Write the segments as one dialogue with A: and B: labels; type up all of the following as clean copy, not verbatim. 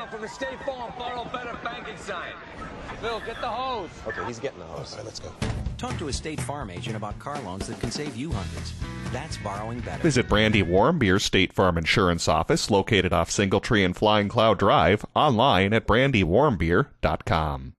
A: from the State Farm Borrow Better banking sign. Bill, get the hose.
B: Okay, he's getting the hose.
C: All right, let's go.
D: Talk to a State Farm agent about car loans that can save you hundreds. That's borrowing better.
E: Visit Brandy Warmbier's State Farm Insurance Office, located off Singletree and Flying Cloud Drive, online at brandywarmbier.com.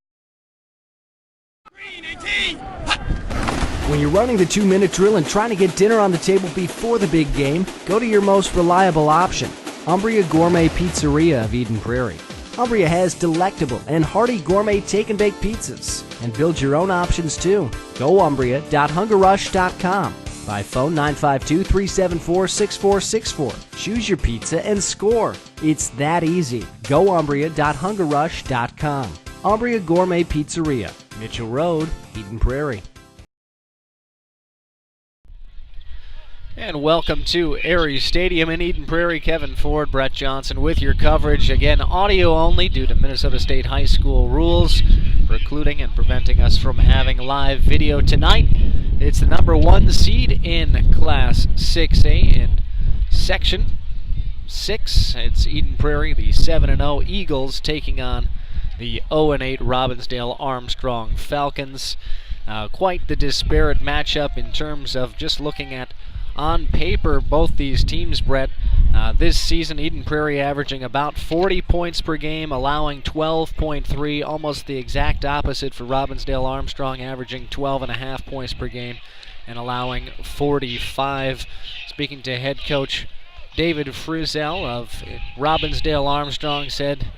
F: When you're running the 2-minute drill and trying to get dinner on the table before the big game, go to your most reliable option, Umbria Gourmet Pizzeria of Eden Prairie. Umbria has delectable and hearty gourmet take-and-bake pizzas. And build your own options too. Go Umbria.hungerrush.com. By phone 952-374-6464. Choose your pizza and score. It's that easy. Go Umbria.hungerrush.com. Umbria Gourmet Pizzeria, Mitchell Road, Eden Prairie.
G: And welcome to Aries Stadium in Eden Prairie. Kevin Ford, Brett Johnson with your coverage. Again, audio only due to Minnesota State High School rules precluding and preventing us from having live video tonight. It's the number 1 seed in Class 6A in Section 6. It's Eden Prairie, the 7-0 Eagles, taking on the 0-8 Robbinsdale Armstrong Falcons. Quite the disparate matchup in terms of just looking at on paper both these teams, Brett. This season, Eden Prairie averaging about 40 points per game, allowing 12.3, almost the exact opposite for Robbinsdale Armstrong, averaging 12.5 points per game and allowing 45. Speaking to head coach David Frizzell of Robbinsdale Armstrong, said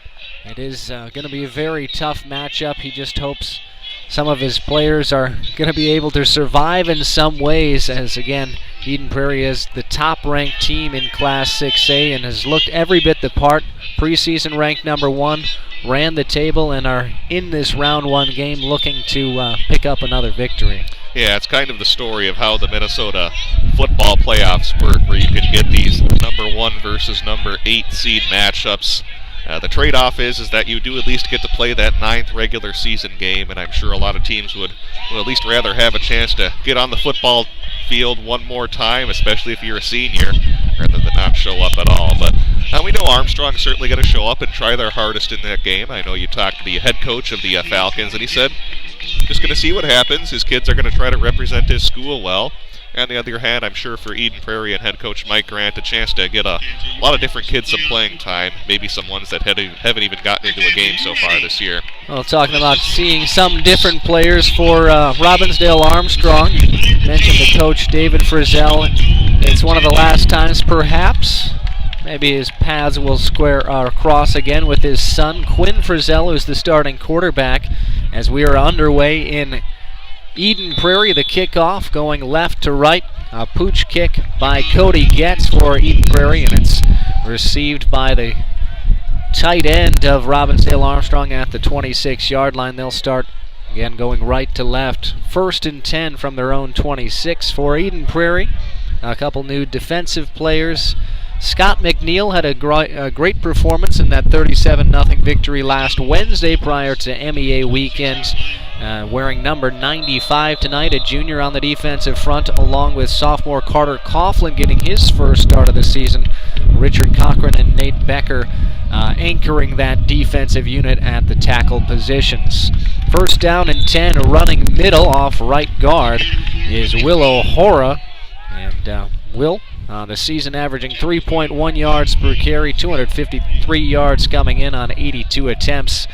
G: it is going to be a very tough matchup. He just hopes some of his players are going to be able to survive in some ways, as again, Eden Prairie is the top-ranked team in Class 6A and has looked every bit the part. Preseason ranked number 1, ran the table, and are in this round 1 game looking to pick up another victory.
E: Yeah, it's kind of the story of how the Minnesota football playoffs work, where you can get these number 1 versus number 8 seed matchups. The trade-off is that you do at least get to play that 9th regular season game, and I'm sure a lot of teams would at least rather have a chance to get on the football field one more time, especially if you're a senior, rather than not show up at all. But we know Armstrong's certainly going to show up and try their hardest in that game. I know you talked to the head coach of the Falcons, and he said just going to see what happens. His kids are going to try to represent his school well. On the other hand, I'm sure for Eden Prairie and head coach Mike Grant, a chance to get a lot of different kids some playing time, maybe some ones that haven't even gotten into a game so far this year.
G: Well, talking about seeing some different players for Robbinsdale Armstrong, mentioned the coach David Frizzell. It's one of the last times, perhaps, maybe his paths will cross again with his son, Quinn Frizzell, who's the starting quarterback, as we are underway in Eden Prairie. The kickoff going left to right. A pooch kick by Cody Getz for Eden Prairie, and it's received by the tight end of Robbinsdale Armstrong at the 26-yard line. They'll start again going right to left. 1st and 10 from their own 26 for Eden Prairie. A couple new defensive players. Scott McNeil had a great performance in that 37-0 victory last Wednesday prior to MEA weekend. Wearing number 95 tonight, a junior on the defensive front, along with sophomore Carter Coughlin getting his first start of the season. Richard Cochran and Nate Becker anchoring that defensive unit at the tackle positions. 1st down and 10, running middle off right guard is Will O'Hara. And Will, the season averaging 3.1 yards per carry, 253 yards coming in on 82 attempts.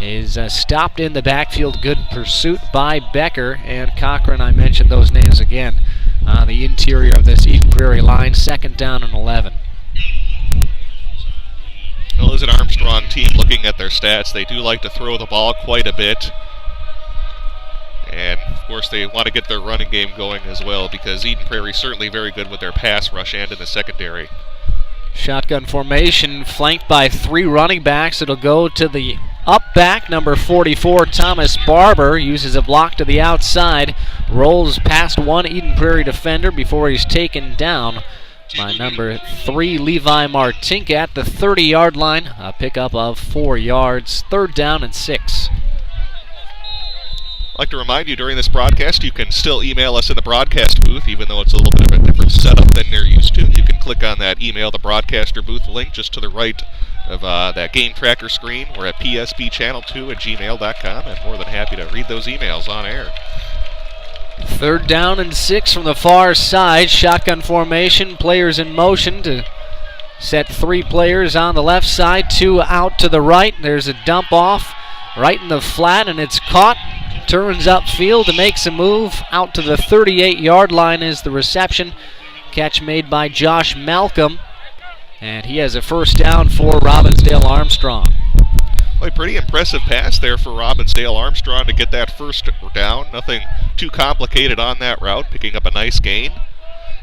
G: Is stopped in the backfield. Good pursuit by Becker and Cochran. I mentioned those names again on the interior of this Eden Prairie line. 2nd down and 11.
E: Well, as an Armstrong team, looking at their stats, they do like to throw the ball quite a bit. And, of course, they want to get their running game going as well, because Eden Prairie is certainly very good with their pass rush and in the secondary.
G: Shotgun formation flanked by 3 running backs. It'll go to the up back, number 44, Thomas Barber, uses a block to the outside, rolls past one Eden Prairie defender before he's taken down by number 3, Levi Martink at the 30-yard line. A pickup of 4 yards, 3rd down and 6.
E: I'd like to remind you during this broadcast, you can still email us in the broadcast booth, even though it's a little bit of a different setup than they're used to. You can click on that email the broadcaster booth link just to the right of that game tracker screen. We're at psbchannel2@gmail.com, and more than happy to read those emails on air.
G: 3rd down and 6 from the far side. Shotgun formation, players in motion to set 3 players on the left side, 2 out to the right. There's a dump off right in the flat, and it's caught. Turns upfield and makes a move. Out to the 38-yard line is the reception. Catch made by Josh Malcolm. And he has a first down for Robbinsdale Armstrong.
E: Well, a pretty impressive pass there for Robbinsdale Armstrong to get that first down. Nothing too complicated on that route, picking up a nice gain.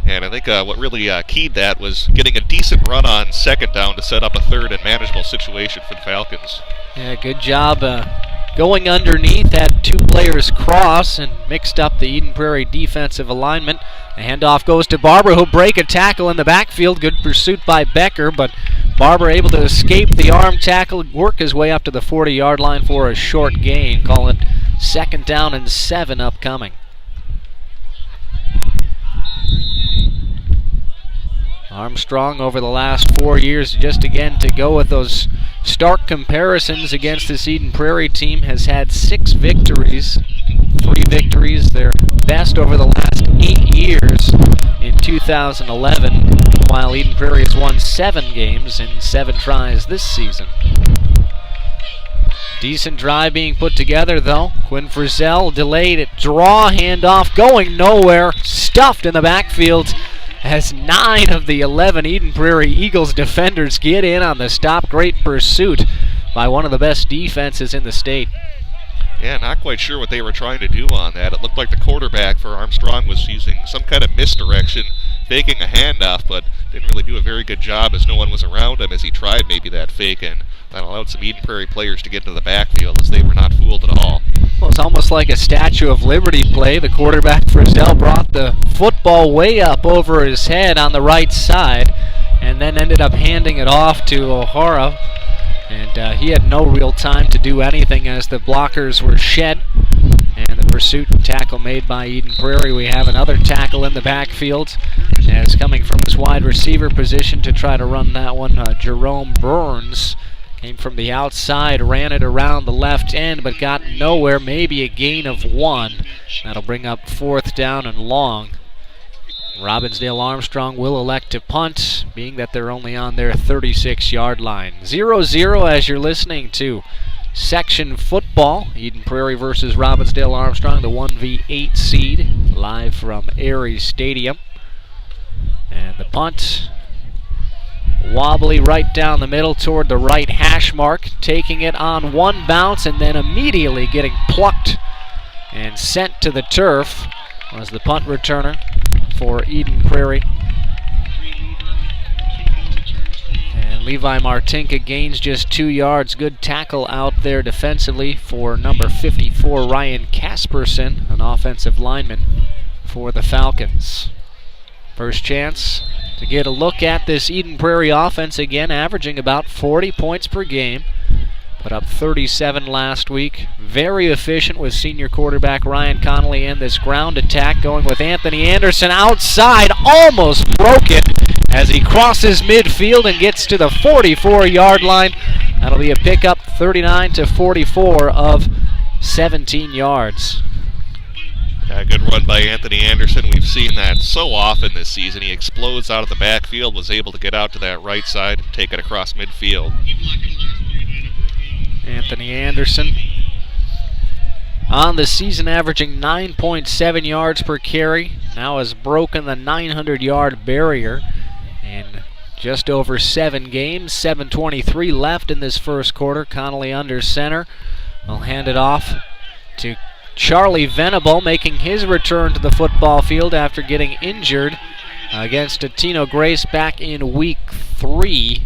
E: And I think what really keyed that was getting a decent run on 2nd down to set up a 3rd and manageable situation for the Falcons. Yeah,
G: good job going underneath, had 2 players cross and mixed up the Eden Prairie defensive alignment. The handoff goes to Barber, who'll break a tackle in the backfield. Good pursuit by Becker, but Barber able to escape the arm tackle, work his way up to the 40-yard line for a short gain. Call it 2nd down and 7 upcoming. Armstrong over the last 4 years, just again to go with those stark comparisons against this Eden Prairie team, has had 6 victories, 3 victories, their best over the last 8 years in 2011, while Eden Prairie has won 7 games in 7 tries this season. Decent drive being put together though. Quinn Frizzell delayed it, draw, handoff, going nowhere, stuffed in the backfield as 9 of the 11 Eden Prairie Eagles defenders get in on the stop. Great pursuit by one of the best defenses in the state.
E: Yeah, not quite sure what they were trying to do on that. It looked like the quarterback for Armstrong was using some kind of misdirection, faking a handoff, but didn't really do a very good job as no one was around him as he tried maybe that fake, and that allowed some Eden Prairie players to get into the backfield as they were not fooled at all.
G: Well, it's almost like a Statue of Liberty play. The quarterback Frizzell brought the football way up over his head on the right side and then ended up handing it off to O'Hara. And he had no real time to do anything as the blockers were shed. And the pursuit and tackle made by Eden Prairie. We have another tackle in the backfield as coming from his wide receiver position to try to run that one, Jerome Burns. Came from the outside, ran it around the left end, but got nowhere. Maybe a gain of 1. That'll bring up 4th down and long. Robbinsdale Armstrong will elect to punt, being that they're only on their 36-yard line. 0-0 as you're listening to section football. Eden Prairie versus Robbinsdale Armstrong, the 1v8 seed, live from Aries Stadium. And the punt, wobbly right down the middle toward the right hash mark, taking it on one bounce and then immediately getting plucked and sent to the turf was the punt returner for Eden Prairie. And Levi Martinka gains just 2 yards. Good tackle out there defensively for number 54, Ryan Casperson, an offensive lineman for the Falcons. First chance to get a look at this Eden Prairie offense again, averaging about 40 points per game. Put up 37 last week. Very efficient with senior quarterback Ryan Connolly in this ground attack, going with Anthony Anderson outside, almost broke it as he crosses midfield and gets to the 44-yard line. That'll be a pickup, 39-44 of 17 yards.
E: Yeah, good run by Anthony Anderson. We've seen that so often this season. He explodes out of the backfield, was able to get out to that right side and take it across midfield.
G: Anthony Anderson on the season averaging 9.7 yards per carry. Now has broken the 900-yard barrier in just over 7 games. 7:23 left in this first quarter. Connolly under center. We'll hand it off to Charlie Venable, making his return to the football field after getting injured against Tino Grace back in week 3.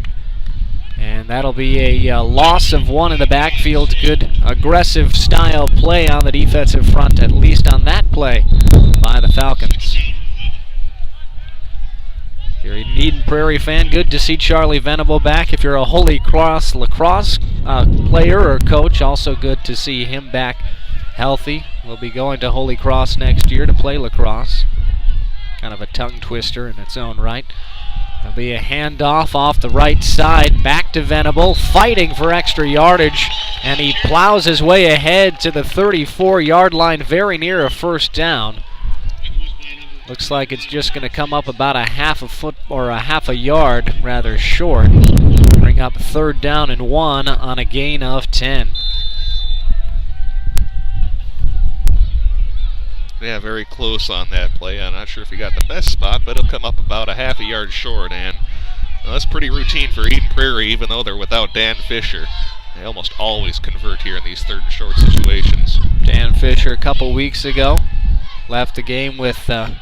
G: And that'll be a loss of 1 in the backfield. Good aggressive style play on the defensive front, at least on that play by the Falcons. If you're an Eden Prairie fan, good to see Charlie Venable back. If you're a Holy Cross lacrosse player or coach, also good to see him back healthy. We'll be going to Holy Cross next year to play lacrosse. Kind of a tongue twister in its own right. There'll be a handoff off the right side, back to Venable, fighting for extra yardage, and he plows his way ahead to the 34-yard line, very near a first down. Looks like it's just going to come up about a half a foot, or a half a yard, rather short. Bring up 3rd down and 1 on a gain of 10.
E: Yeah, very close on that play. I'm not sure if he got the best spot, but it'll come up about a half a yard short. And that's pretty routine for Eden Prairie, even though they're without Dan Fisher. They almost always convert here in these 3rd and short situations.
G: Dan Fisher a couple weeks ago left the game with a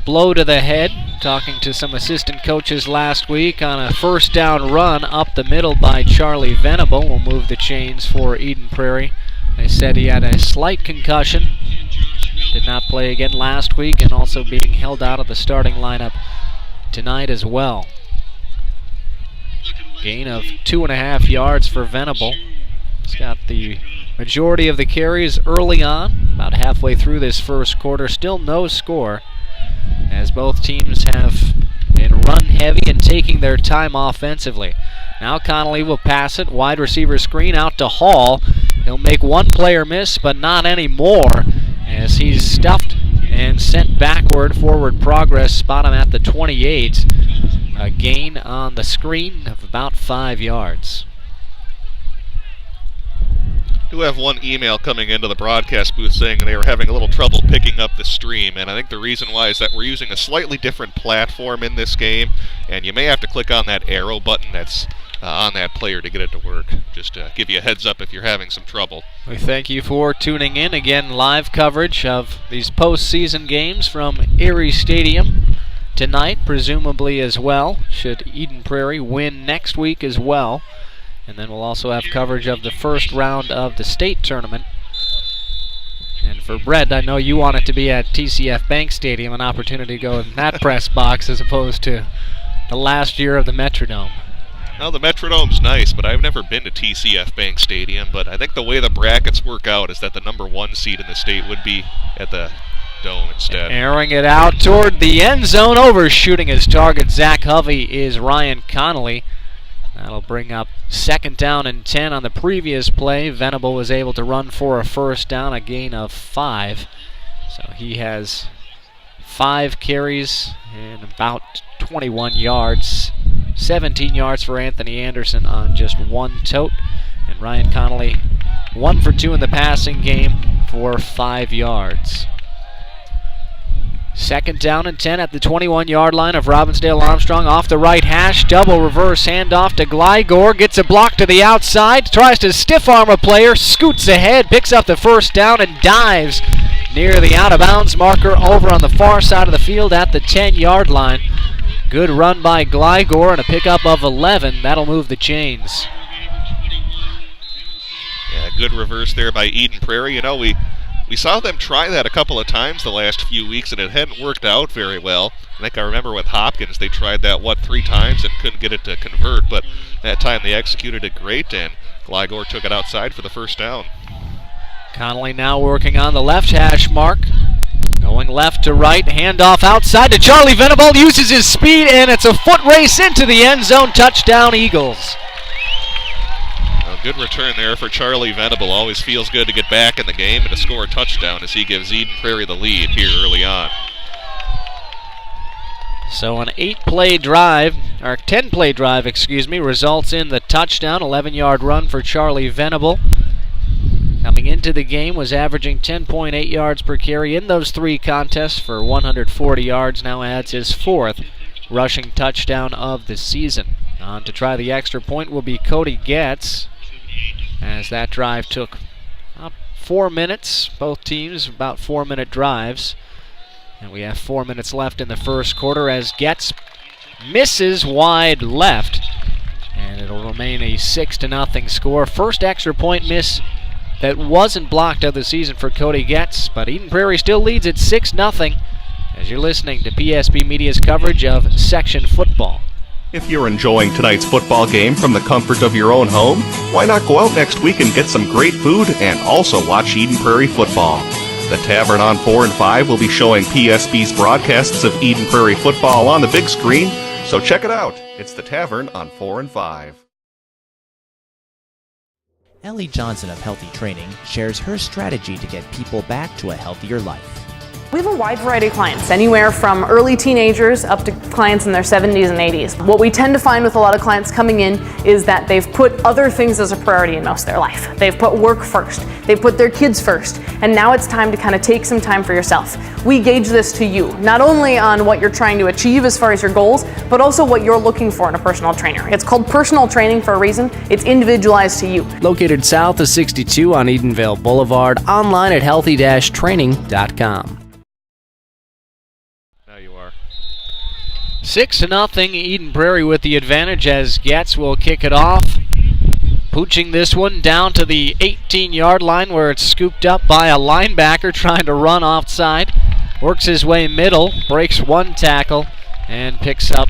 G: blow to the head, talking to some assistant coaches last week on a 1st down run up the middle by Charlie Venable. Will move the chains for Eden Prairie. They said he had a slight concussion. Did not play again last week, and also being held out of the starting lineup tonight as well. Gain of 2.5 yards for Venable. He's got the majority of the carries early on, about halfway through this first quarter. Still no score, as both teams have been run heavy and taking their time offensively. Now Connolly will pass it, wide receiver screen out to Hall. He'll make one player miss, but not anymore, as he's stuffed and sent backward. Forward progress, spot him at the 28. A gain on the screen of about 5 yards.
E: Do have one email coming into the broadcast booth saying they were having a little trouble picking up the stream, and I think the reason why is that we're using a slightly different platform in this game, and you may have to click on that arrow button that's on that player to get it to work. Just to give you a heads up if you're having some trouble.
G: We thank you for tuning in. Again, live coverage of these postseason games from Erie Stadium tonight, presumably as well, should Eden Prairie win next week as well. And then we'll also have coverage of the first round of the state tournament. And for Brett, I know you want it to be at TCF Bank Stadium, an opportunity to go in that press box as opposed to the last year of the Metrodome.
E: Well, the Metrodome's nice, but I've never been to TCF Bank Stadium. But I think the way the brackets work out is that the number 1 seed in the state would be at the Dome instead.
G: Airing it out toward the end zone, overshooting his target. Zach Hovey is Ryan Connolly. That'll bring up 2nd down and 10 on the previous play. Venable was able to run for a 1st down, a gain of 5. So he has 5 carries and about 21 yards. 17 yards for Anthony Anderson on just 1 tote. And Ryan Connolly 1 for 2 in the passing game for 5 yards. 2nd down and 10 at the 21-yard line of Robbinsdale Armstrong. Off the right hash, double reverse handoff to Glygor. Gets a block to the outside, tries to stiff arm a player, scoots ahead, picks up the 1st down and dives near the out-of-bounds marker over on the far side of the field at the 10-yard line. Good run by Glygor and a pickup of 11. That'll move the chains.
E: Yeah, good reverse there by Eden Prairie. You know, we saw them try that a couple of times the last few weeks, and it hadn't worked out very well. I think I remember with Hopkins, they tried that, 3 times and couldn't get it to convert, but that time they executed it great, and Glygor took it outside for the 1st down.
G: Connolly now working on the left hash mark. Going left to right, handoff outside to Charlie Venable, uses his speed, and it's a foot race into the end zone. Touchdown, Eagles.
E: Well, good return there for Charlie Venable. Always feels good to get back in the game and to score a touchdown as he gives Eden Prairie the lead here early on.
G: So an 10-play drive, results in the touchdown. 11-yard run for Charlie Venable. Coming into the game was averaging 10.8 yards per carry in those 3 contests for 140 yards. Now adds his 4th rushing touchdown of the season. On to try the extra point will be Cody Getz, as that drive took about 4 minutes. Both teams about 4-minute drives. And we have 4 minutes left in the first quarter as Getz misses wide left. And it'll remain a 6-0 score. First extra point miss that wasn't blocked of the season for Cody Getz, but Eden Prairie still leads at 6-0 as you're listening to PSB Media's coverage of section football.
B: If you're enjoying tonight's football game from the comfort of your own home, why not go out next week and get some great food and also watch Eden Prairie football? The Tavern on 4 and 5 will be showing PSB's broadcasts of Eden Prairie football on the big screen, so check it out. It's The Tavern on 4 and 5.
C: Ellie Johnson of Healthy Training shares her strategy to get people back to a healthier life.
H: We have a wide variety of clients, anywhere from early teenagers up to clients in their 70s and 80s. What we tend to find with a lot of clients coming in is that they've put other things as a priority in most of their life. They've put work first, they've put their kids first, and now it's time to kind of take some time for yourself. We gauge this to you, not only on what you're trying to achieve as far as your goals, but also what you're looking for in a personal trainer. It's called personal training for a reason. It's individualized to you.
F: Located south of 62 on Edenvale Boulevard, online at healthy-training.com.
G: 6-0 Eden Prairie with the advantage as Getz will kick it off. Pooching this one down to the 18-yard line where it's scooped up by a linebacker trying to run offside. Works his way middle, breaks one tackle, and picks up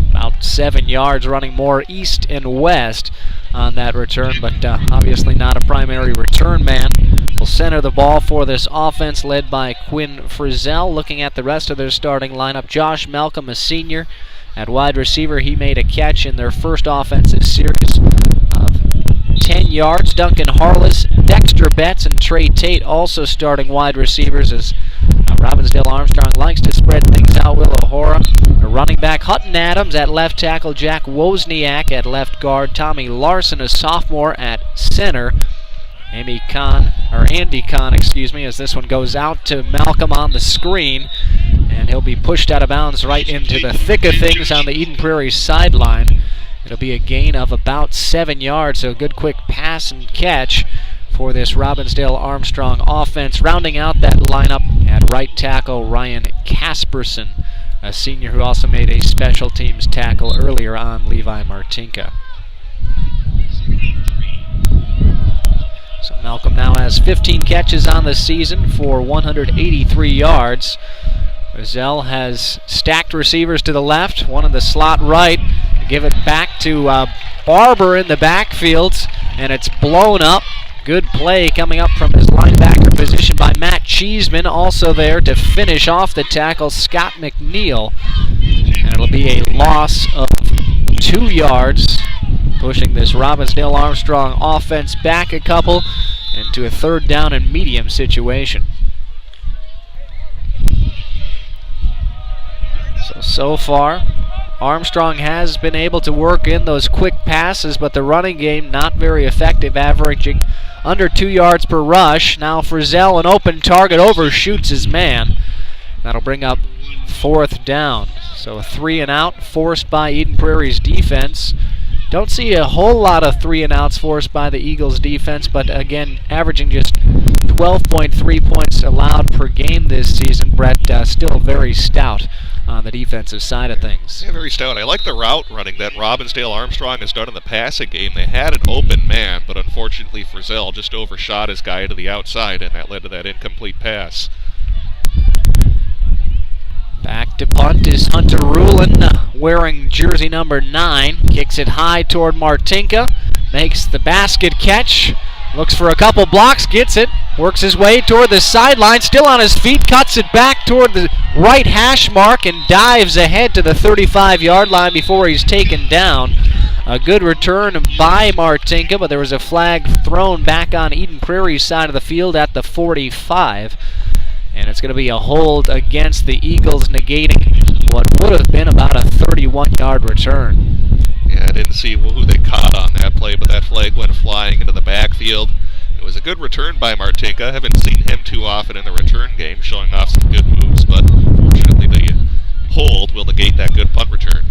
G: about 7 yards, running more east and west on that return, but obviously not a primary return man. Will center the ball for this offense led by Quinn Frizzell. Looking at the rest of their starting lineup, Josh Malcolm, a senior. At wide receiver, he made a catch in their first offensive series of 10 yards. Duncan Harless, Dexter Betts, and Trey Tate also starting wide receivers as Robbinsdale Armstrong likes to spread things out. Will O'Hara, a running back. Hutton Adams at left tackle. Jack Wozniak at left guard. Tommy Larson, a sophomore, at center. Andy Kahn, as this one goes out to Malcolm on the screen, and he'll be pushed out of bounds right into the thick of things on the Eden Prairie sideline. It'll be a gain of about 7 yards, so a good quick pass and catch for this Robbinsdale Armstrong offense. Rounding out that lineup at right tackle, Ryan Casperson, a senior who also made a special teams tackle earlier on Levi Martinka. So Malcolm now has 15 catches on the season for 183 yards. Frizzell has stacked receivers to the left, one in the slot right. Give it back to Barber in the backfield, and it's blown up. Good play coming up from his linebacker position by Matt Cheeseman. Also there to finish off the tackle, Scott McNeil. And it'll be a loss of 2 yards, pushing this Robbinsdale Armstrong offense back a couple into a 3rd down and medium situation. So far, Armstrong has been able to work in those quick passes, but the running game not very effective, averaging under 2 yards per rush. Now Frizzell, an open target, overshoots his man. That'll bring up 4th down. So a 3 and out forced by Eden Prairie's defense. Don't see a whole lot of 3 and outs forced by the Eagles defense, but again, averaging just 12.3 points allowed per game this season. Brett, still very stout on the defensive side of things.
E: Yeah, very stout. I like the route running that Robbinsdale Armstrong has done in the passing game. They had an open man, but unfortunately Frizzell just overshot his guy to the outside, and that led to that incomplete pass.
G: Back to punt is Hunter Rulin, wearing jersey number 9. Kicks it high toward Martinka. Makes the basket catch. Looks for a couple blocks, gets it. Works his way toward the sideline, still on his feet. Cuts it back toward the right hash mark and dives ahead to the 35-yard line before he's taken down. A good return by Martinka, but there was a flag thrown back on Eden Prairie's side of the field at the 45. And it's going to be a hold against the Eagles, negating what would have been about a 31-yard return.
E: Yeah, I didn't see who they caught on that play, but that flag went flying into the backfield. It was a good return by Martinka. Haven't seen him too often in the return game, showing off some good moves, but unfortunately the hold will negate that good punt return.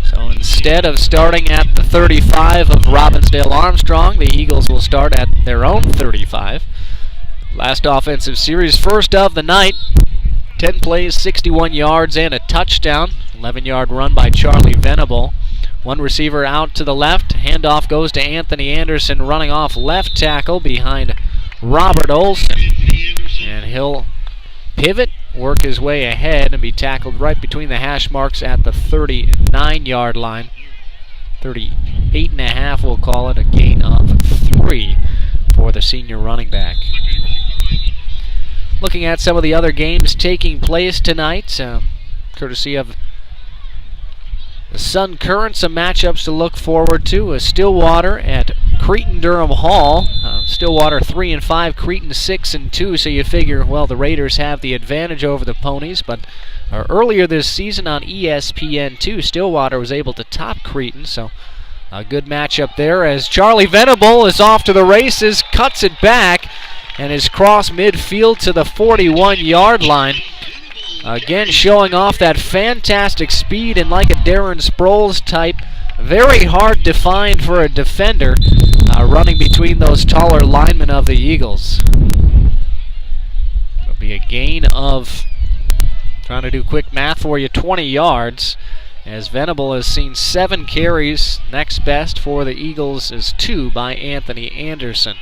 G: So instead of starting at the 35 of Robbinsdale Armstrong, the Eagles will start at their own 35. Last offensive series, first of the night. 10 plays, 61 yards, and a touchdown. 11-yard run by Charlie Venable. One receiver out to the left. Handoff goes to Anthony Anderson, running off left tackle behind Robert Olson. And he'll pivot, work his way ahead, and be tackled right between the hash marks at the 39-yard line. 38.5, we'll call it, a gain of 3 for the senior running back. looking at some of the other games taking place tonight, courtesy of the Sun Current, some matchups to look forward to. Stillwater at Cretin-Durham Hall. Stillwater 3-5, Cretin 6-2. So you figure, well, the Raiders have the advantage over the Ponies. But earlier this season on ESPN2, Stillwater was able to top Cretin. So a good matchup there as Charlie Venable is off to the races, cuts it back, and is cross midfield to the 41-yard line. Again, showing off that fantastic speed and like a Darren Sproles type, very hard to find for a defender, running between those taller linemen of the Eagles. It'll be a gain of, trying to do quick math for you, 20 yards, as Venable has seen 7 carries. Next best for the Eagles is 2 by Anthony Anderson.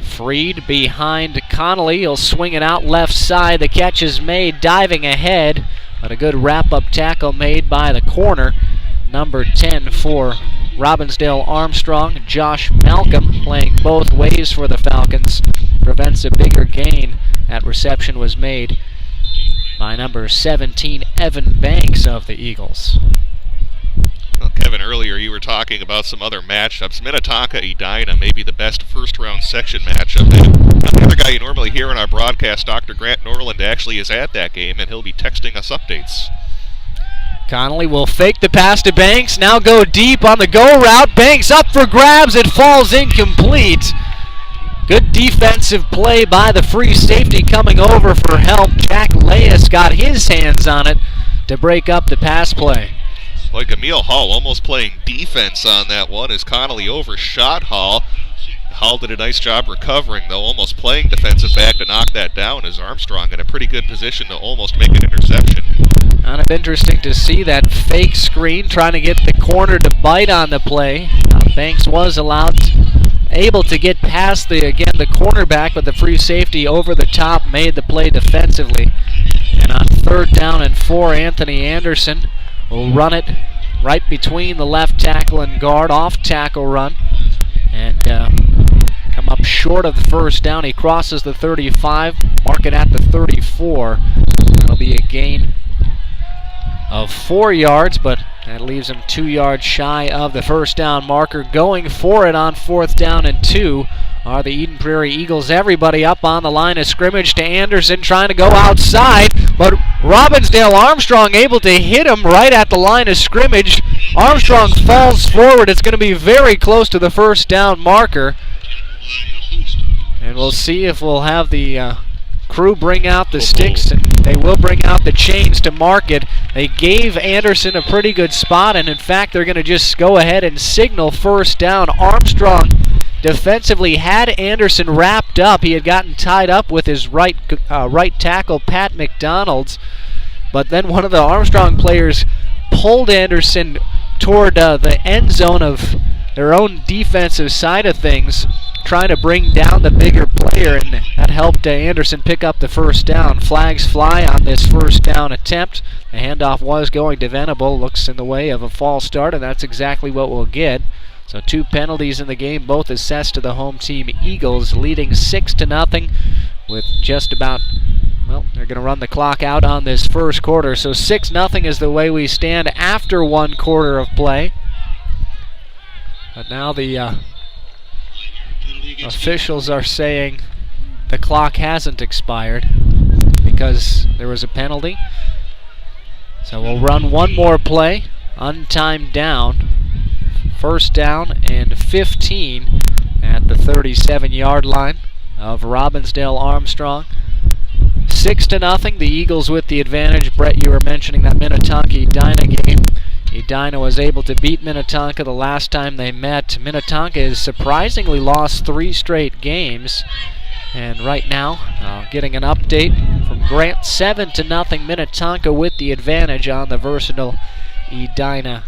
G: Freed behind Connolly. He'll swing it out left side. The catch is made, diving ahead, but a good wrap-up tackle made by the corner. Number 10 for Robbinsdale Armstrong, Josh Malcolm, playing both ways for the Falcons. Prevents a bigger gain. That reception was made by number 17, Evan Banks of the Eagles.
E: Well, Kevin, earlier you were talking about some other matchups. Minnetonka-Edina may be the best first-round section matchup. And the other guy you normally hear in our broadcast, Dr. Grant Norland, actually is at that game, and he'll be texting us updates.
G: Connolly will fake the pass to Banks, now go deep on the go route. Banks up for grabs, it falls incomplete. Good defensive play by the free safety coming over for help. Jack Leyes got his hands on it to break up the pass play.
E: Like Emil Hall almost playing defense on that one as Connolly overshot Hall. Hall did a nice job recovering, though, almost playing defensive back to knock that down as Armstrong in a pretty good position to almost make an interception.
G: Kind of interesting to see that fake screen, trying to get the corner to bite on the play. Banks was able to get past the cornerback, but the free safety over the top made the play defensively. And on 3rd down and 4, Anthony Anderson will run it right between the left tackle and guard, off tackle run, and come up short of the first down. He crosses the 35, mark it at the 34. That'll be a gain of 4 yards, but that leaves him 2 yards shy of the first down marker. Going for it on 4th down and 2 are the Eden Prairie Eagles. Everybody up on the line of scrimmage to Anderson, trying to go outside, but Robbinsdale Armstrong able to hit him right at the line of scrimmage. Armstrong falls forward. It's going to be very close to the first down marker. And we'll see if we'll have the crew bring out the sticks, and they will bring out the chains to mark it. They gave Anderson a pretty good spot, and in fact they're going to just go ahead and signal first down. Armstrong defensively had Anderson wrapped up. He had gotten tied up with his right tackle, Pat McDonald's, but then one of the Armstrong players pulled Anderson toward the end zone of their own defensive side of things, trying to bring down the bigger player, and that helped Anderson pick up the first down. Flags fly on this first down attempt. The handoff was going to Venable. Looks in the way of a false start, and that's exactly what we'll get. So 2 penalties in the game, both assessed to the home team Eagles, leading 6-0 with just about, well, they're going to run the clock out on this first quarter. So 6-0 is the way we stand after 1 quarter of play. But now the officials are saying the clock hasn't expired because there was a penalty. So we'll run one more play, untimed down. First down and 15 at the 37-yard line of Robbinsdale Armstrong. 6-0, the Eagles with the advantage. Brett, you were mentioning that Minnetonka-Edina game. Edina was able to beat Minnetonka the last time they met. Minnetonka has surprisingly lost 3 straight games. And right now, getting an update from Grant, 7-0 Minnetonka with the advantage on the versatile Edina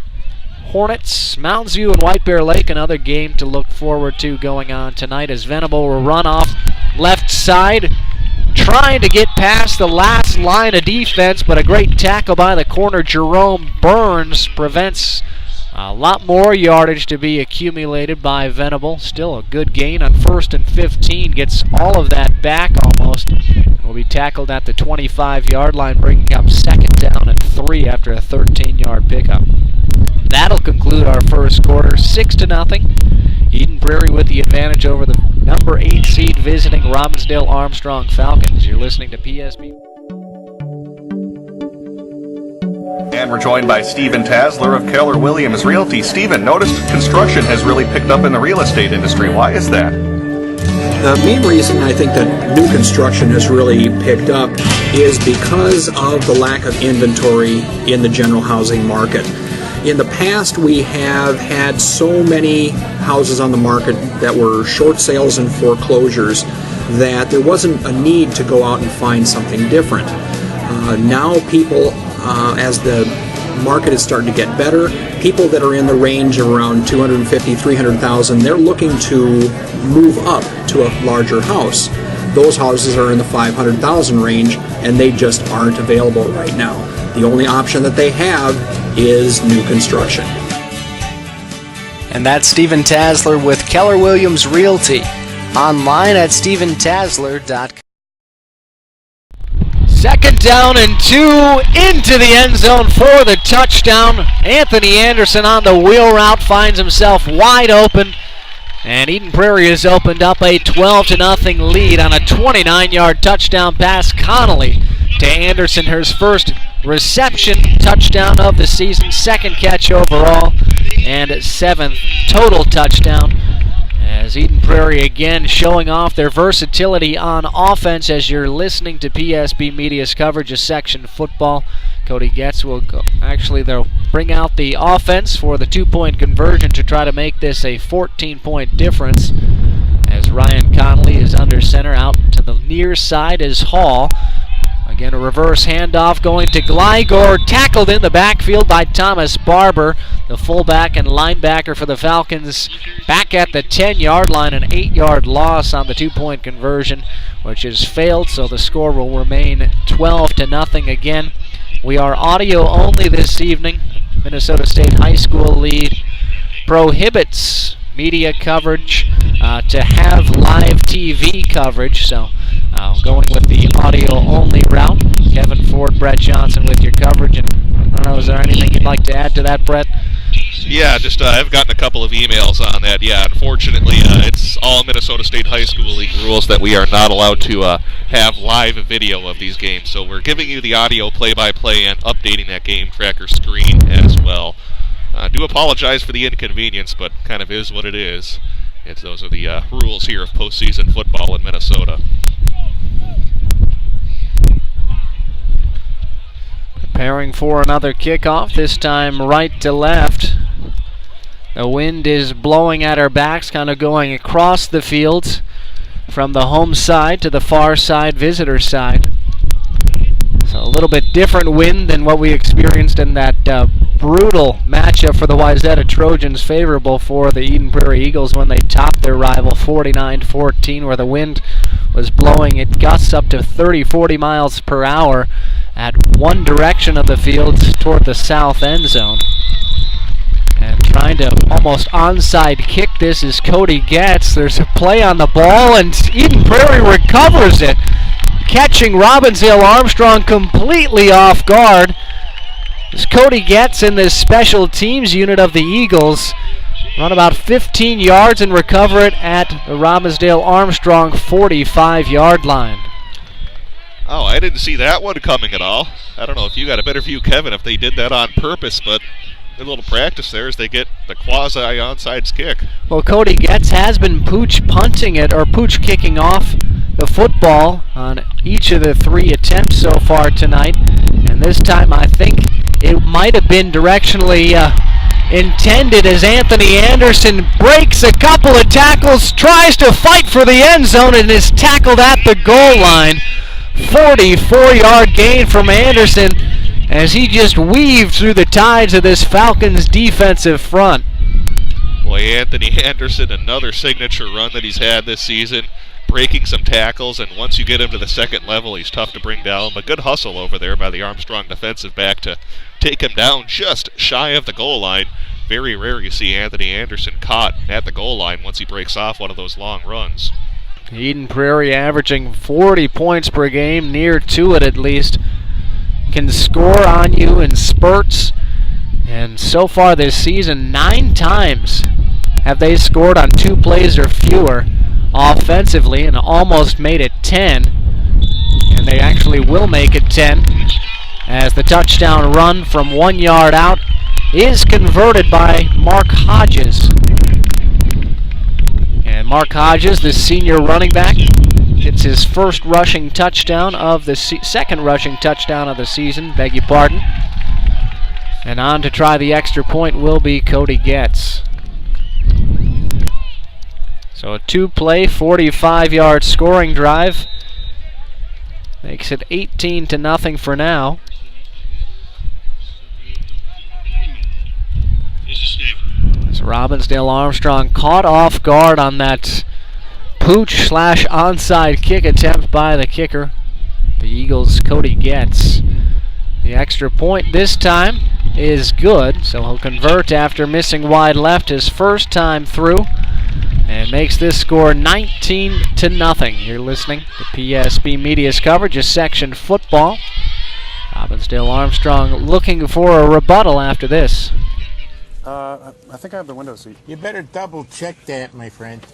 G: Hornets. Mounds View and White Bear Lake, another game to look forward to going on tonight as Venable will run off left side, trying to get past the last line of defense, but a great tackle by the corner, Jerome Burns, prevents A lot more yardage to be accumulated by Venable. Still a good gain on 1st and 15. Gets all of that back almost. Will be tackled at the 25-yard line, bringing up 2nd down and 3 after a 13-yard pickup. That'll conclude our first quarter, 6-0. Eden Prairie with the advantage over the number 8 seed visiting Robbinsdale Armstrong Falcons. You're listening to PSB.
B: And we're joined by Stephen Tasler of Keller Williams Realty. Stephen, noticed construction has really picked up in the real estate industry. Why is that?
I: The main reason I think that new construction has really picked up is because of the lack of inventory in the general housing market. In the past, we have had so many houses on the market that were short sales and foreclosures that there wasn't a need to go out and find something different. Now people, as the market is starting to get better, people that are in the range of around 250, 300,000, they're looking to move up to a larger house. Those houses are in the 500,000 range, and they just aren't available right now. The only option that they have is new construction.
F: And that's Stephen Tasler with Keller Williams Realty. Online at stephentasler.com.
G: 2nd down and 2 into the end zone for the touchdown. Anthony Anderson on the wheel route finds himself wide open. And Eden Prairie has opened up a 12-0 lead on a 29-yard touchdown pass. Connolly to Anderson, his first reception touchdown of the season, 2nd catch overall, and 7th total touchdown. As Eden Prairie again showing off their versatility on offense as you're listening to PSB Media's coverage of section football. Cody Getz will go. Actually, they'll bring out the offense for the 2-point conversion to try to make this a 14-point difference. As Ryan Connolly is under center, out to the near side is Hall. Again, a reverse handoff going to Glygor, tackled in the backfield by Thomas Barber, the fullback and linebacker for the Falcons, back at the 10-yard line, an 8-yard loss on the 2-point conversion, which has failed, so the score will remain 12-0 again. We are audio only this evening. Minnesota State High School lead prohibits media coverage to have live TV coverage, so going with the audio-only route. Kevin Ford, Brett Johnson with your coverage. And I don't know, is there anything you'd like to add to that, Brett?
E: Yeah, just I've gotten a couple of emails on that. Yeah, unfortunately, it's all Minnesota State High School League rules that we are not allowed to have live video of these games. So we're giving you the audio play-by-play and updating that game tracker screen as well. I do apologize for the inconvenience, but kind of is what it is. Those are the rules here of postseason football in Minnesota.
G: Preparing for another kickoff, this time right to left. The wind is blowing at our backs, kind of going across the field from the home side to the far side, visitor side. So a little bit different wind than what we experienced in that brutal matchup for the Wayzata Trojans, favorable for the Eden Prairie Eagles when they topped their rival 49-14, where the wind was blowing at gusts up to 30-40 miles per hour at one direction of the field toward the south end zone. And trying to almost onside kick this is Cody Getz. There's a play on the ball, and Eden Prairie recovers it, catching Robbinsdale Armstrong completely off guard. As Cody Getz in this special teams unit of the Eagles run about 15 yards and recover it at the Robbinsdale Armstrong 45-yard line.
E: Oh, I didn't see that one coming at all. I don't know if you got a better view, Kevin, if they did that on purpose, but a little practice there as they get the quasi-onside kick.
G: Well, Cody Getz has been pooch punting it, or pooch kicking off the football on each of the 3 attempts so far tonight. And this time I think it might have been directionally intended, as Anthony Anderson breaks a couple of tackles, tries to fight for the end zone, and is tackled at the goal line. 44-yard gain from Anderson as he just weaved through the tides of this Falcons defensive front.
E: Boy, Anthony Anderson, another signature run that he's had this season, breaking some tackles, and once you get him to the second level, he's tough to bring down. But good hustle over there by the Armstrong defensive back to take him down just shy of the goal line. very rare you see Anthony Anderson caught at the goal line once he breaks off one of those long runs.
G: Eden Prairie averaging 40 points per game, near to it at least. Can score on you in spurts. And so far this season, 9 times have they scored on 2 plays or fewer offensively, and almost made it 10. And they actually will make it 10, as the touchdown run from 1 yard out is converted by Mark Hodges. And Mark Hodges, the senior running back, gets his first rushing touchdown of the second rushing touchdown of the season, beg your pardon. And on to try the extra point will be Cody Getz. So a 2-play, 45-yard scoring drive makes it 18-0 for now. As Robbinsdale Armstrong caught off guard on that pooch/onside kick attempt by the kicker, the Eagles' Cody Getz. The extra point this time is good, so he'll convert after missing wide left his first time through, and makes this score 19-0. You're listening to PSB Media's coverage of section football. Robbinsdale Armstrong looking for a rebuttal after this.
J: I think I have the window seat.
K: You better double check that, my friend.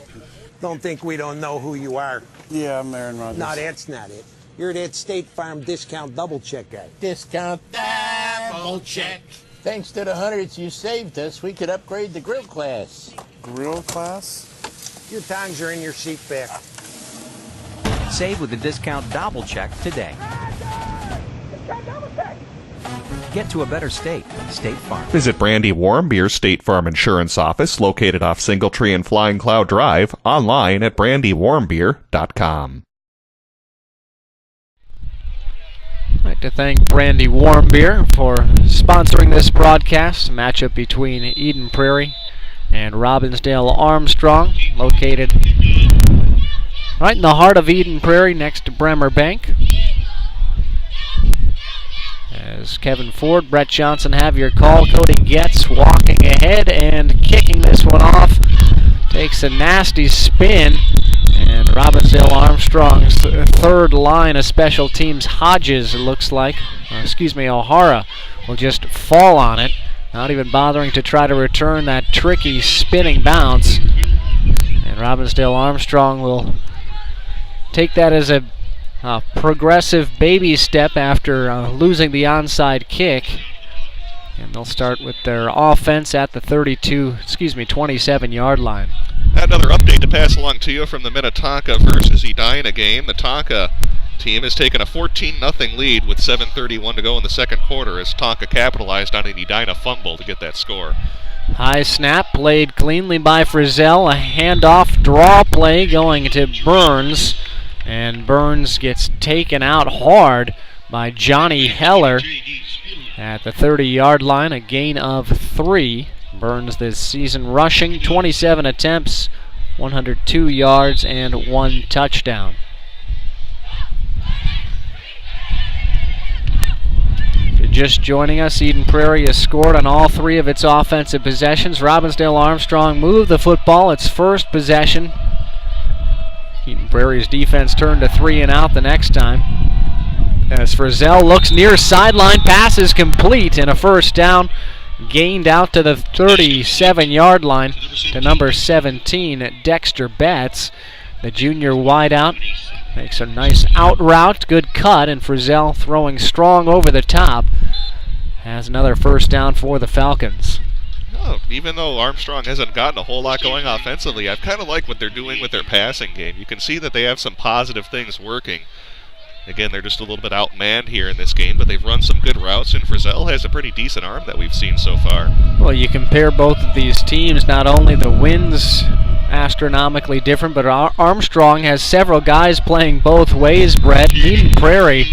K: Don't think we don't know who you are.
J: Yeah, I'm Aaron Rodgers.
K: No, that's not it. You're that State Farm discount double check guy.
L: Discount double check. Thanks to the hundreds you saved us, we could upgrade the grill class.
J: Grill class?
K: Your tongs are in your seat back.
D: Save with the discount double check today. Get to a better state. State Farm.
B: Visit Brandy Warmbier's State Farm Insurance Office, located off Singletree and Flying Cloud Drive, online at brandywarmbeer.com.
G: I'd like to thank Brandy Warmbier for sponsoring this broadcast. A matchup between Eden Prairie and Robbinsdale Armstrong, located right in the heart of Eden Prairie next to Bremer Bank. As Kevin Ford, Brett Johnson have your call. Cody Getz walking ahead and kicking this one off. Takes a nasty spin. And Robbinsdale Armstrong's third line of special teams, Hodges, it looks like, O'Hara, will just fall on it, not even bothering to try to return that tricky spinning bounce. And Robbinsdale Armstrong will take that as a progressive baby step after losing the onside kick. And they'll start with their offense at the 27-yard line.
E: Another update to pass along to you from the Minnetonka versus Edina game. The Tonka team has taken a 14-0 lead with 7:31 to go in the second quarter as Tonka capitalized on an Edina fumble to get that score.
G: High snap played cleanly by Frizzell. A handoff draw play going to Burns. And Burns gets taken out hard by Johnny Heller at the 30-yard line, a gain of 3. Burns this season rushing 27 attempts, 102 yards, and 1 touchdown. If you're just joining us, Eden Prairie has scored on all 3 of its offensive possessions. Robbinsdale Armstrong moved the football its first possession. Eden Prairie's defense turned to 3 and out the next time. As Frizzell looks near sideline, pass is complete, and a first down gained out to the 37-yard line to number 17, Dexter Betts. The junior wideout makes a nice out route, good cut, and Frizzell throwing strong over the top has another first down for the Falcons.
E: Oh, even though Armstrong hasn't gotten a whole lot going offensively, I've kind of liked what they're doing with their passing game. You can see that they have some positive things working. Again, they're just a little bit outmanned here in this game, but they've run some good routes, and Frizzell has a pretty decent arm that we've seen so far.
G: Well, you compare both of these teams, not only the wins astronomically different, but Armstrong has several guys playing both ways, Brett. Eden Prairie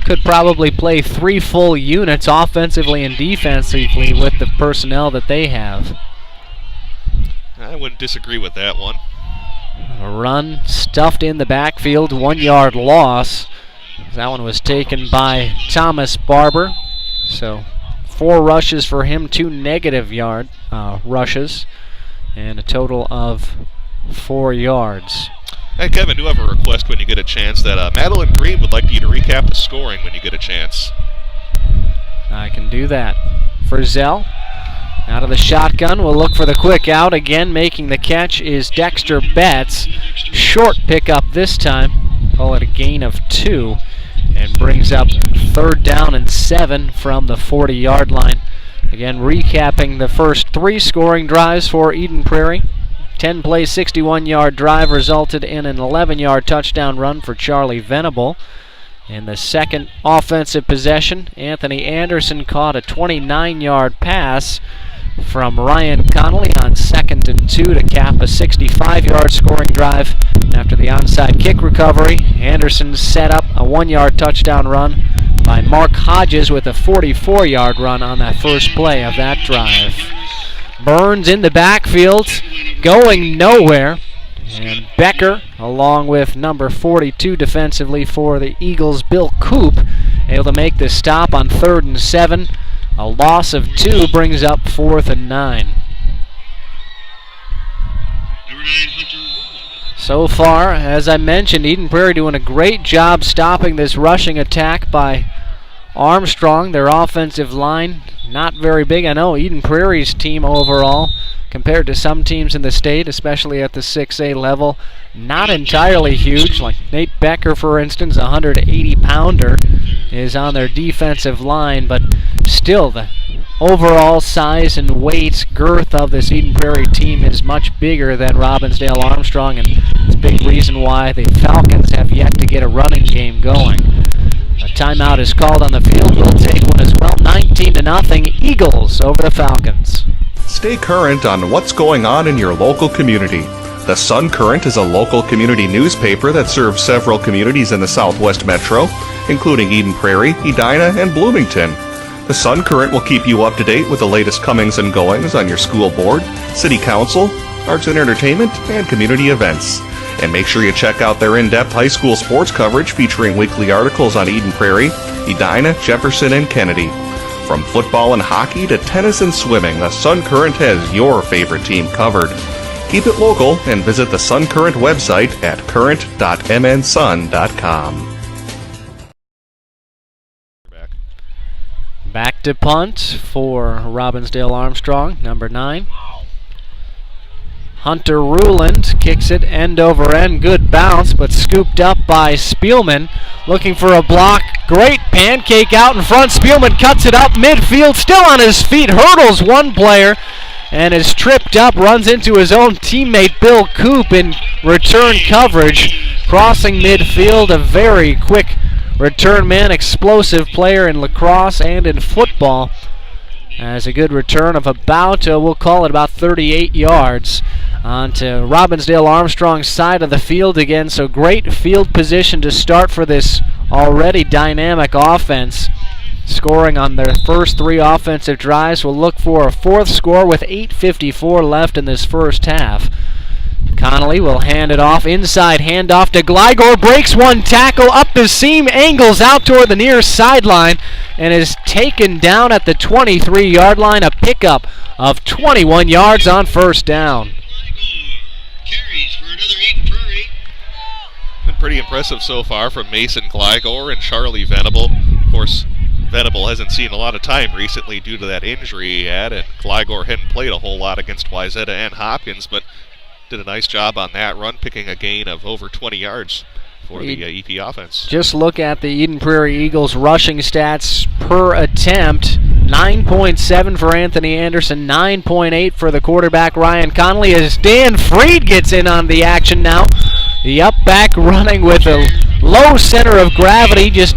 G: could probably play 3 full units offensively and defensively with the personnel that they have.
E: I wouldn't disagree with that one.
G: A run stuffed in the backfield, 1-yard loss. That one was taken by Thomas Barber. So 4 rushes for him, 2 negative yards. rushes and a total of 4 yards.
E: Hey, Kevin, do have a request when you get a chance that Madeline Green would like you to recap the scoring when you get a chance.
G: I can do that. Frizzell out of the shotgun will look for the quick out. Again, making the catch is Dexter Betts. Short pickup this time. Call it a gain of 2. And brings up 3rd down and 7 from the 40-yard line. Again, recapping the first 3 scoring drives for Eden Prairie. 10-play, 61-yard drive resulted in an 11-yard touchdown run for Charlie Venable. In the second offensive possession, Anthony Anderson caught a 29-yard pass from Ryan Connolly on 2nd and 2 to cap a 65-yard scoring drive. After the onside kick recovery, Anderson set up a 1-yard touchdown run by Mark Hodges with a 44-yard run on that first play of that drive. Burns in the backfield, going nowhere. And Becker, along with number 42 defensively for the Eagles, Bill Coop, able to make the stop on 3rd and 7. A loss of 2 brings up 4th and 9. So far, as I mentioned, Eden Prairie doing a great job stopping this rushing attack by Armstrong. Their offensive line not very big. I know Eden Prairie's team overall, compared to some teams in the state, especially at the 6A level, not entirely huge. Like Nate Becker, for instance, a 180-pounder, is on their defensive line, but still the overall size and weight, girth of this Eden Prairie team is much bigger than Robbinsdale Armstrong, and it's a big reason why the Falcons have yet to get a running game going. A timeout is called on the field. We'll take one as well. 19-0, Eagles over the Falcons.
B: Stay current on what's going on in your local community. The Sun Current is a local community newspaper that serves several communities in the Southwest Metro, including Eden Prairie, Edina, and Bloomington. The Sun Current will keep you up to date with the latest comings and goings on your school board, city council, arts and entertainment, and community events. And make sure you check out their in-depth high school sports coverage featuring weekly articles on Eden Prairie, Edina, Jefferson, and Kennedy. From football and hockey to tennis and swimming, the Sun Current has your favorite team covered. Keep it local and visit the Sun Current website at current.mnsun.com.
G: Back to punt for Robbinsdale Armstrong, number 9. Hunter Ruland kicks it end over end. Good bounce, but scooped up by Spielman. Looking for a block. Great pancake out in front. Spielman cuts it up midfield. Still on his feet. Hurdles one player and is tripped up. Runs into his own teammate Bill Coop in return coverage. Crossing midfield. A very quick return man. Explosive player in lacrosse and in football. As a good return of about, we'll call it about 38 yards. Onto Robbinsdale Armstrong's side of the field again, so great field position to start for this already dynamic offense. Scoring on their first 3 offensive drives. Will look for a 4th score with 8:54 left in this first half. Connolly will hand it off, inside handoff to Glygor, breaks one tackle up the seam, angles out toward the near sideline, and is taken down at the 23-yard line, a pickup of 21 yards on first down.
E: Been pretty impressive so far from Mason Glygor and Charlie Venable. Of course, Venable hasn't seen a lot of time recently due to that injury he had, and Glygor hadn't played a whole lot against Wayzata and Hopkins, but did a nice job on that run, picking a gain of over 20 yards for the EP offense.
G: Just look at the Eden Prairie Eagles rushing stats per attempt. 9.7 for Anthony Anderson, 9.8 for the quarterback Ryan Connolly, as Dan Freed gets in on the action now. The up back running with a low center of gravity, just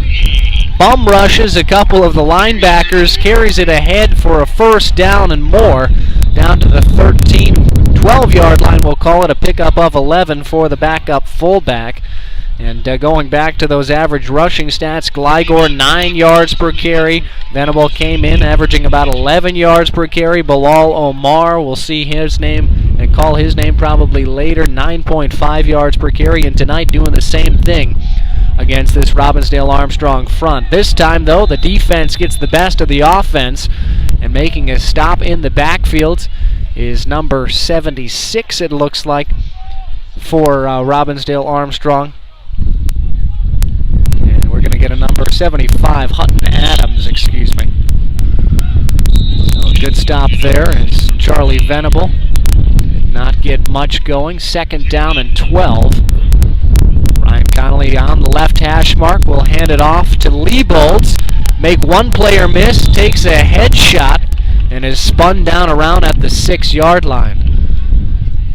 G: bum rushes a couple of the linebackers, carries it ahead for a first down and more, down to the 12-yard line. We'll call it a pickup of 11 for the backup fullback. And going back to those average rushing stats, Glygor 9 yards per carry. Venable came in averaging about 11 yards per carry. Bilal Omar, we'll see his name and call his name probably later, 9.5 yards per carry. And tonight doing the same thing against this Robbinsdale Armstrong front. This time, though, the defense gets the best of the offense And making a stop in the backfield is number 76, it looks like, for Robbinsdale Armstrong. And we're going to get a number 75, Hutton Adams, excuse me. So a good stop there is Charlie Venable. Did not get much going. 2nd down and 12. Ryan Connolly on the left hash mark will hand it off to Leibold. Make one player miss, takes a headshot, and is spun down around at the 6-yard line.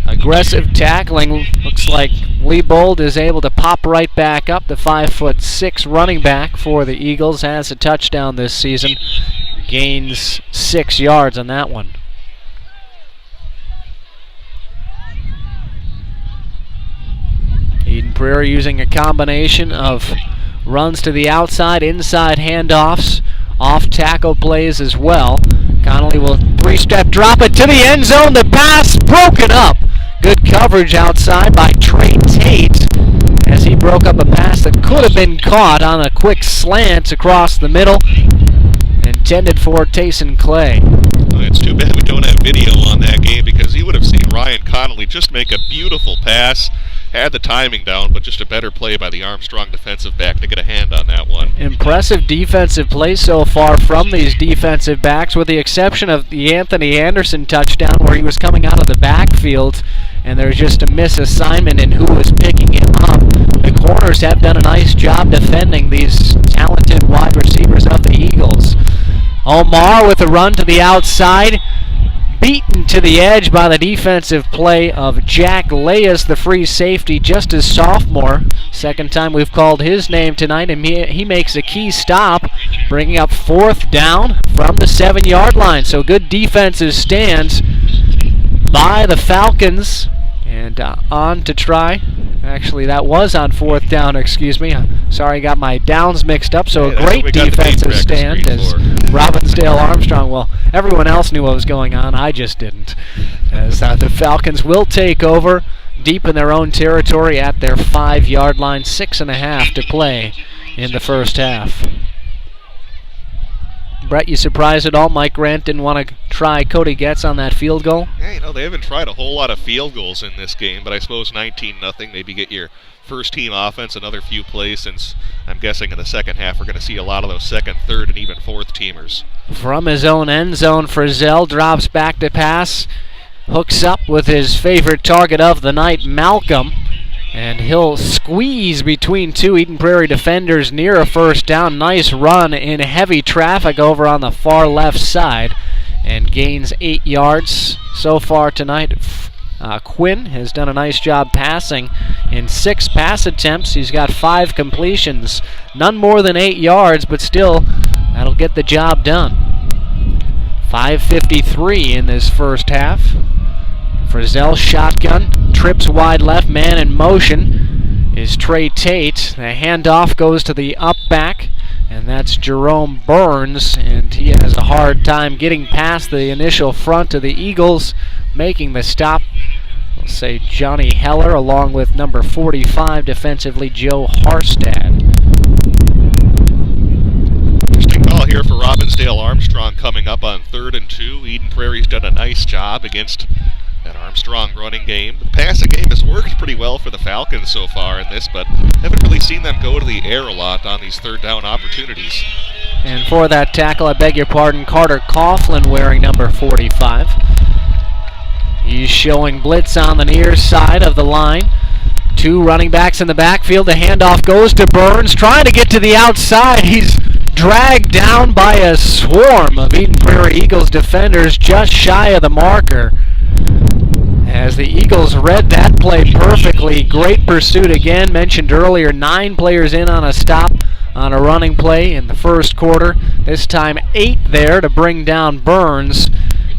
G: Aggressive tackling. Looks like Leibold is able to pop right back up. The 5'6" running back for the Eagles has a touchdown this season. Gains 6 yards on that one. Eden Prairie using a combination of runs to the outside, inside handoffs, off tackle plays as well. Connolly will 3-step drop it to the end zone. The pass broken up. Good coverage outside by Trey Tate as he broke up a pass that could have been caught on a quick slant across the middle, intended for Tayson Clay.
E: Well, it's too bad we don't have video on that game, because you would have seen Ryan Connolly just make a beautiful pass. Had the timing down, but just a better play by the Armstrong defensive back to get a hand on that one.
G: Impressive defensive play so far from these defensive backs, with the exception of the Anthony Anderson touchdown where he was coming out of the backfield and there's just a misassignment in who was picking him up. The corners have done a nice job defending these talented wide receivers of the Eagles. Omar with a run to the outside. Beaten to the edge by the defensive play of Jack Leas, the free safety, just as sophomore. 2nd time we've called his name tonight, and he makes a key stop, bringing up 4th down from the 7-yard line. So good defensive stands by the Falcons. And on to try. Actually, that was on 4th down, excuse me. Sorry, I got my downs mixed up. So a great defensive stand as Robbinsdale Armstrong, well, everyone else knew what was going on. I just didn't. As the Falcons will take over deep in their own territory at their 5-yard line. 6.5 to play in the first half. Brett, you surprised at all? Mike Grant didn't want to try Cody Getz on that field goal?
E: Yeah, they haven't tried a whole lot of field goals in this game, but I suppose 19-0, maybe get your first team offense another few plays, since I'm guessing in the second half we're going to see a lot of those 2nd, 3rd, and even 4th teamers.
G: From his own end zone, Frizzell drops back to pass, hooks up with his favorite target of the night, Malcolm, and he'll squeeze between 2 Eden Prairie defenders near a 1st down. Nice run in heavy traffic over on the far left side, and gains 8 yards so far tonight. Quinn has done a nice job passing. In 6 pass attempts, he's got 5 completions. None more than 8 yards, but still, that'll get the job done. 5:53 in this first half. Frizzell shotgun, trips wide left, man in motion is Trey Tate. The handoff goes to the up back, and that's Jerome Burns, and he has a hard time getting past the initial front of the Eagles, making the stop. We'll say Johnny Heller along with number 45 defensively Joe Harstad.
E: Interesting call here for Robbinsdale Armstrong coming up on 3rd and 2. Eden Prairie's done a nice job against that Armstrong running game. The passing game has worked pretty well for the Falcons so far in this, but haven't really seen them go to the air a lot on these 3rd down opportunities.
G: And for that tackle, I beg your pardon, Carter Coughlin wearing number 45. He's showing blitz on the near side of the line. 2 running backs in the backfield. The handoff goes to Burns, trying to get to the outside. He's dragged down by a swarm of Eden Prairie Eagles defenders just shy of the marker. As the Eagles read that play perfectly. Great pursuit again. Mentioned earlier, 9 players in on a stop on a running play in the first quarter. This time 8 there to bring down Burns.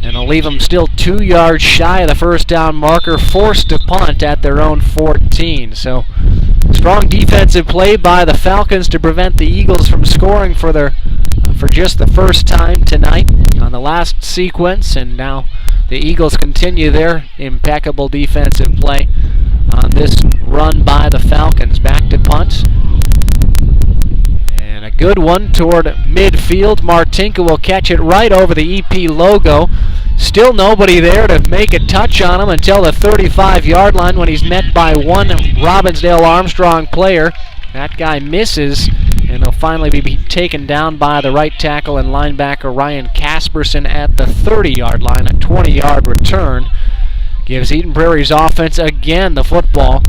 G: And it'll leave them still 2 yards shy of the 1st down marker, forced to punt at their own 14. So strong defensive play by the Falcons to prevent the Eagles from scoring for just the first time tonight on the last sequence. And now the Eagles continue their impeccable defensive play on this run by the Falcons. Back to punt. And a Good one toward midfield. Martinka will catch it right over the EP logo. Still nobody there to make a touch on him until the 35-yard line when he's met by one Robbinsdale Armstrong player. That guy misses, and he'll finally be taken down by the right tackle and linebacker Ryan Casperson at the 30-yard line. A 20-yard return gives Eden Prairie's offense again the football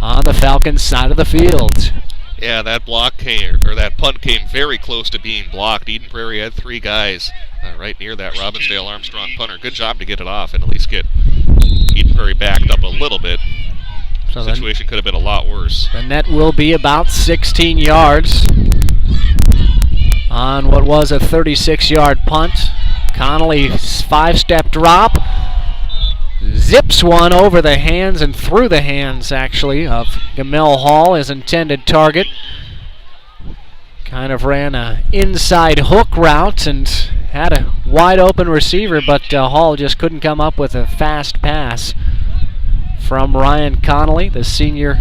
G: on the Falcons' side of the field.
E: Yeah, that punt came very close to being blocked. Eden Prairie had three guys right near that Robbinsdale Armstrong punter. Good job to get it off and at least get Eden Prairie backed up a little bit. So the situation could have been a lot worse.
G: The net will be about 16 yards on what was a 36-yard punt. Connolly's 5-step drop. Zips one over the hands and through the hands, actually, of Gamel Hall, his intended target. Kind of ran an inside hook route and had a wide open receiver, but Hall just couldn't come up with a fast pass from Ryan Connolly, the senior,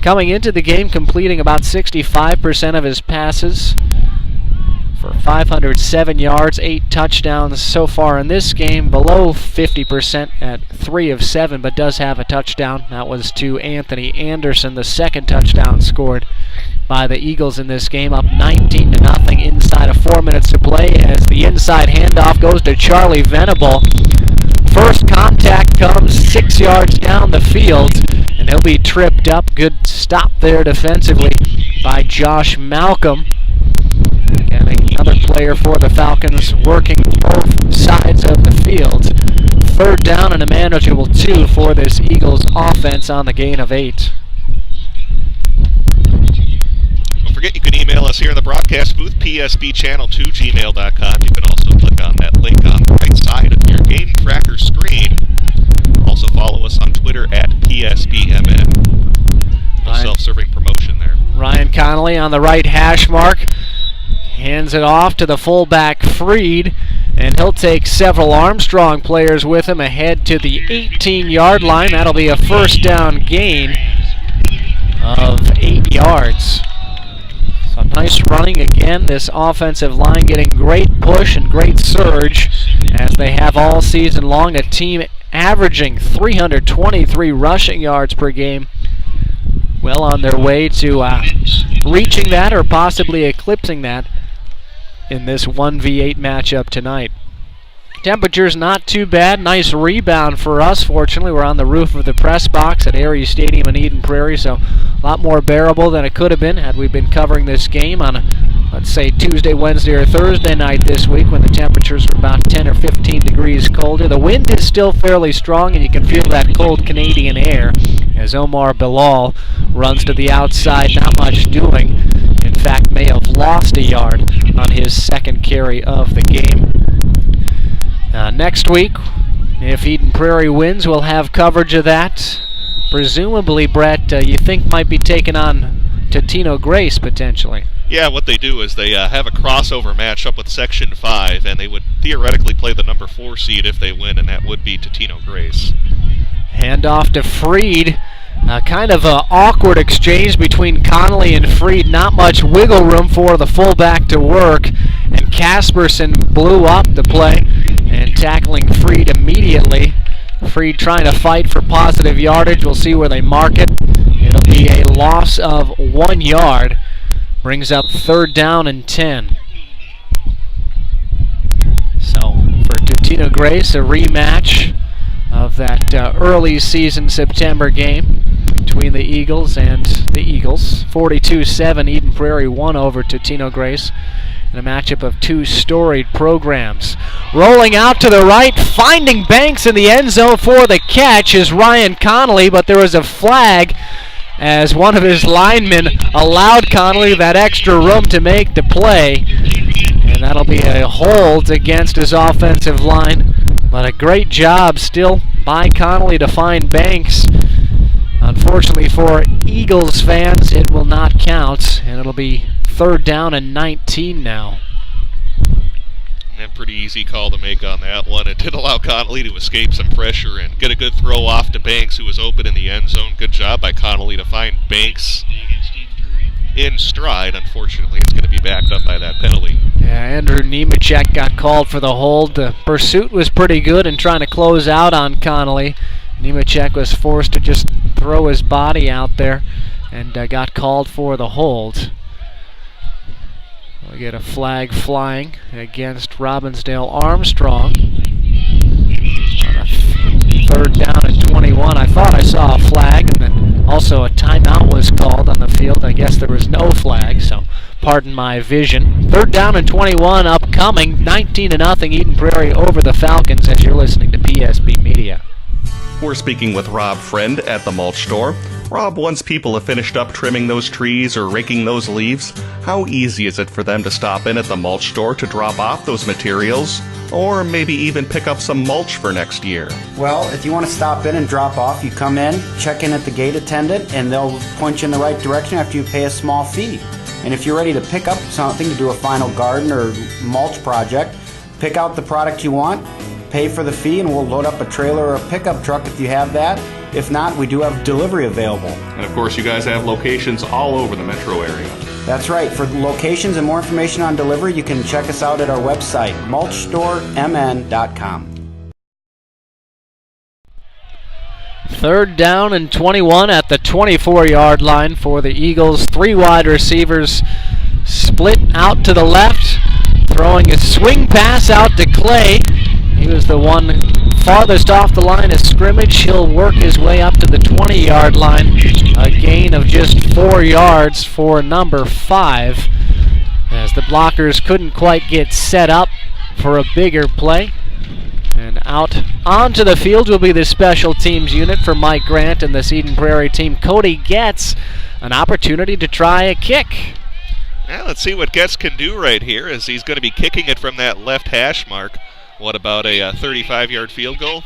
G: coming into the game completing about 65% of his passes for 507 yards, 8 touchdowns so far in this game, below 50% at 3 of 7, but does have a touchdown. That was to Anthony Anderson, the second touchdown scored by the Eagles in this game, up 19-0 inside of 4 minutes to play as the inside handoff goes to Charlie Venable. First contact comes 6 yards down the field, and he'll be tripped up. Good stop there defensively by Josh Malcolm. And another player for the Falcons working both sides of the field. Third down and a manageable 2 for this Eagles offense on the gain of 8.
E: Don't forget you can email us here in the broadcast booth, psbchannel2gmail.com. You can also click on that link on the right side of your game tracker screen. Also follow us on Twitter at PSBMN. No self-serving promotion there.
G: Ryan Connolly on the right hash mark. Hands it off to the fullback Freed, and he'll take several Armstrong players with him ahead to the 18-yard line. That'll be a first down gain of 8 yards. So nice running again. This offensive line getting great push and great surge as they have all season long. A team averaging 323 rushing yards per game. Well on their way to reaching that or possibly eclipsing that in this 1v8 matchup tonight. Temperature's not too bad. Nice rebound for us. Fortunately, we're on the roof of the press box at Aries Stadium in Eden Prairie, so a lot more bearable than it could have been had we been covering this game on let's say Tuesday, Wednesday, or Thursday night this week when the temperatures are about 10 or 15 degrees colder. The wind is still fairly strong, and you can feel that cold Canadian air as Omar Bilal runs to the outside, not much doing. In fact, may have lost a yard on his second carry of the game. Next week, if Eden Prairie wins, we'll have coverage of that. Presumably, Brett, you think might be taking on Totino Grace potentially.
E: Yeah, what they do is they have a crossover matchup with Section 5, and they would theoretically play the number 4 seed if they win, and that would be Totino Grace.
G: Handoff to Freed. Kind of an awkward exchange between Connolly and Freed. Not much wiggle room for the fullback to work. And Casperson blew up the play and tackling Freed immediately. Freed trying to fight for positive yardage. We'll see where they mark it. It'll be a loss of 1 yard. Brings up third down and 10. So for Totino Grace, a rematch of that early season September game between the Eagles and the Eagles. 42-7, Eden Prairie won over Totino Grace in a matchup of two storied programs. Rolling out to the right, finding Banks in the end zone for the catch is Ryan Connolly, but there was a flag as one of his linemen allowed Connolly that extra room to make the play. And that'll be a hold against his offensive line. But a great job still by Connolly to find Banks. Unfortunately for Eagles fans, it will not count, and it'll be third down and 19 now.
E: And a pretty easy call to make on that one. It did allow Connolly to escape some pressure and get a good throw off to Banks, who was open in the end zone. Good job by Connolly to find Banks. in stride. Unfortunately, it's going to be backed up by that penalty.
G: Yeah, Andrew Nemechek got called for the hold. The pursuit was pretty good in trying to close out on Connolly. Nemechek was forced to just throw his body out there and got called for the hold. We get a flag flying against Robbinsdale Armstrong. On a third down and 21. I thought I saw a flag, and then also a timeout was called on the field. I guess there was no flag, so pardon my vision. Third down and 21 upcoming. 19-0 Eden Prairie over the Falcons as you're listening to PSB Media.
B: We're speaking with Rob Friend at the mulch store. Rob, once people have finished up trimming those trees or raking those leaves, how easy is it for them to stop in at the mulch store to drop off those materials, or maybe even pick up some mulch for next year?
M: Well, if you want to stop in and drop off, you come in, check in at the gate attendant, and they'll point you in the right direction after you pay a small fee. And if you're ready to pick up something to do a final garden or mulch project, pick out the product you want, pay for the fee, and we'll load up a trailer or a pickup truck if you have that. If not, we do have delivery available.
B: And of course, you guys have locations all over the metro area.
M: That's right. For locations and more information on delivery, you can check us out at our website, mulchstoremn.com.
G: Third down and 21 at the 24-yard line for the Eagles. Three wide receivers split out to the left, throwing a swing pass out to Clay. He was the one farthest off the line of scrimmage. He'll work his way up to the 20-yard line. A gain of just 4 yards for number 5, as the blockers couldn't quite get set up for a bigger play. And out onto the field will be the special teams unit for Mike Grant and the Eden Prairie team. Cody Getz, an opportunity to try a kick.
E: Well, let's see what Getz can do right here, as he's going to be kicking it from that left hash mark. What about a 35-yard field goal?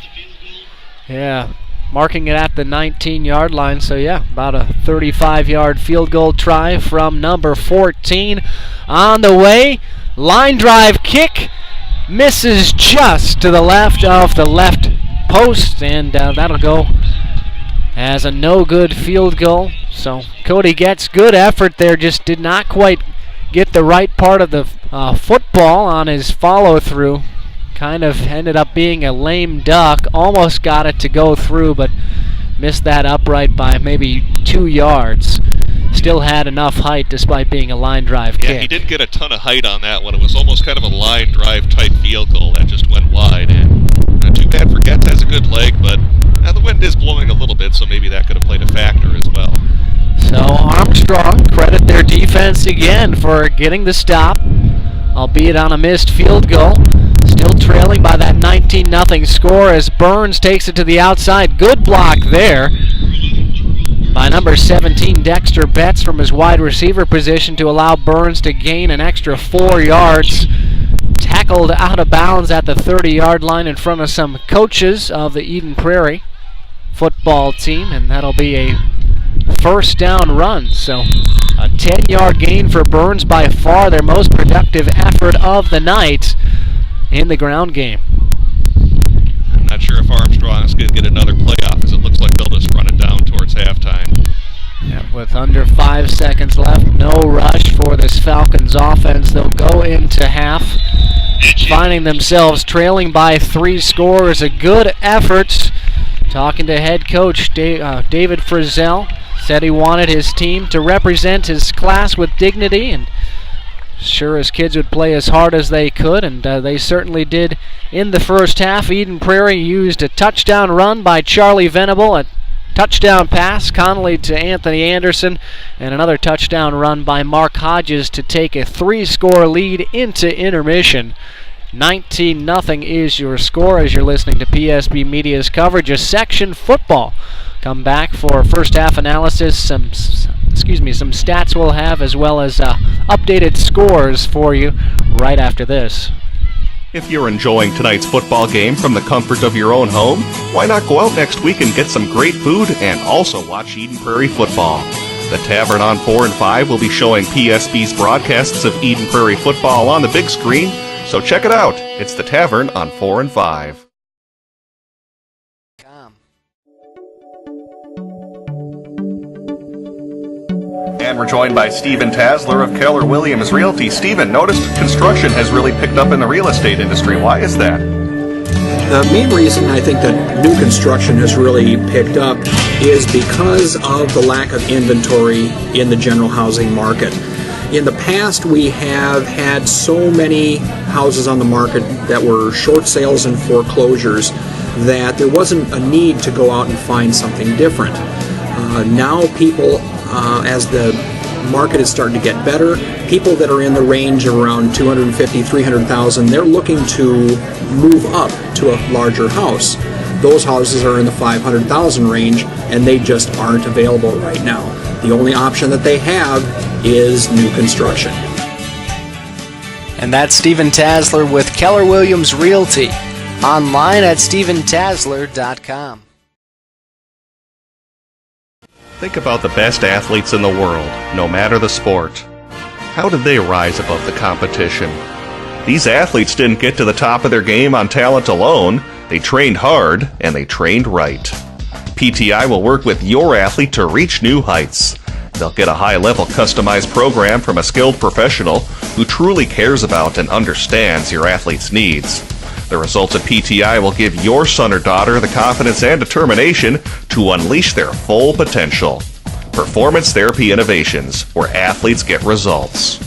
G: Yeah, marking it at the 19-yard line. So, yeah, about a 35-yard field goal try from number 14. On the way, line drive kick. Misses just to the left of the left post, and that'll go as a no-good field goal. So Cody Getz, good effort there, just did not quite get the right part of the football on his follow-through. Kind of ended up being a lame duck. Almost got it to go through, but missed that upright by maybe 2 yards. Still had enough height despite being a line drive kick.
E: Yeah, he didn't get a ton of height on that one. It was almost kind of a line drive type field goal that just went wide. And not too bad for Getz, has a good leg, but the wind is blowing a little bit, so maybe that could have played a factor as well.
G: So Armstrong, credit their defense again for getting the stop, albeit on a missed field goal. Still trailing by that 19-0 score as Burns takes it to the outside. Good block there by number 17, Dexter Betts, from his wide receiver position to allow Burns to gain an extra 4 yards. Tackled out of bounds at the 30-yard line in front of some coaches of the Eden Prairie football team, and that'll be a first down run. So a 10-yard gain for Burns, by far their most productive effort of the night in the ground game.
E: I'm not sure if Armstrong's going to get another playoff, as it looks like they'll just run it down towards halftime.
G: Yeah, with under 5 seconds left, no rush for this Falcons offense. They'll go into half, finding themselves trailing by 3 scores. A good effort. Talking to head coach David Frizzell, said he wanted his team to represent his class with dignity, and sure his kids would play as hard as they could, and they certainly did in the first half. Eden Prairie used a touchdown run by Charlie Venable, a touchdown pass, Connolly to Anthony Anderson, and another touchdown run by Mark Hodges to take a 3-score lead into intermission. 19-0 is your score as you're listening to PSB Media's coverage of section football. Come back for first half analysis, some stats we'll have, as well as updated scores for you right after this.
B: If you're enjoying tonight's football game from the comfort of your own home, why not go out next week and get some great food and also watch Eden Prairie football? The Tavern on 4 and 5 will be showing PSB's broadcasts of Eden Prairie football on the big screen, so check it out. It's the Tavern on 4 and 5. And we're joined by Stephen Tasler of Keller Williams Realty. Stephen, noticed construction has really picked up in the real estate industry. Why is that?
I: The main reason I think that new construction has really picked up is because of the lack of inventory in the general housing market. In the past, we have had so many houses on the market that were short sales and foreclosures that there wasn't a need to go out and find something different. Now people, as the market is starting to get better, people that are in the range of around 250, 300,000, they're looking to move up to a larger house. Those houses are in the 500,000 range, and they just aren't available right now. The only option that they have is new construction.
F: And that's Stephen Tasler with Keller Williams Realty. Online at StephenTasler.com.
B: Think about the best athletes in the world, no matter the sport. How did they rise above the competition? These athletes didn't get to the top of their game on talent alone. They trained hard, and they trained right. PTI will work with your athlete to reach new heights. They'll get a high-level customized program from a skilled professional who truly cares about and understands your athlete's needs. The results of PTI will give your son or daughter the confidence and determination to unleash their full potential. Performance Therapy Innovations, where athletes get results.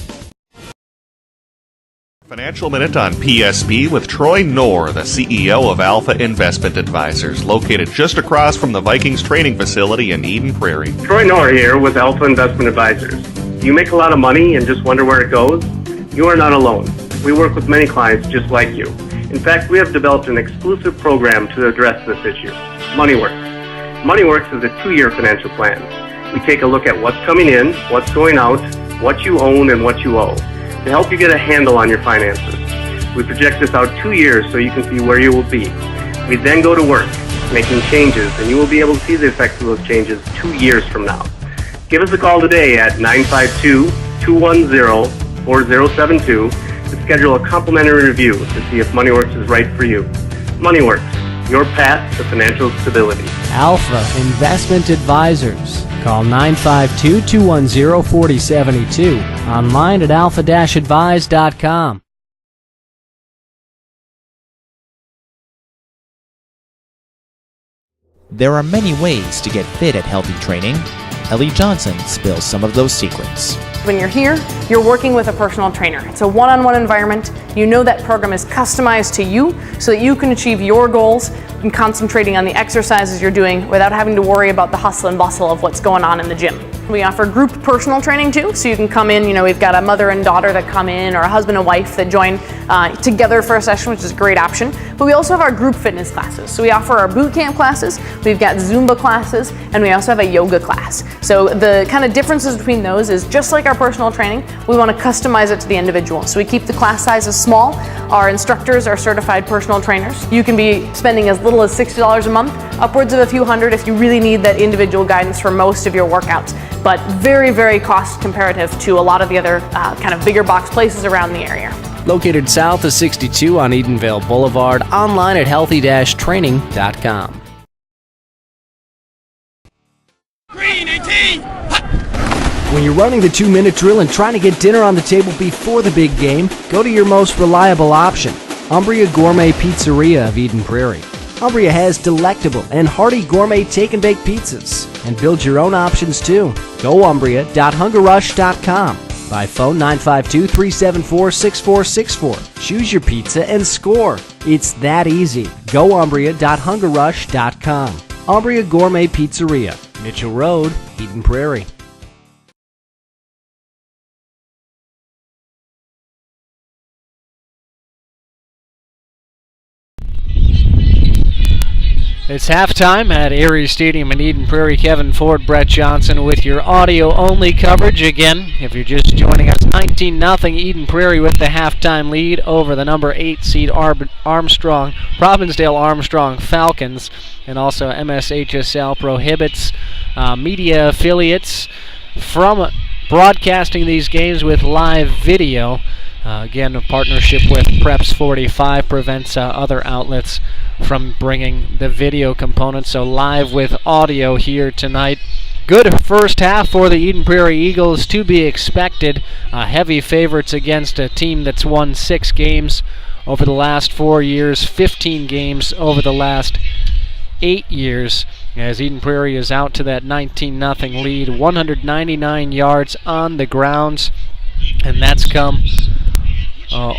B: Financial Minute on PSP with Troy Knorr, the CEO of Alpha Investment Advisors, located just across from the Vikings training facility in Eden Prairie.
N: Troy Knorr here with Alpha Investment Advisors. Do you make a lot of money and just wonder where it goes? You are not alone. We work with many clients just like you. In fact, we have developed an exclusive program to address this issue, MoneyWorks. MoneyWorks is a 2-year financial plan. We take a look at what's coming in, what's going out, what you own, and what you owe, to help you get a handle on your finances. We project this out 2 years so you can see where you will be. We then go to work, making changes, and you will be able to see the effects of those changes 2 years from now. Give us a call today at 952-210-4072 to schedule a complimentary review to see if MoneyWorks is right for you. MoneyWorks, your path to financial stability.
F: Alpha Investment Advisors. Call 952-210-4072. Online at alpha-advise.com.
C: There are many ways to get fit at Healthy Training. Ellie Johnson spills some of those secrets.
H: When you're here, you're working with a personal trainer. It's a one-on-one environment. You know that program is customized to you so that you can achieve your goals and concentrating on the exercises you're doing without having to worry about the hustle and bustle of what's going on in the gym. We offer group personal training too, so you can come in, we've got a mother and daughter that come in, or a husband and wife that join together for a session, which is a great option. But we also have our group fitness classes. So we offer our boot camp classes, we've got Zumba classes, and we also have a yoga class. So the kind of differences between those is just like our personal training, we want to customize it to the individual. So we keep the class sizes small. Our instructors are certified personal trainers. You can be spending as little as $60 a month, upwards of a few hundred if you really need that individual guidance for most of your workouts. But very, very cost comparative to a lot of the other kind of bigger box places around the area.
F: Located south of 62 on Edenvale Boulevard, online at healthy-training.com.
O: Green 18!
F: When you're running the 2-minute drill and trying to get dinner on the table before the big game, go to your most reliable option, Umbria Gourmet Pizzeria of Eden Prairie. Umbria has delectable and hearty gourmet take-and-bake pizzas. And build your own options too. Go Umbria.hungerrush.com. By phone 952-374-6464. Choose your pizza and score. It's that easy. Go Umbria.hungerrush.com. Umbria Gourmet Pizzeria, Mitchell Road, Eden Prairie.
G: It's halftime at Erie Stadium in Eden Prairie. Kevin Ford, Brett Johnson with your audio-only coverage. Again, if you're just joining us, 19-0 Eden Prairie with the halftime lead over the number 8 seed Armstrong, Robbinsdale Armstrong Falcons, and also MSHSL prohibits media affiliates from broadcasting these games with live video. Again, a partnership with Preps 45 prevents other outlets from bringing the video component. So live with audio here tonight Good first half for the Eden Prairie Eagles, to be expected. Heavy favorites against a team that's won 6 games over the last 4 years, 15 games over the last 8 years, as Eden Prairie is out to that 19-0 lead, 199 yards on the grounds, and that's come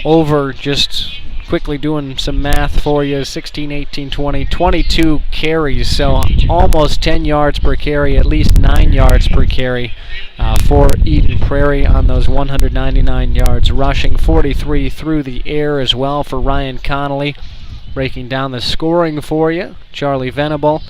G: over, just quickly doing some math for you, 16, 18, 20, 22 carries, so almost 10 yards per carry, at least 9 yards per carry for Eden Prairie on those 199 yards rushing, 43 through the air as well for Ryan Connolly. Breaking down the scoring for you, Charlie Venable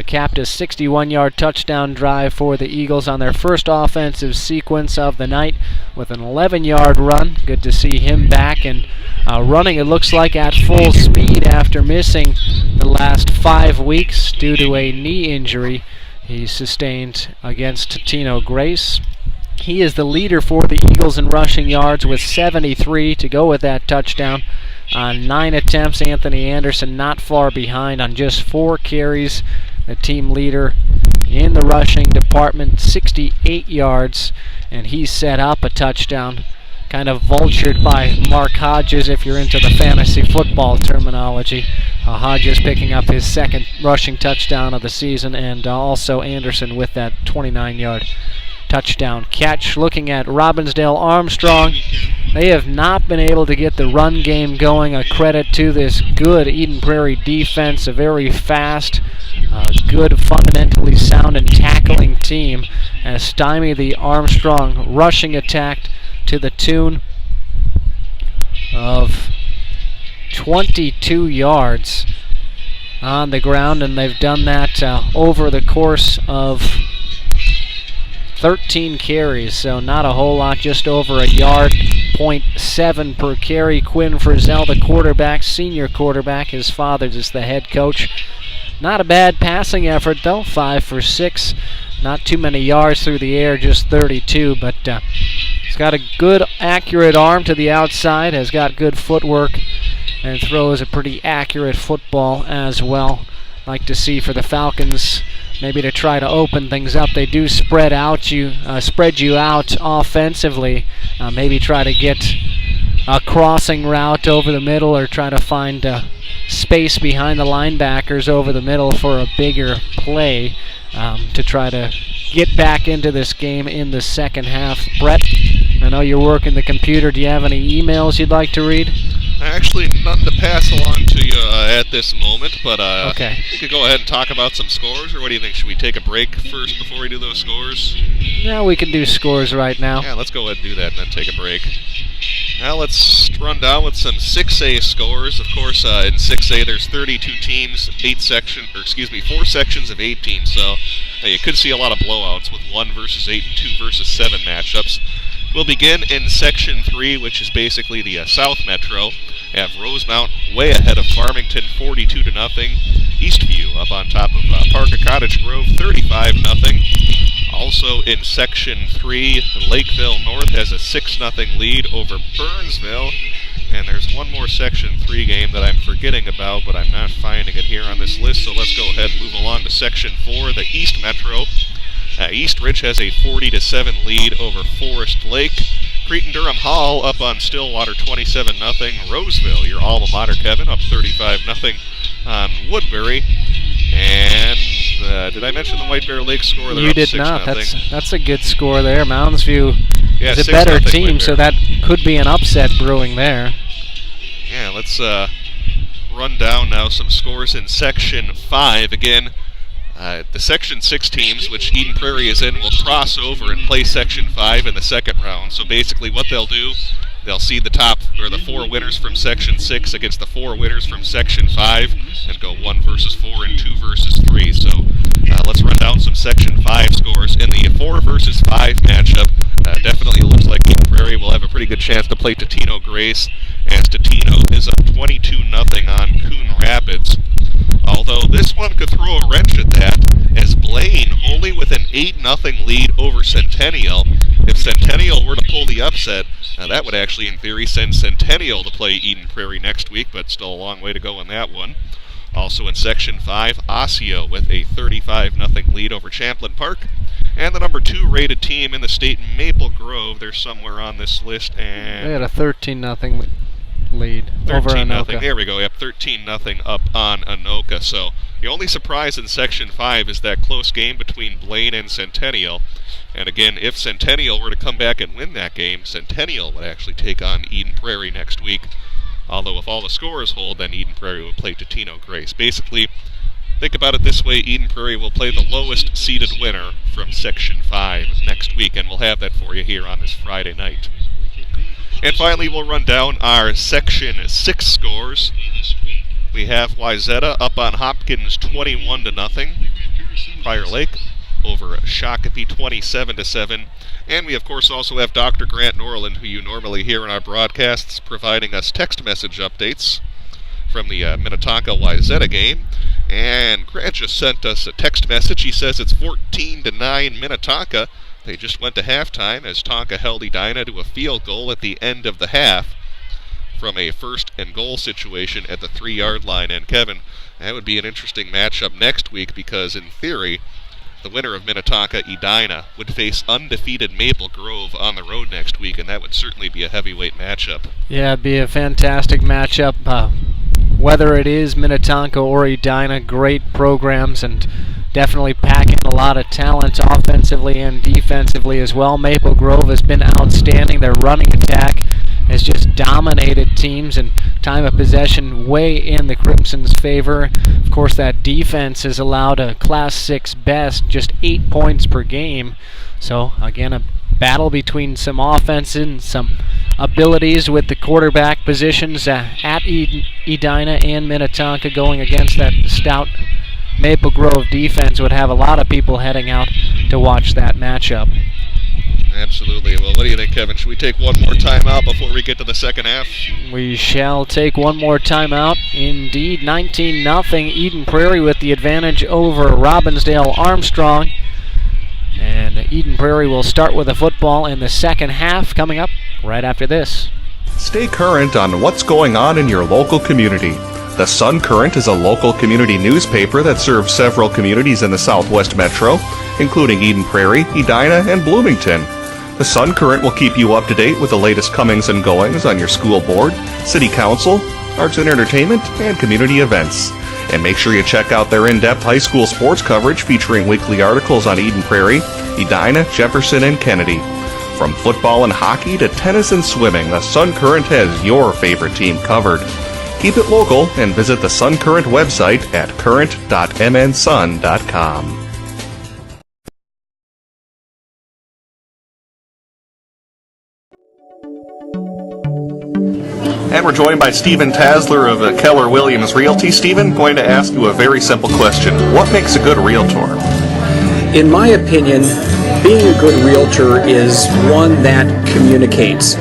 G: capped a 61-yard touchdown drive for the Eagles on their first offensive sequence of the night with an 11-yard run. Good to see him back and running, it looks like, at full speed after missing the last 5 weeks due to a knee injury he sustained against Tino Grace. He is the leader for the Eagles in rushing yards with 73 to go with that touchdown. On 9 attempts, Anthony Anderson not far behind on just 4 carries. The team leader in the rushing department, 68 yards, and he set up a touchdown. Kind of vultured by Mark Hodges if you're into the fantasy football terminology. Hodges picking up his second rushing touchdown of the season, and also Anderson with that 29-yard touchdown catch. Looking at Robbinsdale Armstrong, they have not been able to get the run game going. A credit to this good Eden Prairie defense, a very fast, good, fundamentally sound and tackling team, and stymie the Armstrong rushing attack to the tune of 22 yards on the ground, and they've done that over the course of 13 carries, so not a whole lot, just over a yard, 0.7 per carry. Quinn Frizzell, the quarterback, senior quarterback, his father is the head coach. Not a bad passing effort, though, 5 for 6. Not too many yards through the air, just 32, but he's got a good, accurate arm to the outside, has got good footwork, and throws a pretty accurate football as well. Like to see for the Falcons, maybe to try to open things up. They do spread you out offensively. Maybe try to get a crossing route over the middle, or try to find space behind the linebackers over the middle for a bigger play to try to get back into this game in the second half. Brett, I know you're working the computer. Do you have any emails you'd like to read?
E: Actually, none to pass along to you at this moment, but
G: okay.
E: We could go ahead and talk about some scores, or what do you think? Should we take a break first before we do those scores?
G: Yeah, we can do scores right now.
E: Yeah, let's go ahead and do that and then take a break. Now let's run down with some 6A scores. Of course, in 6A there's 32 teams, 4 sections of 18, so you could see a lot of blowouts with 1 versus 8 and 2 versus 7 matchups. We'll begin in Section 3, which is basically the South Metro. Have Rosemount way ahead of Farmington, 42-0. Eastview up on top of Parker Cottage Grove, 35-0. Also in Section 3, Lakeville North has a 6-0 lead over Burnsville. And there's one more Section 3 game that I'm forgetting about, but I'm not finding it here on this list, so let's go ahead and move along to Section 4, the East Metro. East Ridge has a 40-7 lead over Forest Lake. Cretin-Durham Hall up on Stillwater, 27-0. Roseville, your alma mater, Kevin, up 35-0 on Woodbury. And did I mention the White Bear Lake score? They're
G: you
E: up
G: did
E: 6-0.
G: not. That's a good score there. Mounds View is a better team, so that could be an upset brewing there.
E: Yeah, let's run down now some scores in Section 5. Again, the Section 6 teams, which Eden Prairie is in, will cross over and play Section 5 in the second round. So basically what they'll do, they'll see the 4 winners from Section 6 against the 4 winners from Section 5 and go 1 versus 4 and 2 versus 3. So let's run down some Section 5 scores. In the 4 versus 5 matchup, definitely looks like Eden Prairie will have a pretty good chance to play Totino Grace, as Totino is up 22-0 on Coon Rapids. Although this one could throw a wrench at that, as Blaine only with an 8-0 lead over Centennial. If Centennial were to pull the upset, that would actually in theory send Centennial to play Eden Prairie next week, but still a long way to go in that one. Also in Section 5, Osseo with a 35-0 lead over Champlain Park. And the number 2 rated team in the state, Maple Grove, they're somewhere on this list. And
G: they had a 13-0 lead over
E: 13-0.
G: Anoka.
E: There we go. Yep, 13-0 up on Anoka. So the only surprise in Section 5 is that close game between Blaine and Centennial. And again, if Centennial were to come back and win that game, Centennial would actually take on Eden Prairie next week. Although if all the scores hold, then Eden Prairie would play Totino Grace. Basically, think about it this way, Eden Prairie will play the lowest seeded winner from Section 5 next week, and we'll have that for you here on this Friday night. And finally, we'll run down our Section 6 scores. We have Wayzata up on Hopkins 21-0. Prior Lake over Shakopee 27-7. And we, of course, also have Dr. Grant Norland, who you normally hear in our broadcasts, providing us text message updates from the Minnetonka-Wayzata game. And Grant just sent us a text message. He says it's 14-9 Minnetonka. They just went to halftime as Tonka held Edina to a field goal at the end of the half from a first and goal situation at the 3-yard line. And Kevin, that would be an interesting matchup next week because in theory, the winner of Minnetonka-Edina would face undefeated Maple Grove on the road next week, and that would certainly be a heavyweight matchup.
G: Yeah, it'd be a fantastic matchup. Whether it is Minnetonka or Edina, great programs and definitely packing a lot of talent offensively and defensively as well. Maple Grove has been outstanding. Their running attack has just dominated teams, and time of possession way in the Crimson's favor. Of course, that defense has allowed a Class 6 best, just 8 points per game. So, again, a battle between some offense and some abilities with the quarterback positions at Edina and Minnetonka going against that stout Maple Grove defense. Would have a lot of people heading out to watch that matchup.
E: Absolutely. Well, what do you think, Kevin? Should we take one more timeout before we get to the second half?
G: We shall take one more timeout. Indeed, 19-0 Eden Prairie with the advantage over Robbinsdale Armstrong. And Eden Prairie will start with the football in the second half coming up right after this.
B: Stay current on what's going on in your local community. The Sun Current is a local community newspaper that serves several communities in the Southwest Metro, including Eden Prairie, Edina, and Bloomington. The Sun Current will keep you up to date with the latest comings and goings on your school board, city council, arts and entertainment, and community events. And make sure you check out their in-depth high school sports coverage featuring weekly articles on Eden Prairie, Edina, Jefferson, and Kennedy. From football and hockey to tennis and swimming, the Sun Current has your favorite team covered. Keep it local and visit the Sun Current website at current.mnsun.com. And we're joined by Stephen Tasler of Keller Williams Realty. Stephen, going to ask you a very simple question. What makes a good realtor?
I: In my opinion, being a good realtor is one that communicates.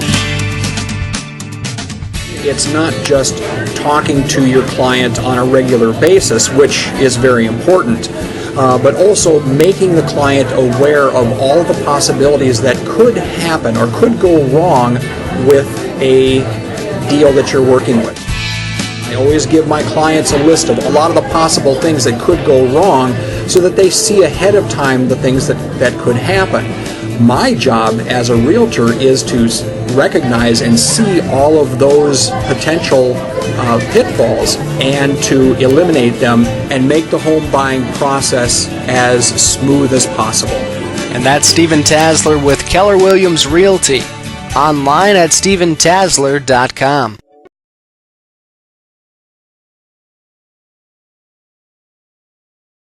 I: It's not just talking to your client on a regular basis, which is very important, but also making the client aware of all the possibilities that could happen or could go wrong with a deal that you're working with. I always give my clients a list of a lot of the possible things that could go wrong so that they see ahead of time the things that could happen. My job as a realtor is to recognize and see all of those potential pitfalls and to eliminate them and make the home buying process as smooth as possible.
F: And that's Stephen Tasler with Keller Williams Realty. Online at StephenTasler.com.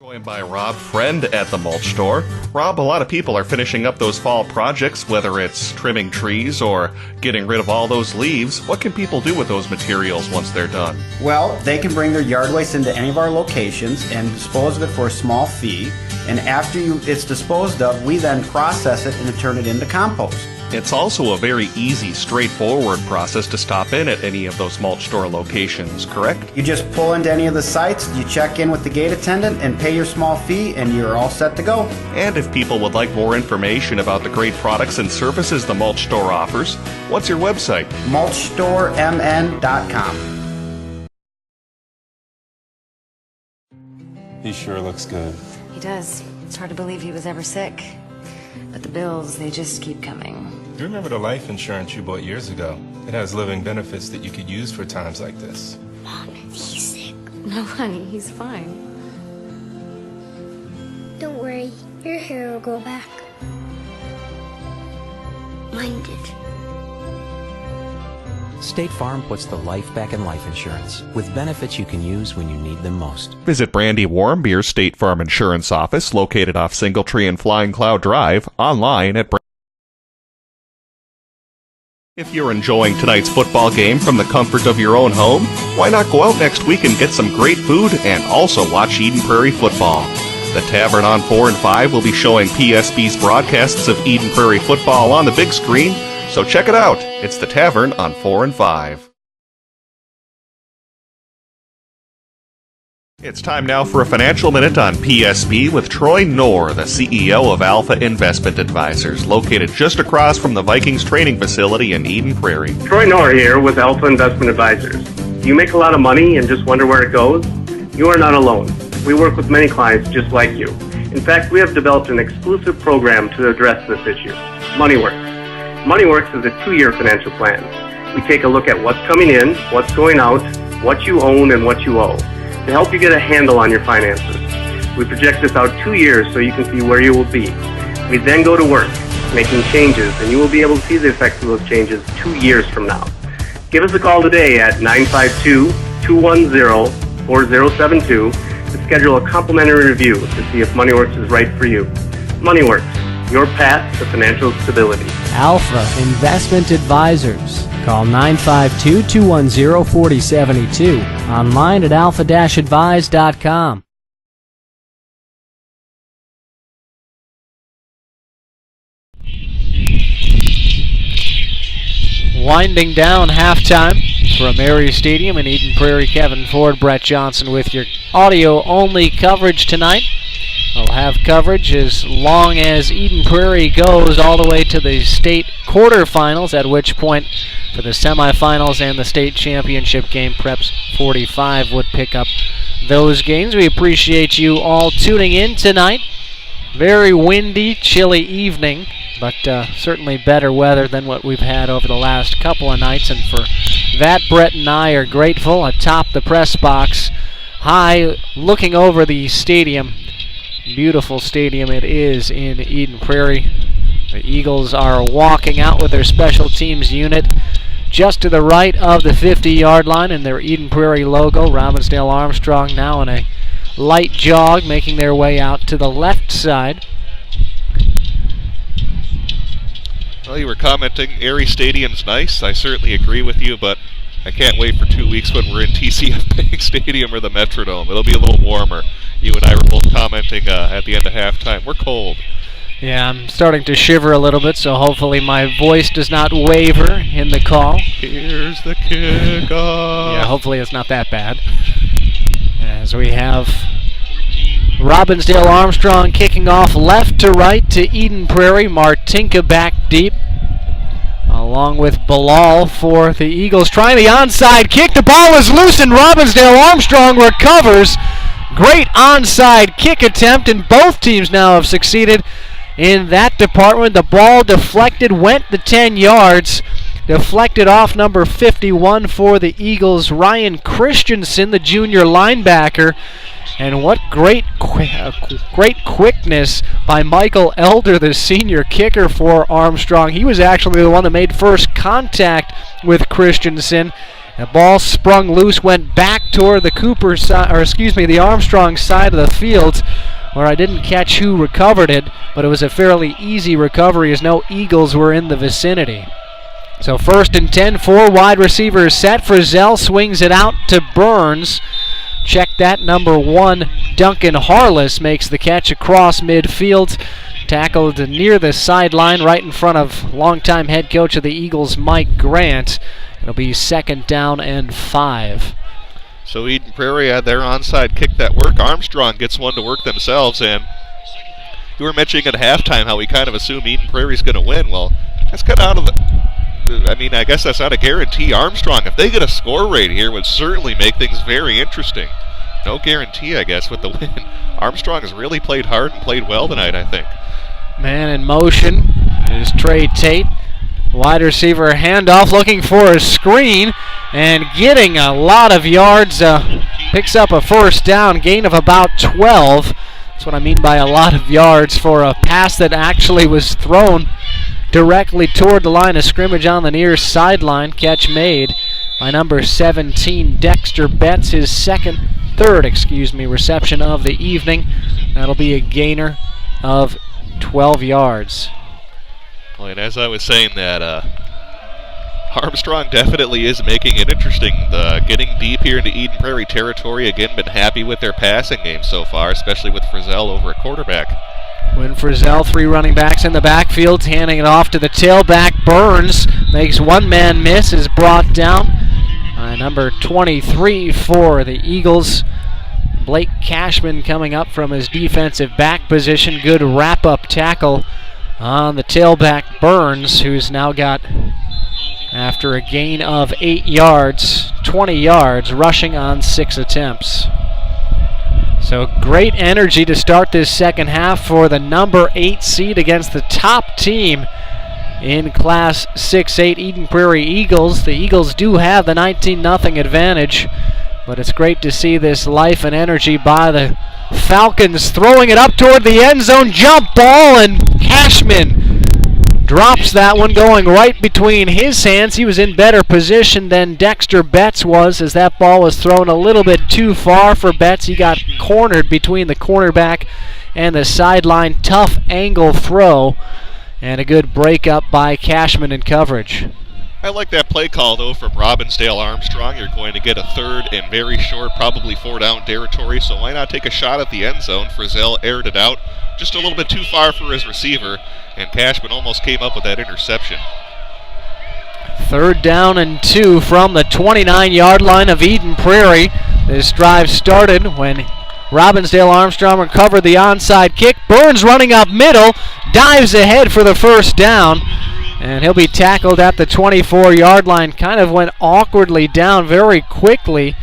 B: Joined by Rob Friend at the mulch store. Rob, a lot of people are finishing up those fall projects, whether it's trimming trees or getting rid of all those leaves. What can people do with those materials once they're done?
M: Well, they can bring their yard waste into any of our locations and dispose of it for a small fee. And after it's disposed of, we then process it and turn it into compost.
B: It's also a very easy, straightforward process to stop in at any of those mulch store locations, correct?
M: You just pull into any of the sites, you check in with the gate attendant and pay your small fee, and you're all set to go.
B: And if people would like more information about the great products and services the mulch store offers, what's your website?
M: mulchstoremn.com.
J: He sure looks good.
P: He does. It's hard to believe he was ever sick. But the bills, they just keep coming.
Q: You remember the life insurance you bought years ago? It has living benefits that you could use for times like this.
P: Mom, he's sick. No, honey, he's fine.
R: Don't worry, your hair will grow back. Mine did.
D: State Farm puts the life back in life insurance with benefits you can use when you need them most.
B: Visit Brandy Warmbier's State Farm Insurance Office, located off Singletree and Flying Cloud Drive, online at If you're enjoying tonight's football game from the comfort of your own home, why not go out next week and get some great food and also watch Eden Prairie football? The Tavern on 4 and 5 will be showing PSB's broadcasts of Eden Prairie football on the big screen, so check it out. It's the Tavern on 4 and 5. It's time now for a financial minute on PSB with Troy Knorr, the CEO of Alpha Investment Advisors, located just across from the Vikings training facility in Eden Prairie.
N: Troy Knorr here with Alpha Investment Advisors. Do you make a lot of money and just wonder where it goes? You are not alone. We work with many clients just like you. In fact, we have developed an exclusive program to address this issue, MoneyWorks. MoneyWorks is a 2-year financial plan. We take a look at what's coming in, what's going out, what you own, and what you owe, to help you get a handle on your finances. We project this out 2 years so you can see where you will be. We then go to work, making changes, and you will be able to see the effects of those changes 2 years from now. Give us a call today at 952-210-4072 to schedule a complimentary review to see if MoneyWorks is right for you. MoneyWorks, your path to financial stability.
F: Alpha Investment Advisors. Call 952-210-4072. Online at alpha-advise.com.
G: Winding down halftime from Mary Stadium in Eden Prairie. Kevin Ford, Brett Johnson with your audio-only coverage tonight. We'll have coverage as long as Eden Prairie goes all the way to the state quarterfinals, at which point for the semifinals and the state championship game, Preps 45 would pick up those games. We appreciate you all tuning in tonight. Very windy, chilly evening, but certainly better weather than what we've had over the last couple of nights, and for that, Brett and I are grateful. Atop the press box, high, looking over the stadium. Beautiful stadium it is in Eden Prairie. The Eagles are walking out with their special teams unit just to the right of the 50-yard line in their Eden Prairie logo. Robbinsdale Armstrong now in a light jog, making their way out to the left side.
E: Well, you were commenting, Erie Stadium's nice. I certainly agree with you, but I can't wait for 2 weeks when we're in TCF Bank Stadium or the Metrodome. It'll be a little warmer. You and I were both commenting at the end of halftime. We're cold.
G: Yeah, I'm starting to shiver a little bit, so hopefully my voice does not waver in the call.
E: Here's the kickoff.
G: Yeah, hopefully it's not that bad. As we have Robbinsdale Armstrong kicking off left to right to Eden Prairie. Martinka back deep, along with Bilal for the Eagles. Trying the onside kick. The ball is loose and Robbinsdale Armstrong recovers. Great onside kick attempt, and both teams now have succeeded in that department. The ball deflected, went the 10 yards. Deflected off number 51 for the Eagles, Ryan Christensen, the junior linebacker. And what great quickness by Michael Elder, the senior kicker for Armstrong. He was actually the one that made first contact with Christensen. The ball sprung loose, went back toward the the Armstrong side of the field, where I didn't catch who recovered it, but it was a fairly easy recovery as no Eagles were in the vicinity. So 1st and 10, 4 wide receivers set. Frizzell swings it out to Burns. Check that, number 1, Duncan Harless makes the catch across midfield. Tackled near the sideline, right in front of longtime head coach of the Eagles, Mike Grant. It'll be 2nd down and 5.
E: So Eden Prairie had their onside kick that work. Armstrong gets one to work themselves, and you were mentioning at halftime how we kind of assume Eden Prairie's going to win. Well, that's kind of out of the... I mean, I guess that's not a guarantee. Armstrong, if they get a score rate here, would certainly make things very interesting. No guarantee, I guess, with the win. Armstrong has really played hard and played well tonight, I think.
G: Man in motion is Trey Tate. Wide receiver handoff, looking for a screen and getting a lot of yards. Picks up a first down, gain of about 12. That's what I mean by a lot of yards for a pass that actually was thrown directly toward the line of scrimmage on the near sideline. Catch made by number 17, Dexter Betts, his third reception of the evening. That'll be a gainer of 12 yards.
E: Well, and as I was saying that, Armstrong definitely is making it interesting. Getting deep here into Eden Prairie territory. Again, been happy with their passing game so far, especially with Frizzell over at quarterback.
G: When Frizzell, 3 running backs in the backfield, handing it off to the tailback. Burns makes one man miss, is brought down by number 23 for the Eagles. Blake Cashman coming up from his defensive back position. Good wrap-up tackle on the tailback Burns, who's now got, after a gain of 8 yards, 20 yards, rushing on 6 attempts. So great energy to start this second half for the number 8 seed against the top team in Class 6A Eden Prairie Eagles. The Eagles do have the 19-0 advantage, but it's great to see this life and energy by the Falcons, throwing it up toward the end zone. Jump ball, and Cashman drops that one, going right between his hands. He was in better position than Dexter Betts was, as that ball was thrown a little bit too far for Betts. He got cornered between the cornerback and the sideline. Tough angle throw, and a good break up by Cashman in coverage.
E: I like that play call, though, from Robbinsdale Armstrong. You're going to get a third and very short, probably 4-down territory, so why not take a shot at the end zone? Frizzell aired it out just a little bit too far for his receiver, and Cashman almost came up with that interception.
G: 3rd down and 2 from the 29-yard line of Eden Prairie. This drive started when Robbinsdale Armstrong recovered the onside kick. Burns running up middle, dives ahead for the first down, and he'll be tackled at the 24-yard line. Kind of went awkwardly down very quickly.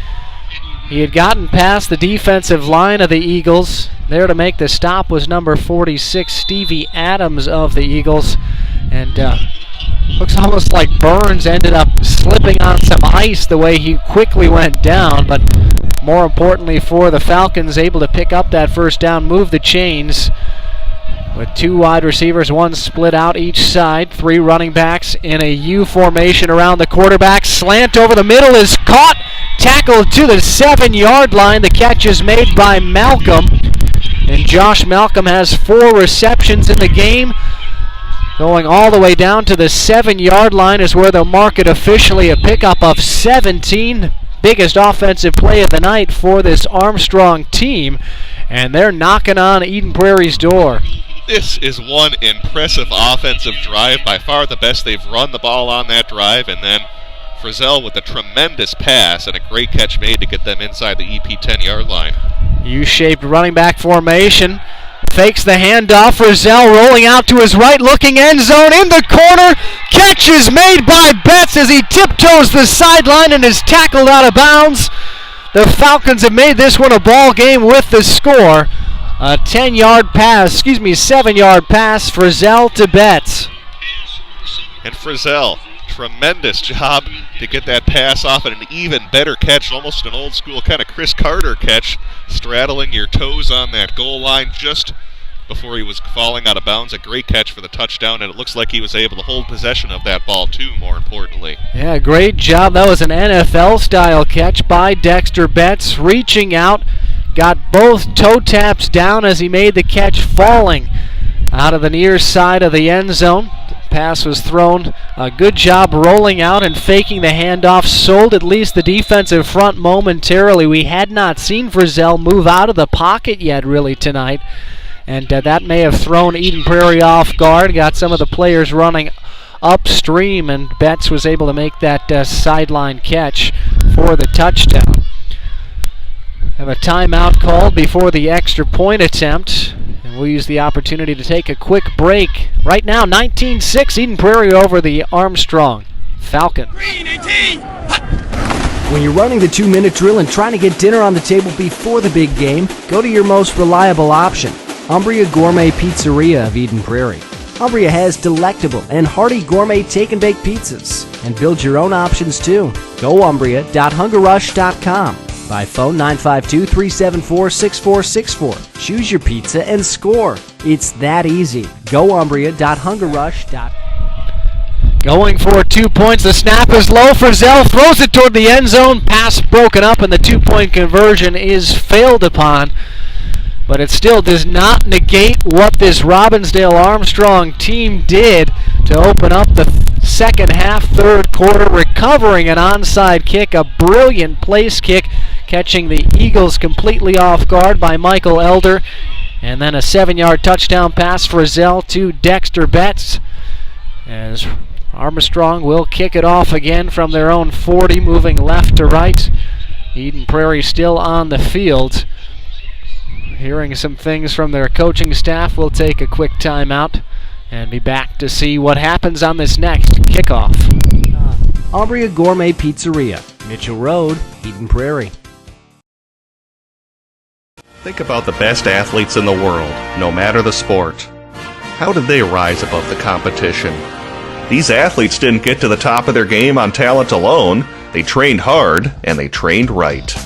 G: He had gotten past the defensive line of the Eagles. There to make the stop was number 46, Stevie Adams of the Eagles. And looks almost like Burns ended up slipping on some ice the way he quickly went down. But more importantly for the Falcons, able to pick up that first down, move the chains, with 2 wide receivers, 1 split out each side. 3 running backs in a U formation around the quarterback. Slant over the middle is caught. Tackled to the 7-yard line. The catch is made by Malcolm. And Josh Malcolm has 4 receptions in the game. Going all the way down to the 7-yard line is where they'll mark it officially a pickup of 17. Biggest offensive play of the night for this Armstrong team. And they're knocking on Eden Prairie's door.
E: This is one impressive offensive drive, by far the best they've run the ball on that drive, and then Frizzell with a tremendous pass and a great catch made to get them inside the EP 10-yard line.
G: U-shaped running back formation. Fakes the handoff. Frizzell rolling out to his right, looking end zone in the corner. Catch is made by Betts as he tiptoes the sideline and is tackled out of bounds. The Falcons have made this one a ball game with the score. A 7-yard pass, Frizzell to Betts.
E: And Frizzell, tremendous job to get that pass off, and an even better catch, almost an old school kind of Chris Carter catch, straddling your toes on that goal line just before he was falling out of bounds. A great catch for the touchdown, and it looks like he was able to hold possession of that ball too, more importantly.
G: Yeah, great job. That was an NFL-style catch by Dexter Betts, reaching out. Got both toe taps down as he made the catch, falling out of the near side of the end zone. The pass was thrown. A good job rolling out and faking the handoff. Sold at least the defensive front momentarily. We had not seen Frizzell move out of the pocket yet really tonight. And that may have thrown Eden Prairie off guard. Got some of the players running upstream, and Betts was able to make that sideline catch for the touchdown. Have a timeout called before the extra point attempt, and we'll use the opportunity to take a quick break. Right now, 19-6, Eden Prairie over the Armstrong Falcons.
F: When you're running the 2-minute drill and trying to get dinner on the table before the big game, go to your most reliable option, Umbria Gourmet Pizzeria of Eden Prairie. Umbria has delectable and hearty gourmet take-and-bake pizzas. And build your own options too. GoUmbria.HungerRush.com. By phone 952-374-6464. Choose your pizza and score. It's that easy. GoUmbria.HungerRush.com.
G: Going for 2 points. The snap is low. Frizzell throws it toward the end zone. Pass broken up, and the 2-point conversion is failed upon. But it still does not negate what this Robbinsdale Armstrong team did to open up the second half, third quarter, recovering an onside kick, a brilliant place kick, catching the Eagles completely off guard by Michael Elder, and then a 7-yard touchdown pass for Zell to Dexter Betts, as Armstrong will kick it off again from their own 40, moving left to right. Eden Prairie still on the field. Hearing some things from their coaching staff, we'll take a quick timeout and be back to see what happens on this next kickoff.
F: Umbria Gourmet Pizzeria, Mitchell Road, Eden Prairie.
B: Think about the best athletes in the world, no matter the sport. How did they rise above the competition? These athletes didn't get to the top of their game on talent alone. They trained hard, and they trained right.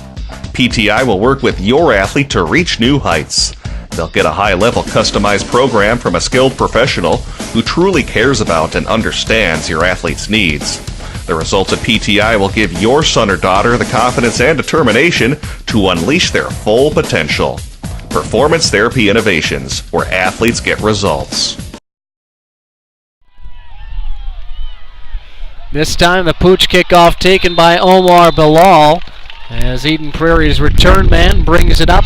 B: PTI will work with your athlete to reach new heights. They'll get a high-level customized program from a skilled professional who truly cares about and understands your athlete's needs. The results of PTI will give your son or daughter the confidence and determination to unleash their full potential. Performance Therapy Innovations, where athletes get results.
G: This time the pooch kickoff taken by Omar Bilal, as Eden Prairie's return man brings it up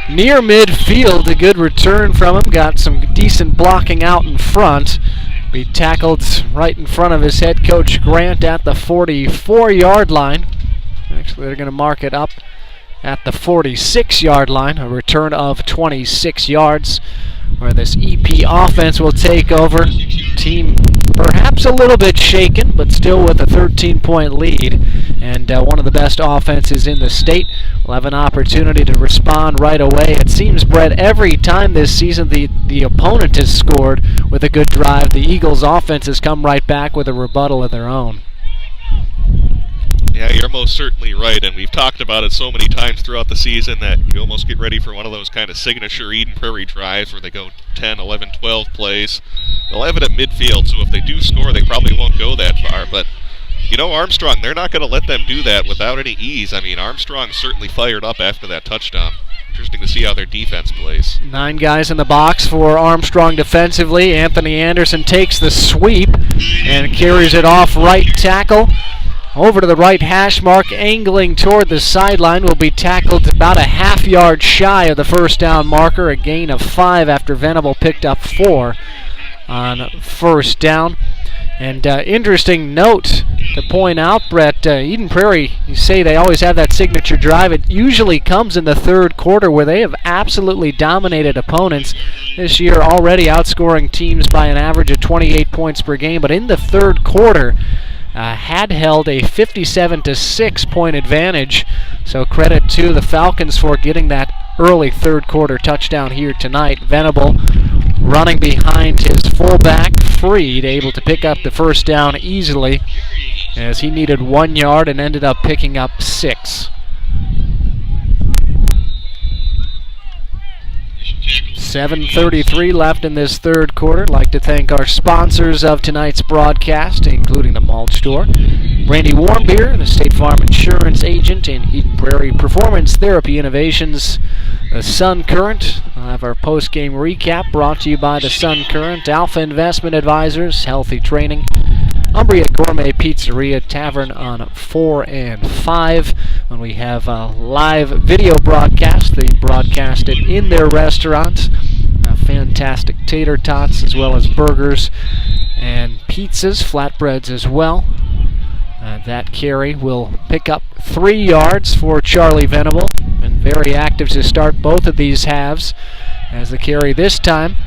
G: near midfield. A good return from him. Got some decent blocking out in front. Be tackled right in front of his head coach Grant at the 44-yard line. Actually, they're going to mark it up at the 46-yard line. A return of 26 yards, where this EP offense will take over. Team perhaps a little bit shaken, but still with a 13-point lead, and one of the best offenses in the state. Will have an opportunity to respond right away. It seems, Brett, every time this season the opponent has scored with a good drive, the Eagles' offense has come right back with a rebuttal of their own.
E: Yeah, you're most certainly right, and we've talked about it so many times throughout the season that you almost get ready for one of those kind of signature Eden Prairie drives where they go 10, 11, 12 plays. They'll have it at midfield, so if they do score, they probably won't go that far. But, you know, Armstrong, they're not going to let them do that without any ease. I mean, Armstrong certainly fired up after that touchdown. Interesting to see how their defense plays.
G: 9 guys in the box for Armstrong defensively. Anthony Anderson takes the sweep and carries it off right tackle. Over to the right hash mark, angling toward the sideline, will be tackled about a half-yard shy of the first down marker. A gain of 5 after Venable picked up 4 on first down. And interesting note to point out, Brett, Eden Prairie, you say they always have that signature drive. It usually comes in the third quarter, where they have absolutely dominated opponents this year, already outscoring teams by an average of 28 points per game. But in the third quarter, had held a 57-6 point advantage. So credit to the Falcons for getting that early third quarter touchdown here tonight. Venable running behind his fullback, Freed, able to pick up the first down easily, as he needed 1 yard and ended up picking up 6. 7:33 left in this third quarter. I'd like to thank our sponsors of tonight's broadcast, including the Mulch Store, Brandy Warmbier, the State Farm Insurance Agent, and Eden Prairie Performance Therapy Innovations, the Sun Current. I'll have our post-game recap brought to you by the Sun Current, Alpha Investment Advisors, Healthy Training, Umbria Gourmet Pizzeria, Tavern on 4 and 5. When we have a live video broadcast, they broadcast it in their restaurants. Fantastic tater tots, as well as burgers and pizzas, flatbreads as well. That carry will pick up 3 yards for Charlie Venable. Been very active to start both of these halves, as the carry this time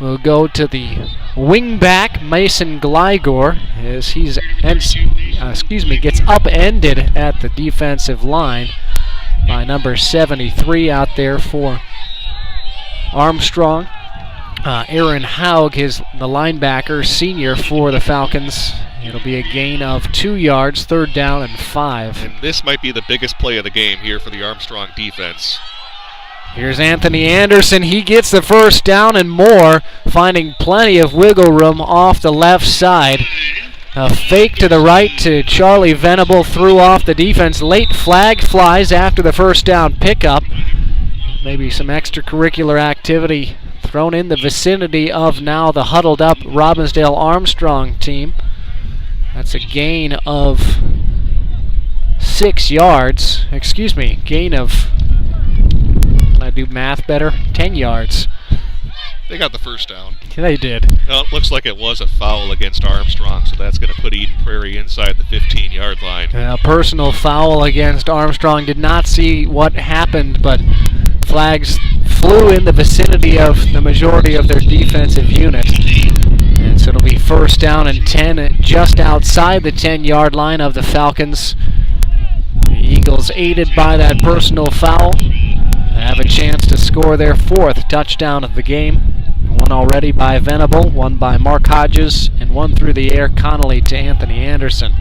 G: will go to the wingback Mason Glygor, as he's gets upended at the defensive line by number 73 out there for Armstrong. Aaron Haug is the linebacker, senior for the Falcons. It'll be a gain of 2 yards, 3rd down and 5.
E: And this might be the biggest play of the game here for the Armstrong defense.
G: Here's Anthony Anderson. He gets the 1st down and more, finding plenty of wiggle room off the left side. A fake to the right to Charlie Venable, threw off the defense. Late flag flies after the 1st down pickup. Maybe some extracurricular activity thrown in the vicinity of now the huddled up Robbinsdale Armstrong team. That's a gain of 6 yards. Excuse me, gain of, can I do math better? 10 yards.
E: They got the 1st down.
G: They did.
E: Well, it looks like it was a foul against Armstrong, so that's going to put Eden Prairie inside the 15-yard line.
G: A personal foul against Armstrong. Did not see what happened, but flags flew in the vicinity of the majority of their defensive unit. And so it'll be 1st down and 10 just outside the 10-yard line of the Falcons. The Eagles, aided by that personal foul, have a chance to score their 4th touchdown of the game. One already by Venable, one by Mark Hodges, and one through the air, Connolly to Anthony Anderson.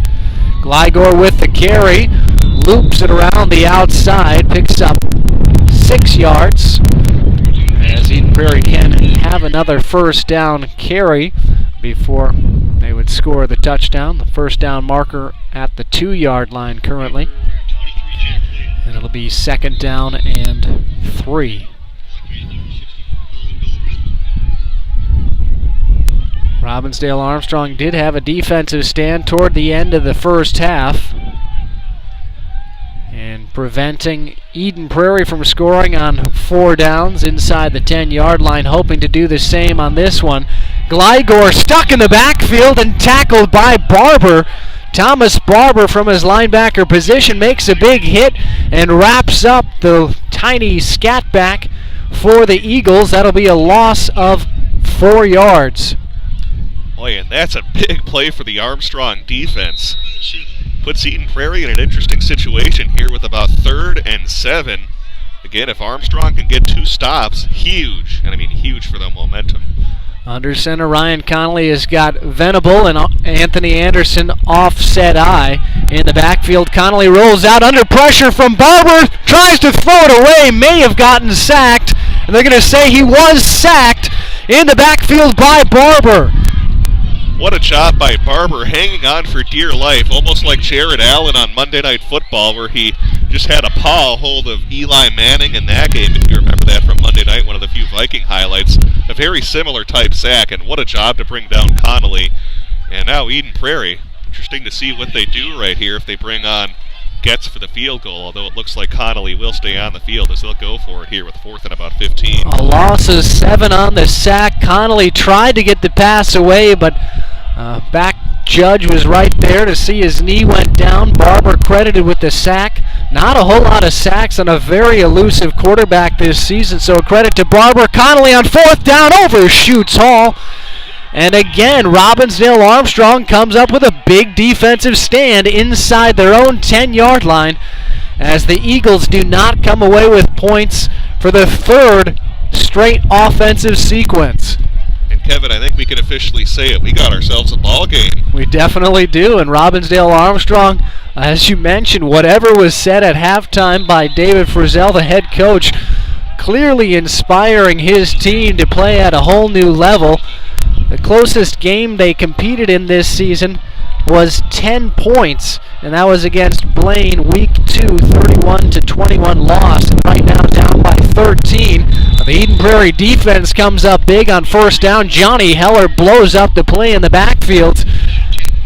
G: Glygor with the carry, loops it around the outside, picks up 6 yards, as Eden Prairie can have another 1st down carry before they would score the touchdown. The 1st down marker at the 2-yard line currently. And it'll be 2nd down and 3. Robbinsdale Armstrong did have a defensive stand toward the end of the 1st half, and preventing Eden Prairie from scoring on 4 downs inside the 10-yard line, hoping to do the same on this one. Glygor stuck in the backfield and tackled by Barber. Thomas Barber from his linebacker position makes a big hit and wraps up the tiny scat back for the Eagles. That'll be a loss of 4 yards.
E: Boy, and that's a big play for the Armstrong defense. Puts Eden Prairie in an interesting situation here with about 3rd and 7. Again, if Armstrong can get 2 stops, huge. And I mean huge for the momentum.
G: Under center, Ryan Connolly has got Venable and Anthony Anderson offset eye in the backfield. Connolly rolls out under pressure from Barber, tries to throw it away, may have gotten sacked. And they're going to say he was sacked in the backfield by Barber.
E: What a job by Barber, hanging on for dear life, almost like Jared Allen on Monday Night Football, where he just had a paw hold of Eli Manning in that game, if you remember that from Monday night, one of the few Viking highlights. A very similar type sack, and what a job to bring down Connolly. And now Eden Prairie. Interesting to see what they do right here if they bring on Getz for the field goal, although it looks like Connolly will stay on the field as they'll go for it here with 4th and about 15.
G: A loss of 7 on the sack. Connolly tried to get the pass away, but back judge was right there to see his knee went down. Barber credited with the sack. Not a whole lot of sacks on a very elusive quarterback this season, so credit to Barber. Connolly on 4th down, overshoots Hall. And again, Robbinsdale Armstrong comes up with a big defensive stand inside their own 10-yard line, as the Eagles do not come away with points for the 3rd straight offensive sequence.
E: And Kevin, I think we can officially say it. We got ourselves a ball game.
G: We definitely do, and Robbinsdale Armstrong, as you mentioned, whatever was said at halftime by David Frizzell, the head coach, clearly inspiring his team to play at a whole new level. The closest game they competed in this season was 10 points, and that was against Blaine, week 2, 31-21 loss, and right now down by 13. The Eden Prairie defense comes up big on 1st down. Johnny Heller blows up the play in the backfield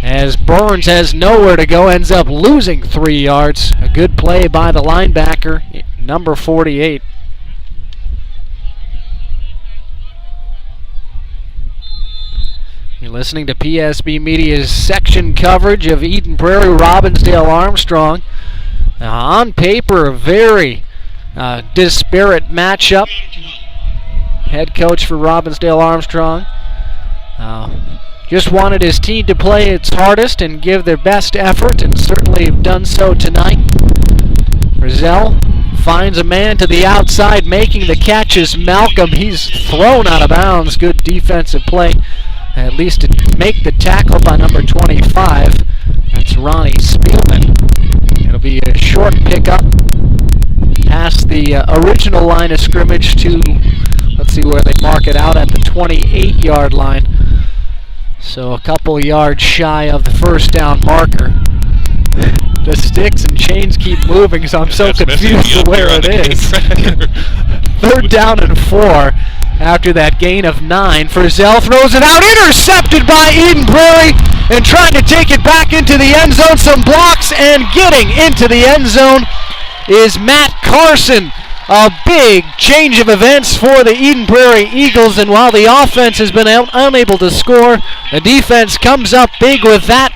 G: as Burns has nowhere to go, ends up losing 3 yards. A good play by the linebacker, number 48. You're listening to PSB Media's section coverage of Eden Prairie Robbinsdale Armstrong. On paper, a very disparate matchup. Head coach for Robbinsdale Armstrong just wanted his team to play its hardest and give their best effort, and certainly have done so tonight. Frizzell finds a man to the outside, making the catch is Malcolm. He's thrown out of bounds. Good defensive play, at least to make the tackle by number 25. That's Ronnie Spielman. It'll be a short pickup past the original line of scrimmage to, let's see where they mark it out, at the 28-yard line. So a couple yards shy of the first down marker. The sticks and chains keep moving, so I'm so confused to where it is. 3rd down and 4 after that gain of 9. Frizzell throws it out, intercepted by Eden Prairie, and trying to take it back into the end zone. Some blocks, and getting into the end zone is Matt Carson. A big change of events for the Eden Prairie Eagles, and while the offense has been unable to score, the defense comes up big with that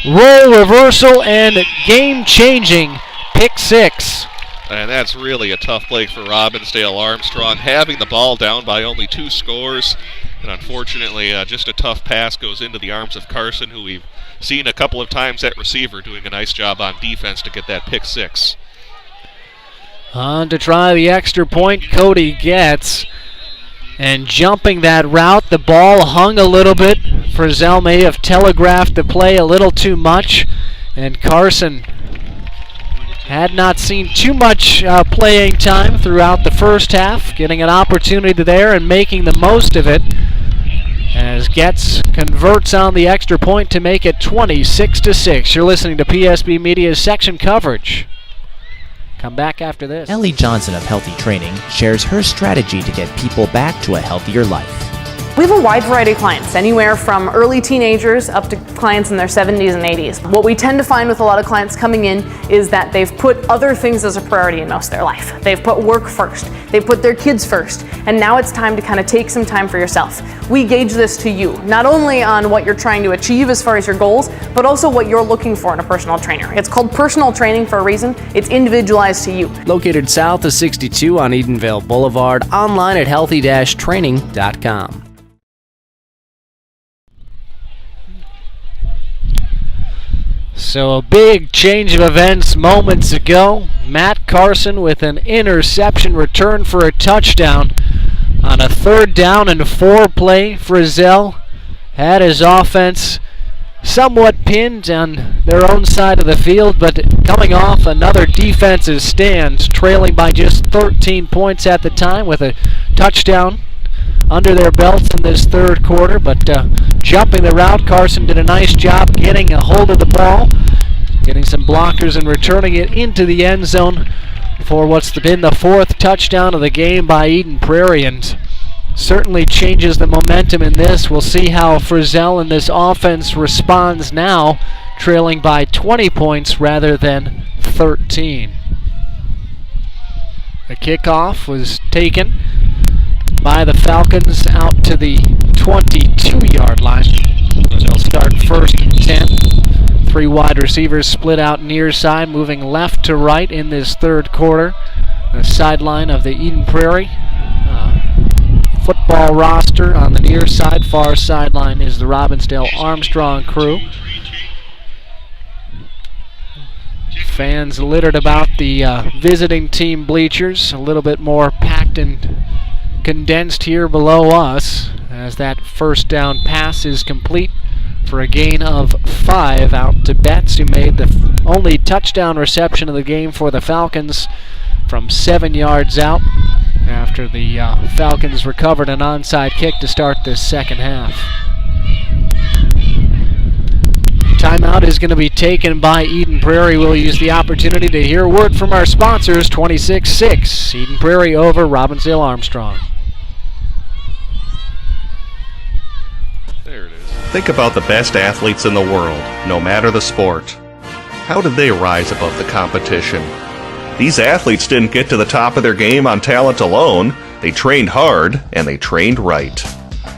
G: role reversal and game-changing pick 6.
E: And that's really a tough play for Robbinsdale Armstrong, having the ball down by only 2 scores. And unfortunately, just a tough pass goes into the arms of Carson, who we've seen a couple of times at receiver, doing a nice job on defense to get that pick 6.
G: On to try the extra point, Cody Getz. And jumping that route, the ball hung a little bit. Frizzell may have telegraphed the play a little too much, and Carson had not seen too much playing time throughout the first half, getting an opportunity there and making the most of it, as Getz converts on the extra point to make it 26-6. You're listening to PSB Media's section coverage. Come back after this.
C: Ellie Johnson of Healthy Training shares her strategy to get people back to a healthier life.
H: We have a wide variety of clients, anywhere from early teenagers up to clients in their 70s and 80s. What we tend to find with a lot of clients coming in is that they've put other things as a priority in most of their life. They've put work first, they've put their kids first, and now it's time to kind of take some time for yourself. We gauge this to you, not only on what you're trying to achieve as far as your goals, but also what you're looking for in a personal trainer. It's called personal training for a reason. It's individualized to you.
F: Located south of 62 on Edenvale Boulevard, online at healthy-training.com.
G: So a big change of events moments ago. Matt Carson with an interception return for a touchdown on a 3rd down and 4 play. Frizzell had his offense somewhat pinned on their own side of the field, but coming off another defensive stand, trailing by just 13 points at the time with a touchdown under their belts in this 3rd quarter, but jumping the route, Carson did a nice job getting a hold of the ball, getting some blockers and returning it into the end zone for what's been the 4th touchdown of the game by Eden Prairie, and certainly changes the momentum in this. We'll see how Frizzell and this offense responds now, trailing by 20 points rather than 13. The kickoff was taken by the Falcons out to the 22-yard line. They'll start 1st and 10. 3 wide receivers split out near side, moving left to right in this 3rd quarter. The sideline of the Eden Prairie football roster on the near side. Far sideline is the Robbinsdale Armstrong crew. Fans littered about the visiting team bleachers, a little bit more packed and condensed here below us, as that 1st down pass is complete for a gain of 5 out to Betts, who made the only touchdown reception of the game for the Falcons from 7 yards out after the Falcons recovered an onside kick to start this 2nd half. Timeout is going to be taken by Eden Prairie. We'll use the opportunity to hear a word from our sponsors. 26-6, Eden Prairie over Robbinsdale Armstrong.
E: There it is.
B: Think about the best athletes in the world, no matter the sport. How did they rise above the competition? These athletes didn't get to the top of their game on talent alone. They trained hard, and they trained right.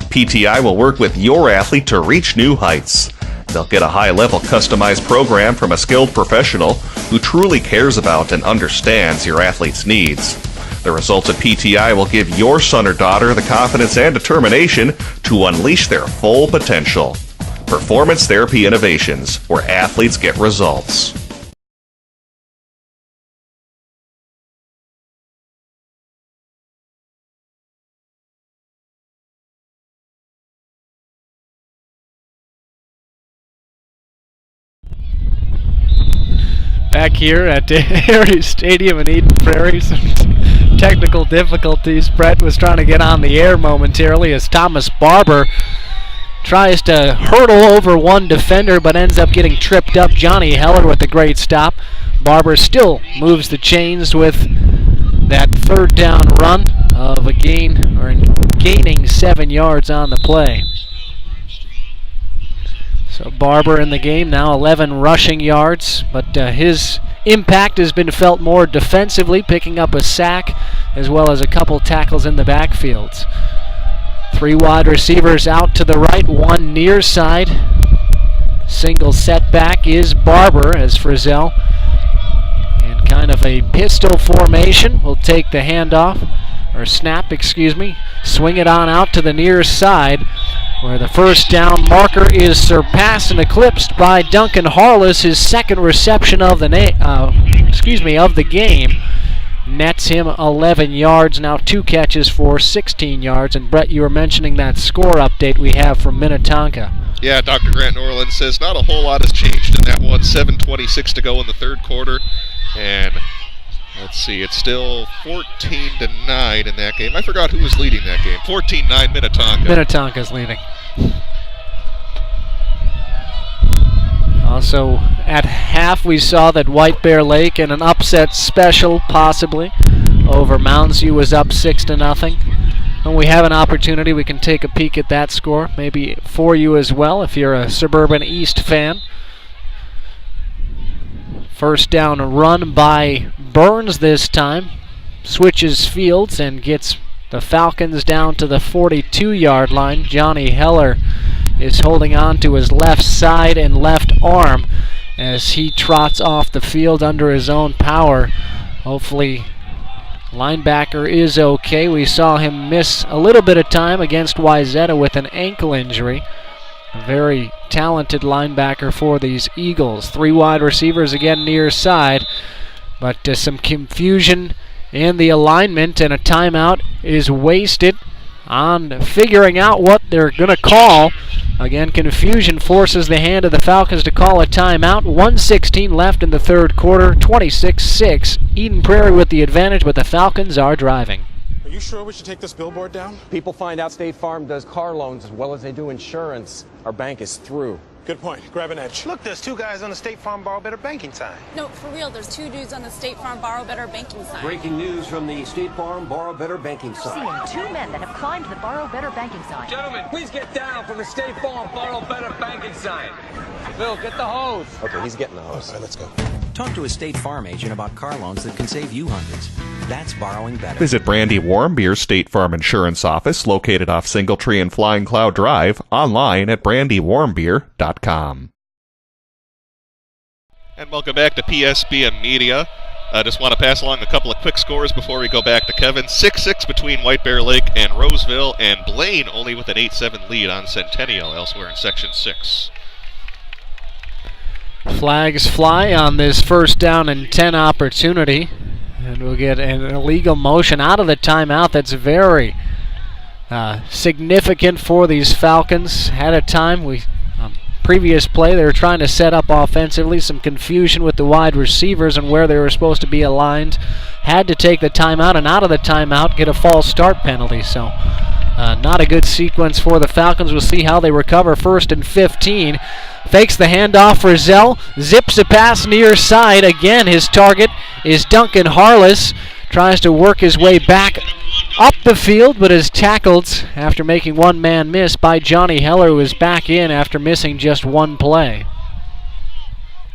B: PTI will work with your athlete to reach new heights. They'll get a high-level customized program from a skilled professional who truly cares about and understands your athlete's needs. The results at PTI will give your son or daughter the confidence and determination to unleash their full potential. Performance Therapy Innovations, where athletes get results.
G: Back here at Harris Stadium in Eden Prairie, some technical difficulties. Brett was trying to get on the air momentarily as Thomas Barber tries to hurdle over one defender but ends up getting tripped up. Johnny Heller with a great stop. Barber still moves the chains with that third down run of a gaining 7 yards on the play. So Barber in the game now, 11 rushing yards, but his impact has been felt more defensively, picking up a sack as well as a couple tackles in the backfield. 3 wide receivers out to the right, 1 near side. Single setback is Barber as Frizzell, in kind of a pistol formation, will take the handoff, or snap, excuse me, swing it on out to the near side, where the first down marker is surpassed and eclipsed by Duncan Harless. His second reception of the game nets him 11 yards. Now 2 catches for 16 yards. And Brett, you were mentioning that score update we have from Minnetonka.
E: Yeah, Dr. Grant Norland says not a whole lot has changed in that one. 7:26 to go in the third quarter, and let's see, it's still 14-9 in that game. I forgot who was leading that game. 14-9 Minnetonka.
G: Minnetonka's leading. Also, at half, we saw that White Bear Lake in an upset special, possibly, over Mounds View was up 6-0. When we have an opportunity, we can take a peek at that score, maybe for you as well, if you're a Suburban East fan. First down run by Burns this time. Switches fields and gets the Falcons down to the 42-yard line. Johnny Heller is holding on to his left side and left arm as he trots off the field under his own power. Hopefully, linebacker is okay. We saw him miss a little bit of time against Wyzetta with an ankle injury. A very talented linebacker for these Eagles. 3 wide receivers again near side, but some confusion in the alignment, and a timeout is wasted on figuring out what they're going to call. Again, confusion forces the hand of the Falcons to call a timeout. 1:16 left in the third quarter, 26-6. Eden Prairie with the advantage, but the Falcons are driving.
S: Are you sure we should take this billboard down? People find out State Farm does car loans as well as they do insurance. Our bank is through. Good point. Grab an edge.
K: Look, there's 2 guys on the State Farm Borrow Better banking sign.
T: No, for real, there's 2 dudes on the State Farm Borrow Better banking sign.
U: Breaking news from the State Farm Borrow Better banking sign.
V: Seeing 2 men that have climbed the Borrow Better banking sign.
A: Gentlemen, please get down from the State Farm Borrow Better banking sign. Bill, get the hose.
S: Okay, he's getting the hose. All right, let's go.
D: Talk to a State Farm agent about car loans that can save you hundreds. That's borrowing better.
B: Visit Brandy Warmbier's State Farm Insurance Office, located off Singletree and Flying Cloud Drive, online at brandywarmbier.com.
E: And welcome back to PSBM Media. I just want to pass along a couple of quick scores before we go back to Kevin. 6-6 between White Bear Lake and Roseville, and Blaine only with an 8-7 lead on Centennial elsewhere in Section 6.
G: Flags fly on this first down and 10 opportunity, and we'll get an illegal motion out of the timeout. That's very significant for these Falcons. Had a time, previous play, they were trying to set up offensively, some confusion with the wide receivers and where they were supposed to be aligned. Had to take the timeout, and out of the timeout get a false start penalty. So not a good sequence for the Falcons. We'll see how they recover. 1st and 15. Fakes the handoff for Zell. Zips a pass near side. Again, his target is Duncan Harless. Tries to work his way back up the field, but is tackled after making one man miss by Johnny Heller, who is back in after missing just 1 play.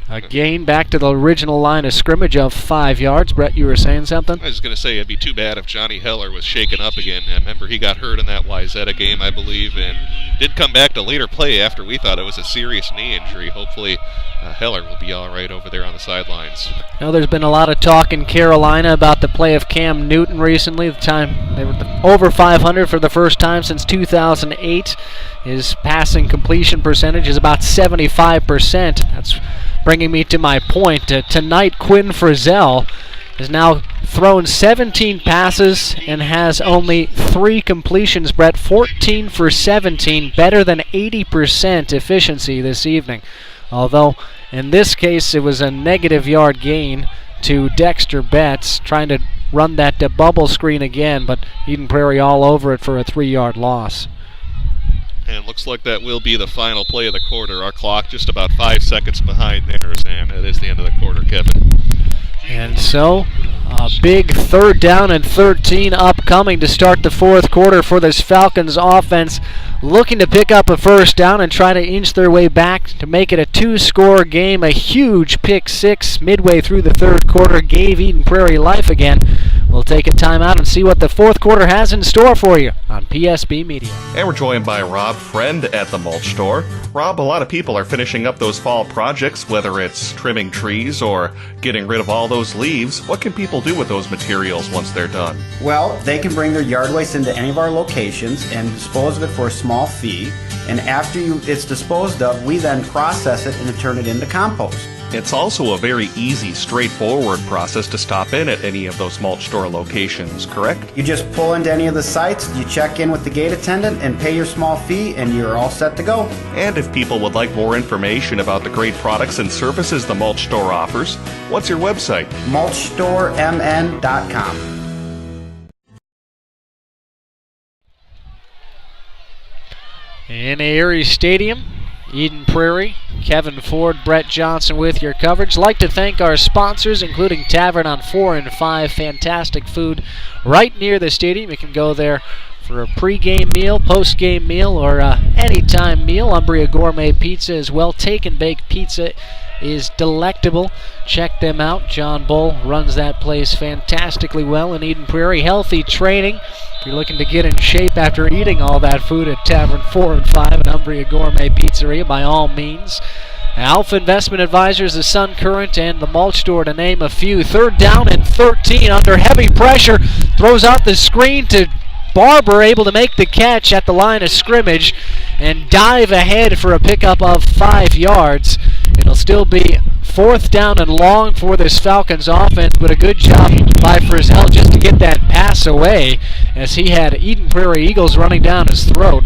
G: Again, back to the original line of scrimmage of 5 yards. Brett, you were saying something?
E: I was going to say it'd be too bad if Johnny Heller was shaken up again. I remember he got hurt in that Wyzetta game, I believe, and did come back to later play after we thought it was a serious knee injury. Hopefully Heller will be all right over there on the sidelines.
G: Now, there's been a lot of talk in Carolina about the play of Cam Newton recently. The time they were over 500 for the first time since 2008. His passing completion percentage is about 75%. That's bringing me to my point. Tonight, Quinn Frizzell has now thrown 17 passes and has only 3 completions, Brett. 14 for 17, better than 80% efficiency this evening. Although In this case, it was a negative yard gain to Dexter Betts, trying to run that bubble screen again, but Eden Prairie all over it for a 3-yard loss.
E: And looks like that will be the final play of the quarter. Our clock just about 5 seconds behind theirs, and it is the end of the quarter, Kevin.
G: And so, a big 3rd down and 13 upcoming to start the 4th quarter for this Falcons offense, looking to pick up a 1st down and try to inch their way back to make it a 2-score game. A huge pick 6 midway through the 3rd quarter gave Eden Prairie life again. We'll take a timeout and see what the 4th quarter has in store for you on PSB Media.
B: And we're joined by Rob Friend at the mulch store. Rob, a lot of people are finishing up those fall projects, whether it's trimming trees or getting rid of all those leaves. What can people do with those materials once they're done?
M: Well, they can bring their yard waste into any of our locations and dispose of it for a small fee. And after it's disposed of, we then process it and turn it into compost.
B: It's also a very easy, straightforward process to stop in at any of those mulch store locations, correct?
M: You just pull into any of the sites, you check in with the gate attendant and pay your small fee, and you're all set to go.
B: And if people would like more information about the great products and services the mulch store offers, what's your website?
M: mulchstoremn.com.
G: In Erie Stadium, Eden Prairie, Kevin Ford, Brett Johnson with your coverage. Like to thank our sponsors, including Tavern on 4 and 5. Fantastic food right near the stadium. You can go there for a pre-game meal, post-game meal, or anytime meal. Umbria Gourmet Pizza as well. Take and Bake Pizza is delectable. Check them out. John Bull runs that place fantastically well in Eden Prairie. Healthy training. If you're looking to get in shape after eating all that food at Tavern 4 and 5 and Umbria Gourmet Pizzeria, by all means. Alpha Investment Advisors, the Sun Current, and the Mulch Store, to name a few. 3rd down and 13 under heavy pressure. Throws out the screen to Barber, able to make the catch at the line of scrimmage and dive ahead for a pickup of 5 yards. It'll still be 4th down and long for this Falcons offense, but a good job by Frizzell just to get that pass away as he had Eden Prairie Eagles running down his throat.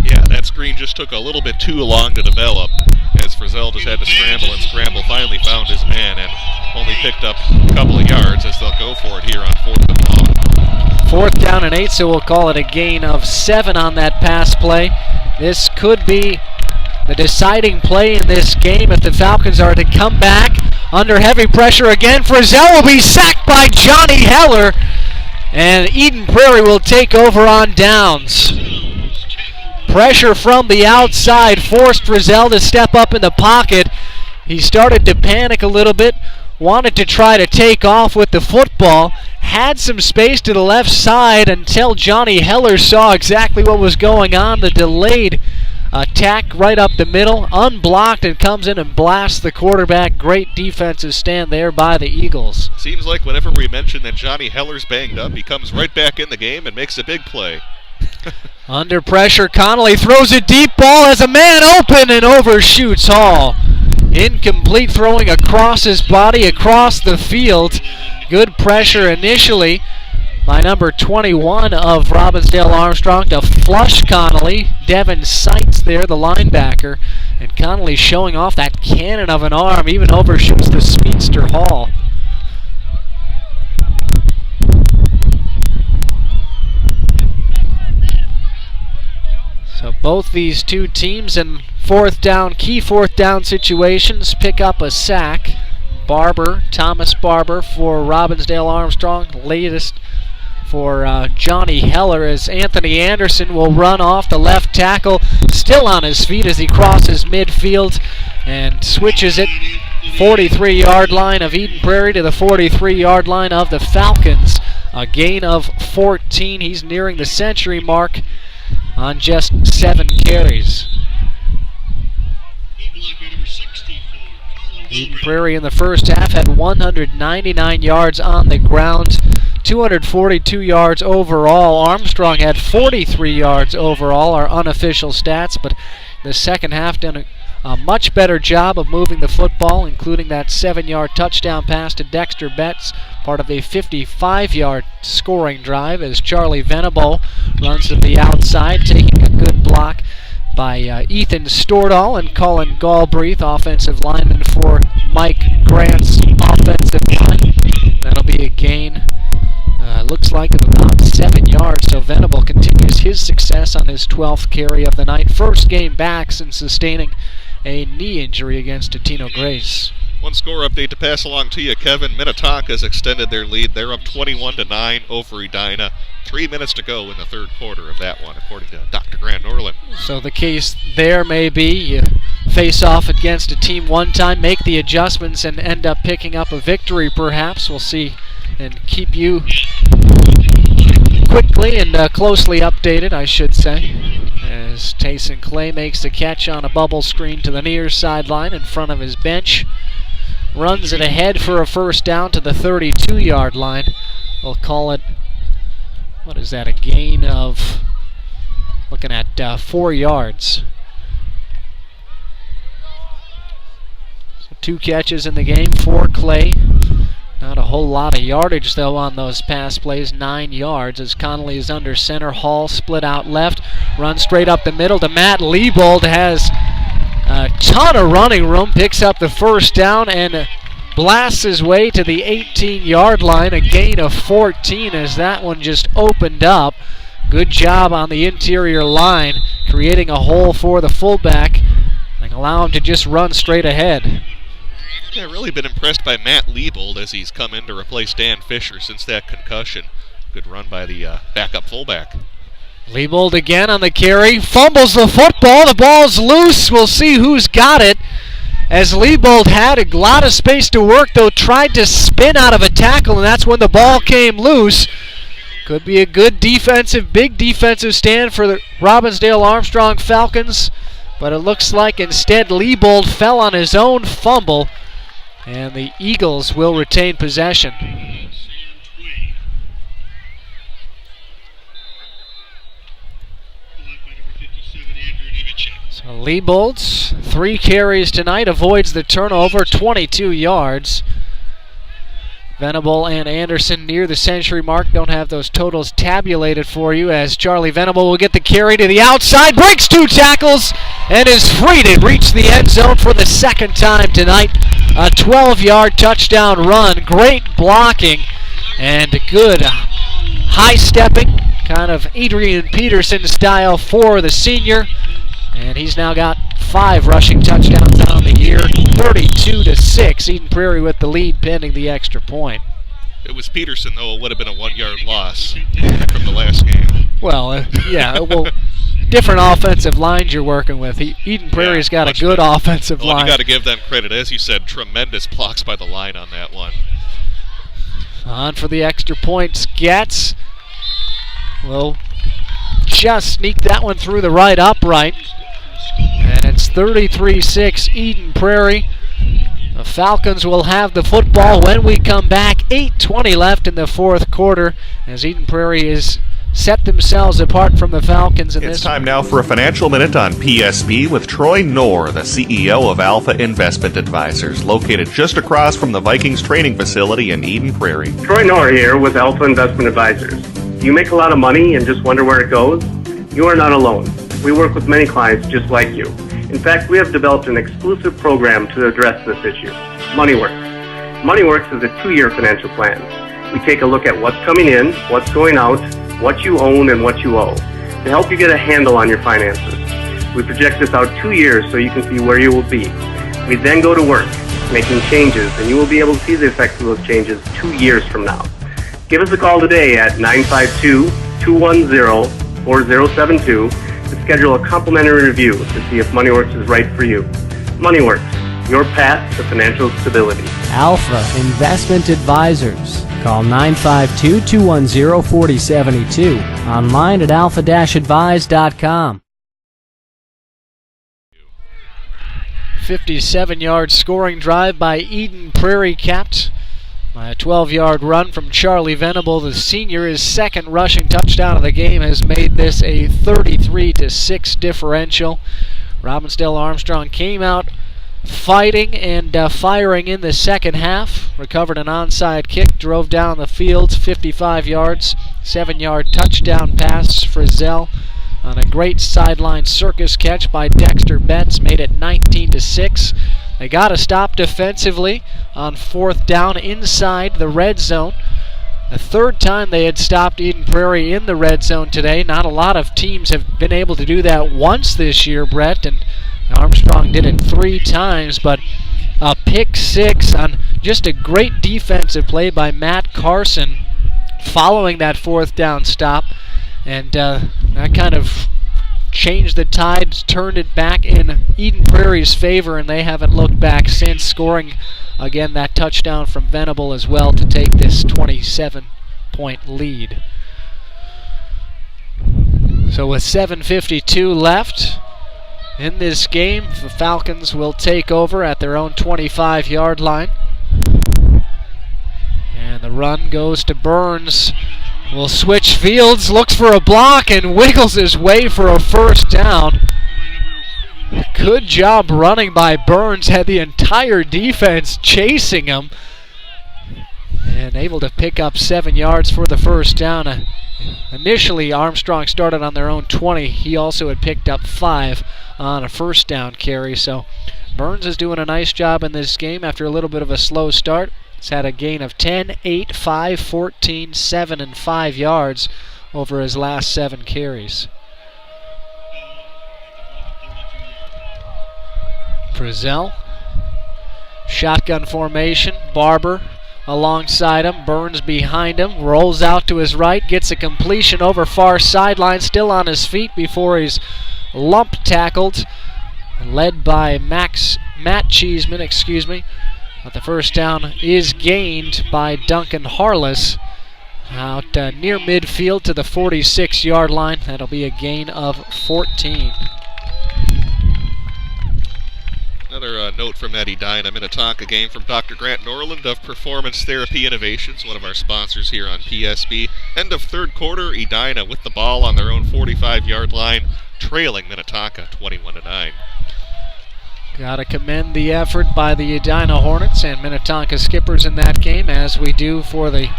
E: Yeah, that screen just took a little bit too long to develop as Frizzell just had to scramble, finally found his man and only picked up a couple of yards as they'll go for it here on 4th and long.
G: 4th down and 8, so we'll call it a gain of 7 on that pass play. This could be the deciding play in this game if the Falcons are to come back under heavy pressure again. Frizzell will be sacked by Johnny Heller, and Eden Prairie will take over on downs. Pressure from the outside forced Frizzell to step up in the pocket. He started to panic a little bit, wanted to try to take off with the football, had some space to the left side until Johnny Heller saw exactly what was going on. The delayed attack right up the middle, unblocked, and comes in and blasts the quarterback. Great defensive stand there by the Eagles.
E: Seems like whenever we mention that Johnny Heller's banged up, he comes right back in the game and makes a big play.
G: Under pressure, Connolly throws a deep ball as a man open and overshoots Hall. Incomplete, throwing across his body, across the field. Good pressure initially by number 21 of Robbinsdale Armstrong to flush Connolly. Devin Seitz there, the linebacker. And Connolly showing off that cannon of an arm, even overshoots the speedster Hall. So both these two teams in key fourth down situations pick up a sack. Thomas Barber for Robbinsdale Armstrong. Latest for Johnny Heller as Anthony Anderson will run off the left tackle, still on his feet as he crosses midfield and switches it 43-yard line of Eden Prairie to the 43-yard line of the Falcons. A gain of 14. He's nearing the century mark on just 7 carries. Eden Prairie in the first half had 199 yards on the ground, 242 yards overall. Armstrong had 43 yards overall, our unofficial stats, but the second half done a much better job of moving the football, including that 7-yard touchdown pass to Dexter Betts, part of a 55-yard scoring drive as Charlie Venable runs to the outside, taking a good block by Ethan Stordahl and Colin Galbraith, offensive lineman for Mike Grant's offensive line. That'll be a gain, looks like, of about 7 yards. So Venable continues his success on his 12th carry of the night. First game back since sustaining a knee injury against Totino Grace.
E: One score update to pass along to you, Kevin. Minnetonka has extended their lead. They're up 21-9 over Edina. 3 minutes to go in the third quarter of that one, according to Dr. Grant Norland.
G: So the case there may be you face off against a team one time, make the adjustments, and end up picking up a victory perhaps. We'll see and keep you quickly and closely updated, I should say, as Tayson Clay makes the catch on a bubble screen to the near sideline in front of his bench. Runs it ahead for a first down to the 32-yard line. We'll call it, what is that, a gain of, looking at 4 yards. So 2 catches in the game for Clay. Not a whole lot of yardage, though, on those pass plays. 9 yards as Connolly is under center. Hall split out left. Runs straight up the middle to Matt Liebold. Has a ton of running room. Picks up the first down and blasts his way to the 18-yard line. A gain of 14 as that one just opened up. Good job on the interior line, creating a hole for the fullback and allow him to just run straight ahead.
E: Yeah, really been impressed by Matt Liebold as he's come in to replace Dan Fisher since that concussion. Good run by the backup fullback.
G: Liebold again on the carry, fumbles the football. The ball's loose. We'll see who's got it. As Liebold had a lot of space to work, though, tried to spin out of a tackle, and that's when the ball came loose. Could be a good defensive, big defensive stand for the Robbinsdale Armstrong Falcons, but it looks like instead Liebold fell on his own fumble, and the Eagles will retain possession. So Liebold's 3 carries tonight, avoids the turnover, 22 yards. Venable and Anderson near the century mark. Don't have those totals tabulated for you as Charlie Venable will get the carry to the outside, breaks 2 tackles, and is free to reach the end zone for the second time tonight. A 12-yard touchdown run, great blocking, and good high-stepping, kind of Adrian Peterson style for the senior. And he's now got 5 rushing touchdowns on the year, 32-6. Eden Prairie with the lead pending the extra point.
E: It was Peterson, though. It would have been a 1-yard loss from the last game.
G: Well, different offensive lines you're working with. Eden Prairie's got a good offensive line.
E: You got to give them credit. As you said, tremendous blocks by the line on that one.
G: On for the extra points. Getz will just sneak that one through the right upright. And it's 33-6 Eden Prairie. The Falcons will have the football when we come back. 8:20 left in the fourth quarter as Eden Prairie has set themselves apart from the Falcons in this.
B: It's time now for a financial minute on PSP with Troy Knorr, the CEO of Alpha Investment Advisors, located just across from the Vikings training facility in Eden Prairie.
N: Troy Knorr here with Alpha Investment Advisors. Do you make a lot of money and just wonder where it goes? You are not alone. We work with many clients just like you. In fact, we have developed an exclusive program to address this issue, MoneyWorks. MoneyWorks is a 2-year financial plan. We take a look at what's coming in, what's going out, what you own, and what you owe, to help you get a handle on your finances. We project this out 2 years so you can see where you will be. We then go to work, making changes, and you will be able to see the effects of those changes 2 years from now. Give us a call today at 952-210-4072 to schedule a complimentary review to see if MoneyWorks is right for you. MoneyWorks, your path to financial stability.
F: Alpha Investment Advisors. Call 952-210-4072. Online at alpha-advise.com.
G: 57-yard scoring drive by Eden Prairie, capped by a 12-yard run from Charlie Venable. The senior, his second rushing touchdown of the game, has made this a 33-6 differential. Robbinsdale Armstrong came out fighting and firing in the second half. Recovered an onside kick, drove down the field 55 yards, 7-yard touchdown pass. Frizzell on a great sideline circus catch by Dexter Betts, made it 19-6. They got a stop defensively on 4th down inside the red zone. The third time they had stopped Eden Prairie in the red zone today. Not a lot of teams have been able to do that once this year, Brett, and Armstrong did it 3 times, but a pick 6 on just a great defensive play by Matt Carson following that 4th down stop, and that kind of changed the tides, turned it back in Eden Prairie's favor, and they haven't looked back since, scoring again that touchdown from Venable as well to take this 27-point lead. So with 7:52 left in this game, the Falcons will take over at their own 25-yard line. And the run goes to Burns. Will switch fields, looks for a block, and wiggles his way for a first down. Good job running by Burns, had the entire defense chasing him, and able to pick up 7 yards for the first down. Initially, Armstrong started on their own 20. He also had picked up 5 on a first down carry, so Burns is doing a nice job in this game after a little bit of a slow start. He's had a gain of 10, 8, 5, 14, 7, and 5 yards over his last 7 carries. Frizzell, shotgun formation, Barber alongside him, Burns behind him, rolls out to his right, gets a completion over far sideline, still on his feet before he's lump tackled, led by Matt Cheeseman, but the first down is gained by Duncan Harless out near midfield to the 46-yard line. That'll be a gain of 14.
E: Another note from Edina, Minnetonka game from Dr. Grant Norland of Performance Therapy Innovations, one of our sponsors here on PSB. End of third quarter, Edina with the ball on their own 45-yard line, trailing Minnetonka 21-9.
G: Gotta commend the effort by the Edina Hornets and Minnetonka Skippers in that game, as we do for the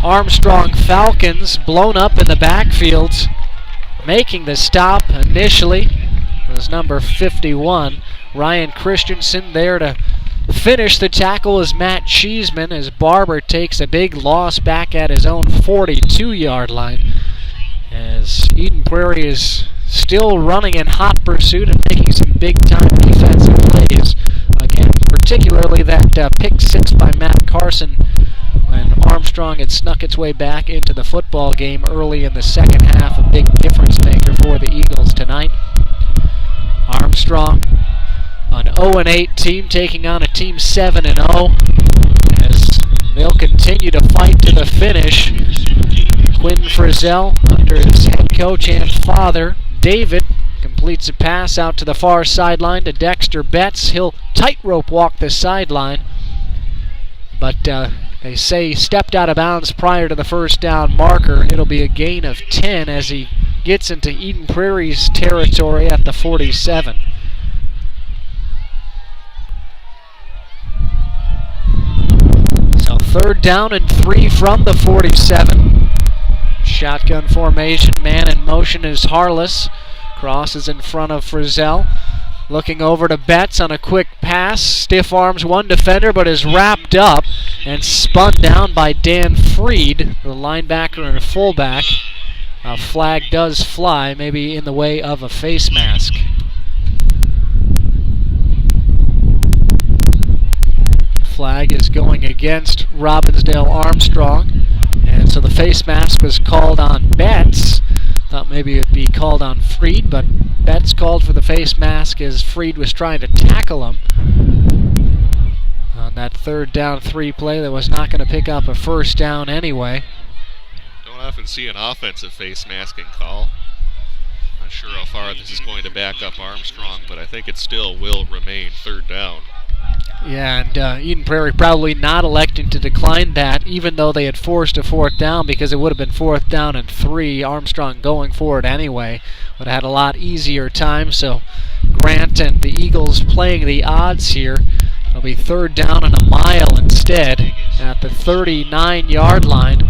G: Armstrong Falcons. Blown up in the backfield, making the stop initially was number 51, Ryan Christensen. There to finish the tackle is Matt Cheeseman, as Barber takes a big loss back at his own 42-yard line, as Eden Prairie is still running in hot pursuit and making some big-time defensive plays. Again, particularly that pick 6 by Matt Carson when Armstrong had snuck its way back into the football game early in the second half. A big difference maker for the Eagles tonight. Armstrong, an 0-8 team, taking on a team 7-0, as they'll continue to fight to the finish. Quinn Frizzell, under his head coach and father, David, completes a pass out to the far sideline to Dexter Betts. He'll tightrope walk the sideline, but they say stepped out of bounds prior to the first down marker. It'll be a gain of 10 as he gets into Eden Prairie's territory at the 47. So 3rd down and 3 from the 47. Shotgun formation, man in motion is Harless. Crosses in front of Frizzell. Looking over to Betts on a quick pass. Stiff arms one defender, but is wrapped up and spun down by Dan Freed, the linebacker and fullback. A flag does fly, maybe in the way of a face mask. Flag is going against Robbinsdale Armstrong, and so the face mask was called on Betts. Thought maybe it would be called on Freed, but Betts called for the face mask as Freed was trying to tackle him on that 3rd down 3 play that was not going to pick up a first down anyway.
E: Don't often see an offensive face masking call. Not sure how far this is going to back up Armstrong, but I think it still will remain 3rd down.
G: Yeah, and Eden Prairie probably not electing to decline that, even though they had forced a 4th down, because it would have been 4th down and 3. Armstrong going for it anyway would have had a lot easier time. So Grant and the Eagles playing the odds here. It'll be 3rd down and a mile instead at the 39-yard line.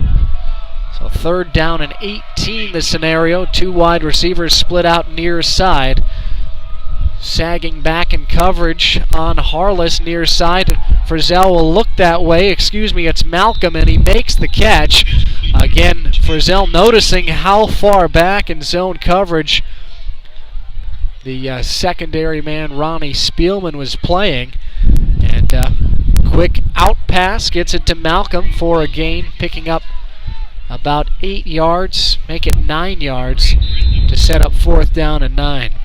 G: So So 3rd down and 18 the scenario. 2 wide receivers split out near side. Sagging back in coverage on Harless near side. Frizzell will look that way. It's Malcolm, and he makes the catch. Again, Frizzell noticing how far back in zone coverage the secondary man Ronnie Spielman was playing. And quick out pass gets it to Malcolm for a gain, picking up about 8 yards, make it 9 yards to set up 4th down and 9.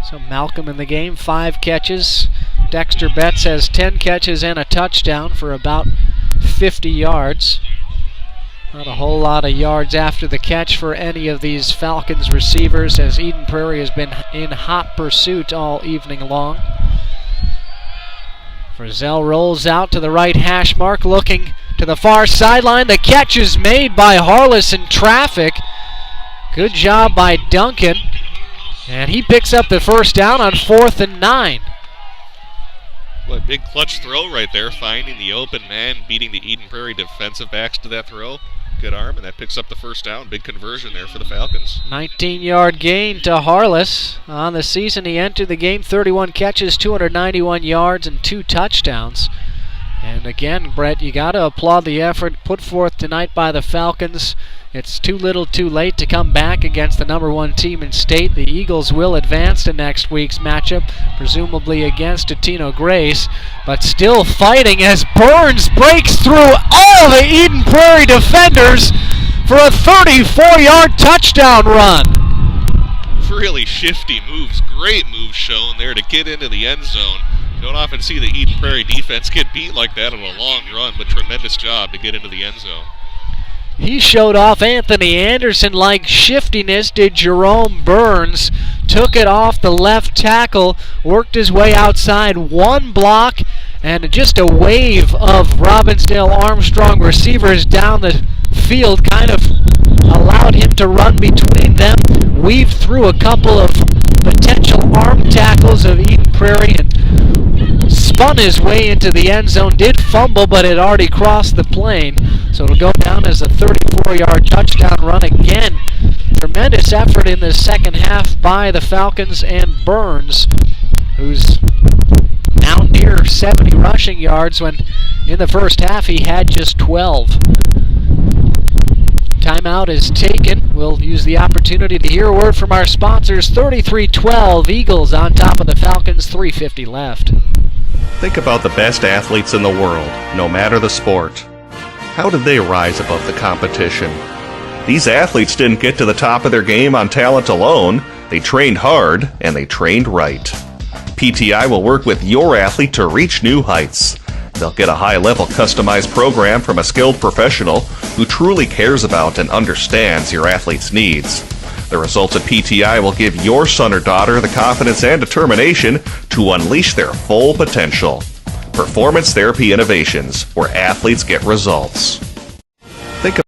G: So Malcolm in the game, 5 catches. Dexter Betts has 10 catches and a touchdown for about 50 yards. Not a whole lot of yards after the catch for any of these Falcons receivers, as Eden Prairie has been in hot pursuit all evening long. Frizzell rolls out to the right hash mark, looking to the far sideline. The catch is made by Harless in traffic. Good job by Duncan. And he picks up the 1st down on 4th and 9.
E: What a big clutch throw right there, finding the open man, beating the Eden Prairie defensive backs to that throw. Good arm, and that picks up the 1st down. Big conversion there for the Falcons.
G: 19-yard gain to Harless. On the season, he entered the game 31 catches, 291 yards, and 2 touchdowns. And again, Brett, you got to applaud the effort put forth tonight by the Falcons. It's too little too late to come back against the #1 team in state. The Eagles will advance to next week's matchup, presumably against Totino Grace, but still fighting as Burns breaks through all the Eden Prairie defenders for a 34-yard touchdown run.
E: Really shifty moves, great moves shown there to get into the end zone. You don't often see the Eden Prairie defense get beat like that on a long run, but tremendous job to get into the end zone.
G: He showed off Anthony Anderson-like shiftiness, did Jerome Burns. Took it off the left tackle, worked his way outside, 1 block, and just a wave of Robbinsdale Armstrong receivers down the field kind of allowed him to run between them, weave through a couple of potential arm tackles of Eden Prairie, and spun his way into the end zone. Did fumble, but had already crossed the plane, so it'll go down as a 34-yard touchdown run again. Tremendous effort in the second half by the Falcons and Burns, who's now near 70 rushing yards when in the first half he had just 12. Timeout is taken. We'll use the opportunity to hear a word from our sponsors. 33-12 Eagles on top of the Falcons, 3:50 left.
B: Think about the best athletes in the world, no matter the sport. How did they rise above the competition? These athletes didn't get to the top of their game on talent alone. They trained hard, and they trained right. PTI will work with your athlete to reach new heights. They'll get a high-level customized program from a skilled professional who truly cares about and understands your athlete's needs. The results of PTI will give your son or daughter the confidence and determination to unleash their full potential. Performance Therapy Innovations, where athletes get results. Think of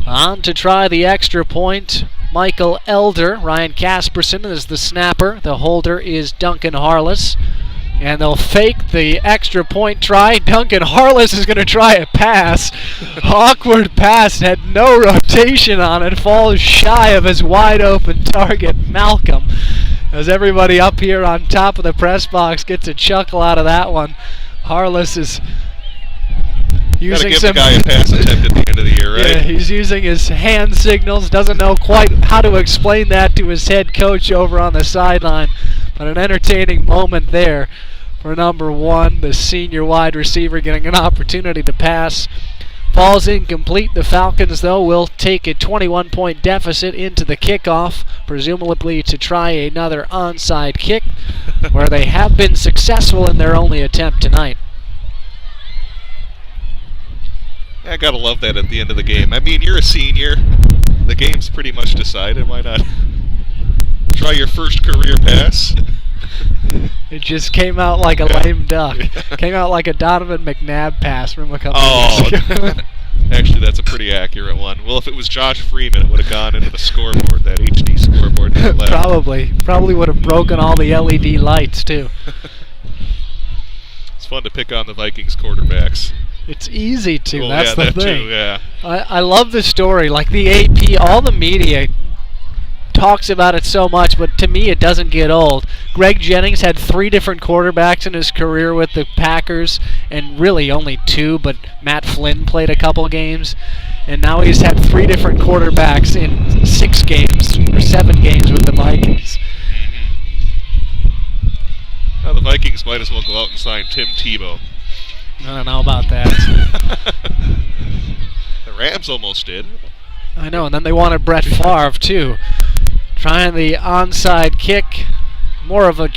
G: On to try the extra point, Michael Elder. Ryan Casperson is the snapper. The holder is Duncan Harless. And they'll fake the extra point try. Duncan Harless is going to try a pass. Awkward pass, had no rotation on it. Falls shy of his wide open target, Malcolm. As everybody up here on top of the press box gets a chuckle out of that one. Harless is using
E: give the guy a pass attempt at the end of the year, right?
G: Yeah, he's using his hand signals. Doesn't know quite how to explain that to his head coach over on the sideline. But an entertaining moment there for #1, the senior wide receiver, getting an opportunity to pass. Falls incomplete. The Falcons, though, will take a 21-point deficit into the kickoff, presumably to try another onside kick, where they have been successful in their only attempt tonight.
E: I gotta love that at the end of the game. I mean, you're a senior. The game's pretty much decided. Why not try your first career pass?
G: It just came out like a lame duck. Came out like a Donovan McNabb pass from a couple years ago.
E: Actually, that's a pretty accurate one. Well, if it was Josh Freeman, it would have gone into the scoreboard, that HD scoreboard.
G: Probably would have broken all the LED lights, too.
E: It's fun to pick on the Vikings quarterbacks.
G: It's easy to.
E: Oh,
G: that's
E: yeah,
G: the thing.
E: Too, yeah.
G: I love the story. Like the AP, all the media talks about it so much, but to me it doesn't get old. Greg Jennings had 3 different quarterbacks in his career with the Packers, and really only 2, but Matt Flynn played a couple games, and now he's had 3 different quarterbacks in 6 games or 7 games with the Vikings.
E: Well, the Vikings might as well go out and sign Tim Tebow.
G: I don't know about that.
E: The Rams almost did.
G: I know, and then they wanted Brett Favre, too. Trying the onside kick, more of a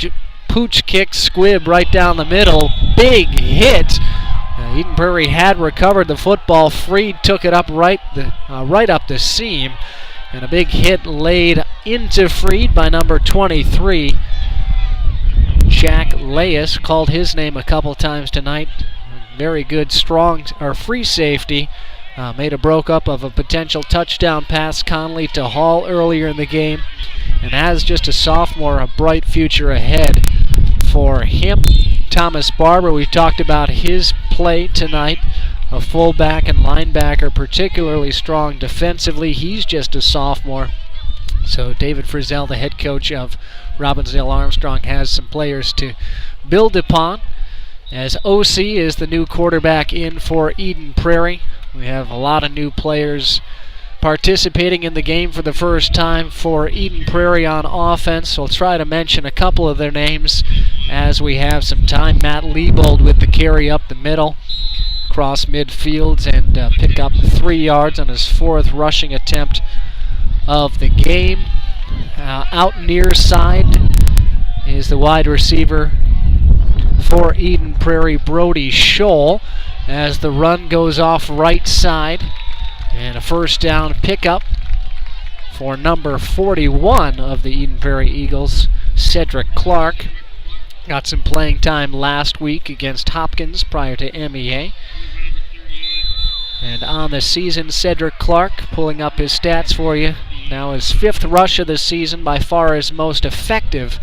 G: pooch kick, squib right down the middle. Big hit. Eden Prairie had recovered the football. Freed took it up right up the seam. And a big hit laid into Freed by number 23. Jack Leyes called his name a couple times tonight. Very good, strong, or free safety. Made a broke up of a potential touchdown pass. Conley to Hall earlier in the game. And as just a sophomore, a bright future ahead for him. Thomas Barber, we've talked about his play tonight. A fullback and linebacker, particularly strong defensively. He's just a sophomore. So David Frizzell, the head coach of Robbinsdale Armstrong, has some players to build upon. As OC is the new quarterback in for Eden Prairie. We have a lot of new players participating in the game for the first time for Eden Prairie on offense. We'll try to mention a couple of their names as we have some time. Matt Liebold with the carry up the middle, cross midfield, and pick up 3 yards on his 4th rushing attempt of the game. Out near side is the wide receiver for Eden Prairie, Brody Scholl, as the run goes off right side. And a first down pickup for number 41 of the Eden Prairie Eagles, Cedric Clark. Got some playing time last week against Hopkins prior to MEA. And on the season, Cedric Clark pulling up his stats for you. Now his 5th rush of the season, by far his most effective.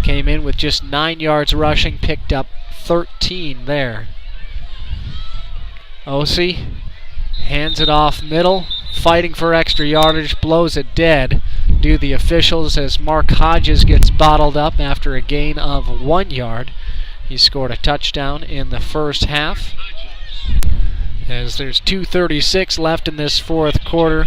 G: Came in with just 9 yards rushing, picked up 13 there. OC hands it off middle, fighting for extra yardage, blows it dead. Do the officials as Mark Hodges gets bottled up after a gain of 1 yard. He scored a touchdown in the first half. As there's 2:36 left in this 4th quarter,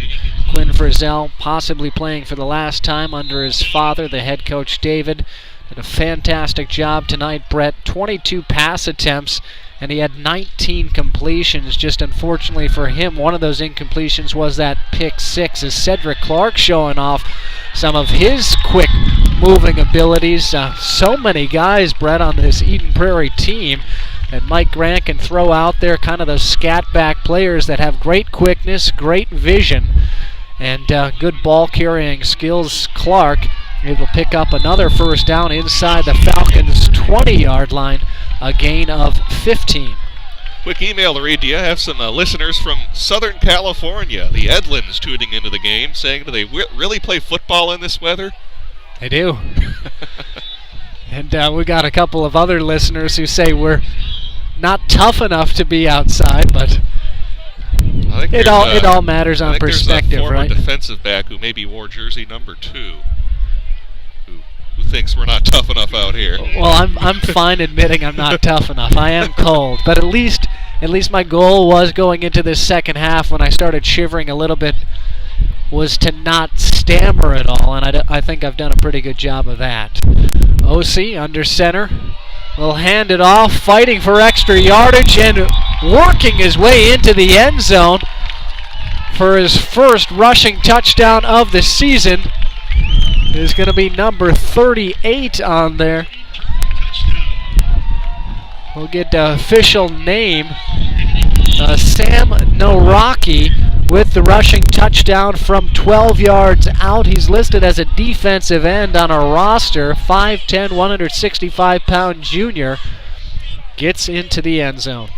G: Quinn Frizzell possibly playing for the last time under his father, the head coach David. Did a fantastic job tonight, Brett. 22 pass attempts, and he had 19 completions. Just unfortunately for him, one of those incompletions was that pick 6, as Cedric Clark showing off some of his quick moving abilities. So many guys, Brett, on this Eden Prairie team that Mike Grant can throw out there, kind of those scat back players that have great quickness, great vision, and good ball carrying skills. Clark able to pick up another first down inside the Falcons' 20-yard line, a gain of 15.
E: Quick email to read. Do you have some listeners from Southern California, the Edlands, tuning into the game, saying, do they really play football in this weather?
G: They do. And we got a couple of other listeners who say we're not tough enough to be outside, but it all matters on perspective,
E: there's a former
G: right?
E: defensive back who maybe wore jersey number 2. Who thinks we're not tough enough out here.
G: Well, I'm fine admitting I'm not tough enough. I am cold, but at least my goal was going into this second half when I started shivering a little bit was to not stammer at all, and I think I've done a pretty good job of that. OC under center will hand it off, fighting for extra yardage and working his way into the end zone for his first rushing touchdown of the season. Is going to be number 38 on there. We'll get the official name. Sam Noraki with the rushing touchdown from 12 yards out. He's listed as a defensive end on a roster. 5'10", 165-pound junior gets into the end zone.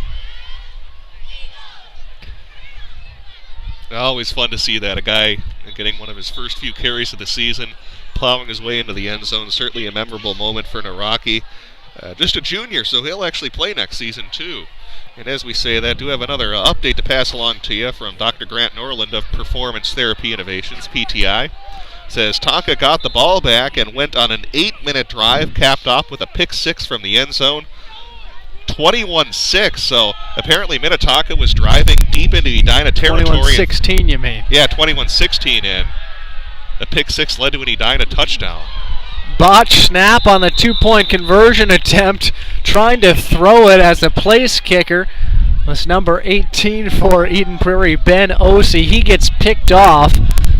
E: Always fun to see that. A guy getting one of his first few carries of the season, plowing his way into the end zone. Certainly a memorable moment for Naraki. Just a junior, so he'll actually play next season too. And as we say that, do have another update to pass along to you from Dr. Grant Norland of Performance Therapy Innovations, PTI. Says Tonka got the ball back and went on an 8-minute drive, capped off with a pick 6 from the end zone. 21-6, so apparently Minnetonka was driving deep into Edina territory.
G: 21-16, you mean?
E: Yeah, 21-16, and the pick 6 led to an Edina touchdown.
G: Botch snap on the 2-point conversion attempt, trying to throw it as the place kicker was number 18 for Eden Prairie, Ben Ossie. He gets picked off,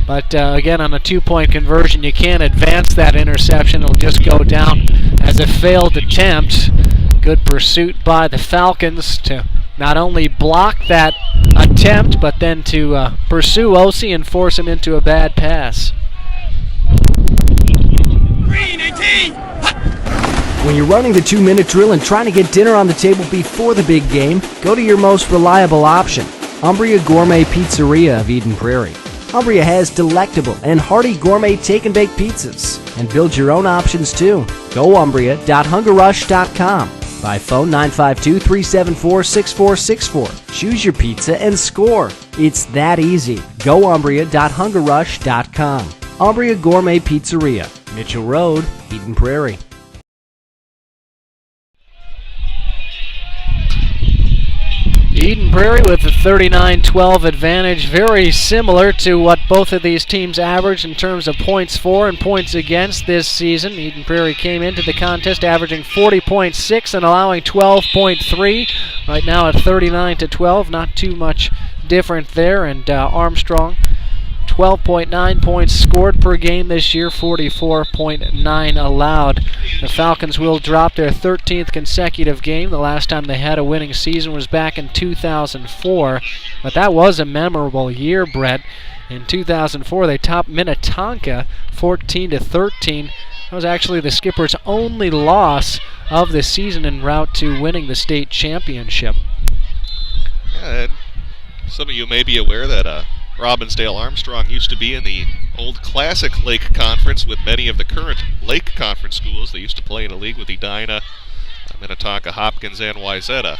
G: but again, on a 2-point conversion, you can't advance that interception. It'll just go down as a failed attempt. Good pursuit by the Falcons to not only block that attempt, but then to pursue Ossie and force him into a bad pass.
F: When you're running the 2-minute drill and trying to get dinner on the table before the big game, go to your most reliable option, Umbria Gourmet Pizzeria of Eden Prairie. Umbria has delectable and hearty gourmet take-and-bake pizzas, and build your own options too. Go Umbria.hungerrush.com. By phone 952-374-6464. Choose your pizza and score. It's that easy. Go Umbria.hungerrush.com. Umbria Gourmet Pizzeria, Mitchell Road, Eden Prairie.
G: Eden Prairie with a 39-12 advantage, very similar to what both of these teams averaged in terms of points for and points against this season. Eden Prairie came into the contest averaging 40.6 and allowing 12.3. Right now at 39-12, not too much different there. And Armstrong, 12.9 points scored per game this year, 44.9 allowed. The Falcons will drop their 13th consecutive game. The last time they had a winning season was back in 2004. But that was a memorable year, Brett. In 2004, they topped Minnetonka 14-13. That was actually the Skipper's only loss of the season en route to winning the state championship.
E: Yeah, and some of you may be aware that Robbinsdale Armstrong used to be in the old Classic Lake Conference with many of the current Lake Conference schools. They used to play in a league with Edina, Minnetonka, Hopkins, and Wayzata.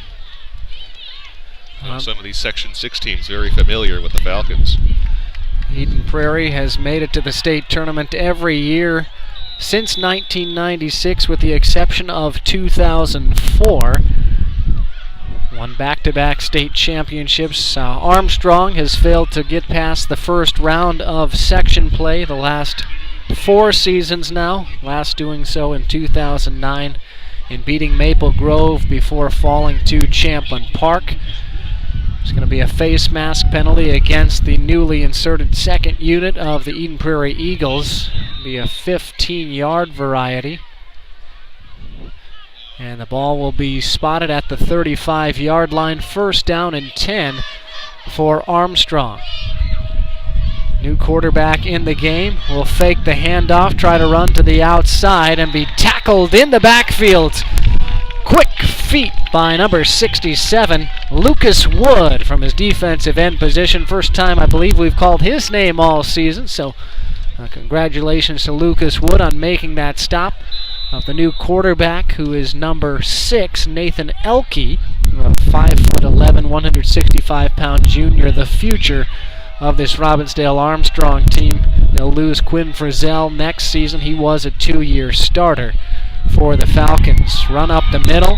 E: Some of these Section 6 teams very familiar with the Falcons.
G: Eden Prairie has made it to the state tournament every year since 1996, with the exception of 2004. Won back-to-back state championships. Armstrong has failed to get past the first round of section play the last 4 seasons now, last doing so in 2009 in beating Maple Grove before falling to Champlin Park. There's going to be a face mask penalty against the newly inserted second unit of the Eden Prairie Eagles. It'll be a 15-yard variety. And the ball will be spotted at the 35-yard line. First down and 10 for Armstrong. New quarterback in the game will fake the handoff, try to run to the outside, and be tackled in the backfield. Quick feet by number 67, Lucas Wood, from his defensive end position. First time I believe we've called his name all season, so congratulations to Lucas Wood on making that stop. Of the new quarterback, who is number 6, Nathan Elke, a 5'11", 165-pound junior, the future of this Robbinsdale Armstrong team. They'll lose Quinn Frizzell next season. He was a 2-year starter for the Falcons. Run up the middle.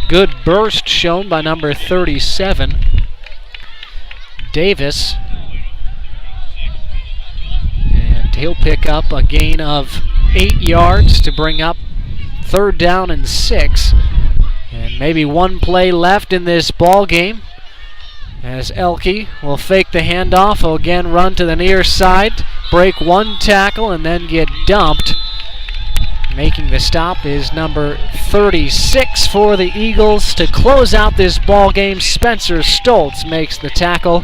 G: Good burst shown by number 37, Davis. And he'll pick up a gain of 8 yards to bring up 3rd down and 6. And maybe one play left in this ball game, as Elke will fake the handoff. He'll again run to the near side, break one tackle, and then get dumped. Making the stop is number 36 for the Eagles to close out this ball game. Spencer Stoltz makes the tackle,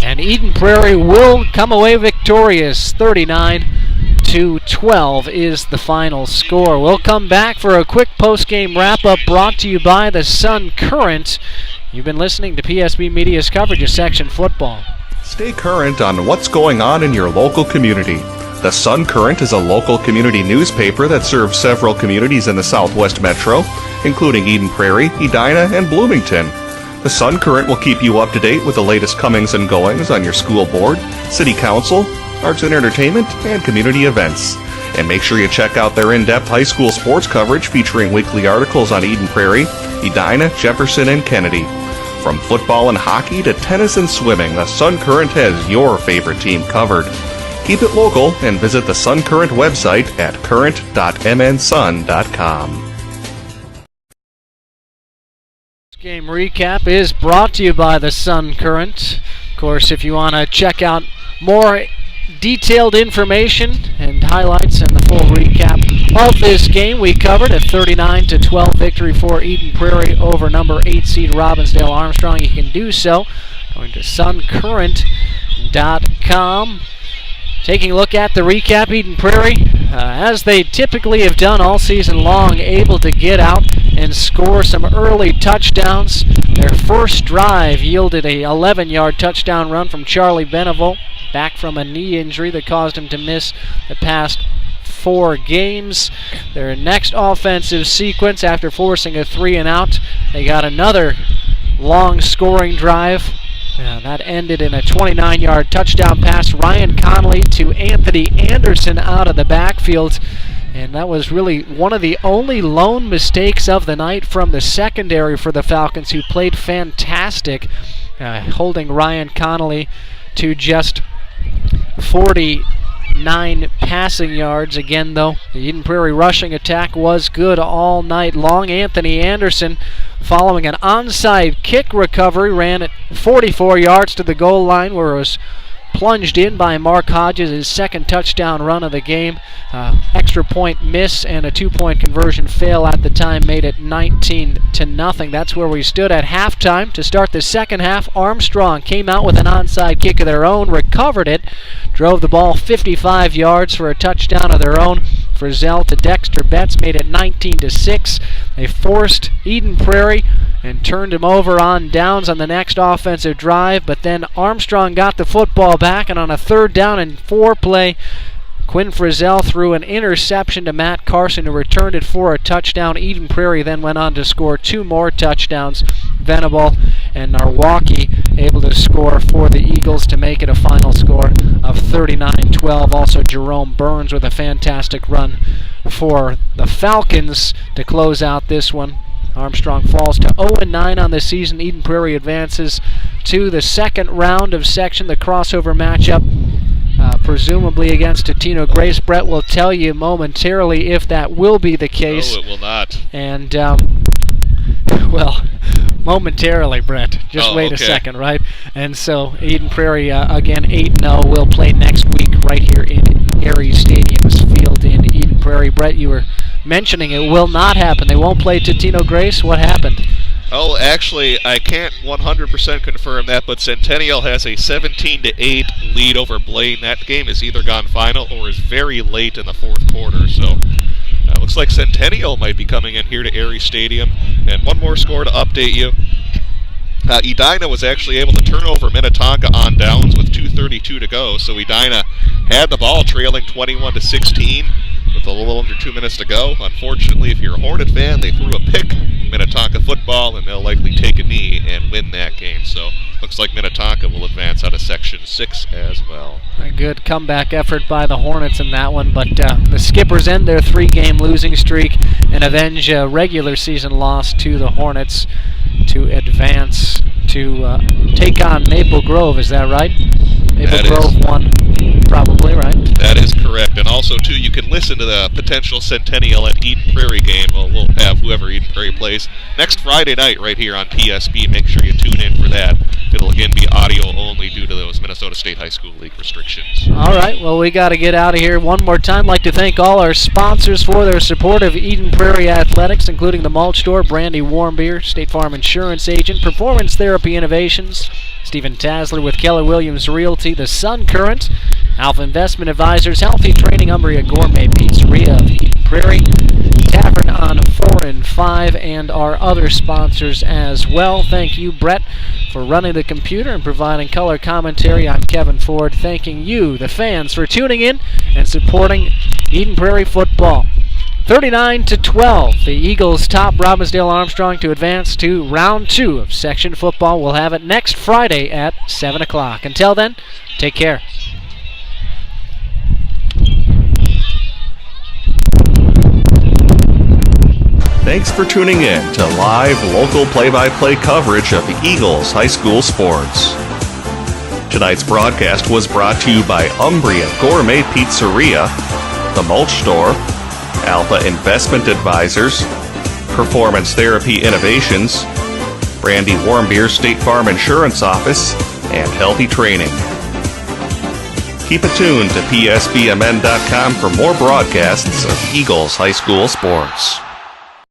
G: and Eden Prairie will come away victorious. 39-12 is the final score. We'll come back for a quick post-game wrap-up brought to you by the Sun Current. You've been listening to PSB Media's coverage of section football.
B: Stay current on what's going on in your local community. The Sun Current is a local community newspaper that serves several communities in the Southwest Metro, including Eden Prairie, Edina, and Bloomington. The Sun Current will keep you up to date with the latest comings and goings on your school board, city council, arts and entertainment, and community events. And make sure you check out their in-depth high school sports coverage featuring weekly articles on Eden Prairie, Edina, Jefferson, and Kennedy. From football and hockey to tennis and swimming, the Sun Current has your favorite team covered. Keep it local and visit the Sun Current website at current.mnsun.com.
G: Game recap is brought to you by the Sun Current. Of course, if you want to check out more detailed information and highlights and the full recap of this game, we covered a 39-12 victory for Eden Prairie over number 8 seed Robbinsdale Armstrong. You can do so going to suncurrent.com. Taking a look at the recap, Eden Prairie, as they typically have done all season long, able to get out and score some early touchdowns. Their first drive yielded a 11-yard touchdown run from Charlie Beneville, back from a knee injury that caused him to miss the past 4 games. Their next offensive sequence, after forcing a 3-and-out, they got another long scoring drive. That ended in a 29-yard touchdown pass. Ryan Connolly to Anthony Anderson out of the backfield. And that was really one of the only lone mistakes of the night from the secondary for the Falcons, who played fantastic, holding Ryan Connolly to just 49 passing yards. Again, though, the Eden Prairie rushing attack was good all night long. Anthony Anderson, following an onside kick recovery, ran at 44 yards to the goal line, where it was plunged in by Mark Hodges, his second touchdown run of the game. Extra point miss and a 2-point conversion fail at the time made it 19-0. That's where we stood at halftime. To start the second half, Armstrong came out with an onside kick of their own, recovered it, drove the ball 55 yards for a touchdown of their own. Frizzell to Dexter Betts made it 19-6. They forced Eden Prairie and turned him over on downs on the next offensive drive, but then Armstrong got the football back, and on a 3rd down and 4 play, Quinn Frizzell threw an interception to Matt Carson, who returned it for a touchdown. Eden Prairie then went on to score 2 more touchdowns. Venable and Narwaki able to score for the Eagles to make it a final score of 39-12. Also Jerome Burns with a fantastic run for the Falcons to close out this one. Armstrong falls to 0-9 on the season. Eden Prairie advances to the second round of section, the crossover matchup, presumably against Totino Grace. Brett will tell you momentarily if that will be the case.
E: No, it will not.
G: And, well, momentarily, Brett. Just wait a second, right? And so Eden Prairie, again, 8-0, will play next week right here in Aries Stadium's field in Eden Prairie. Brett, you were mentioning it will not happen. They won't play Totino Grace. What happened?
E: Oh, actually, I can't 100% confirm that, but Centennial has a 17-8 lead over Blaine. That game is either gone final or is very late in the 4th quarter. So looks like Centennial might be coming in here to Aries Stadium. And one more score to update you. Edina was actually able to turn over Minnetonka on downs with 2:32 to go. So Edina had the ball trailing 21-16 with a little under 2 minutes to go. Unfortunately, if you're a Hornet fan, they threw a pick, Minnetonka football, and they'll likely take a knee and win that game. So looks like Minnetonka will advance out of Section 6 as well.
G: A good comeback effort by the Hornets in that one, but the Skippers end their 3-game losing streak and avenge a regular season loss to the Hornets to advance to take on Maple Grove. Is that right? Maple Grove won, probably, right?
E: That is correct. And also, too, you can listen to the potential Centennial and Eden Prairie game. We'll have whoever Eden Prairie plays next Friday night right here on PSB. Make sure you tune in for that. It'll again be audio only due to those Minnesota State High School League restrictions.
G: All right, well, we got to get out of here one more time. I'd like to thank all our sponsors for their support of Eden Prairie Athletics, including the Mulch Store, Brandy Warm Beer, State Farm Insurance Agent, Performance Therapy Innovations, Stephen Tasler with Keller Williams Realty, the Sun Current, Alpha Investment Advisors, Healthy Training, Umbria Gourmet Pizzeria of Eden Prairie, Tavern on 4 and 5, and our other sponsors as well. Thank you, Brett, for running the computer and providing color commentary. I'm Kevin Ford, thanking you, the fans, for tuning in and supporting Eden Prairie football. 39-12, the Eagles top Robbinsdale Armstrong to advance to round 2 of section football. We'll have it next Friday at 7 o'clock. Until then, take care.
B: Thanks for tuning in to live local play-by-play coverage of the Eagles High School sports. Tonight's broadcast was brought to you by Umbria Gourmet Pizzeria, The Mulch Store, Alpha Investment Advisors, Performance Therapy Innovations, Brandy Warmbier State Farm Insurance Office, and Healthy Training. Keep it tuned to psbmn.com for more broadcasts of Eagles High School sports.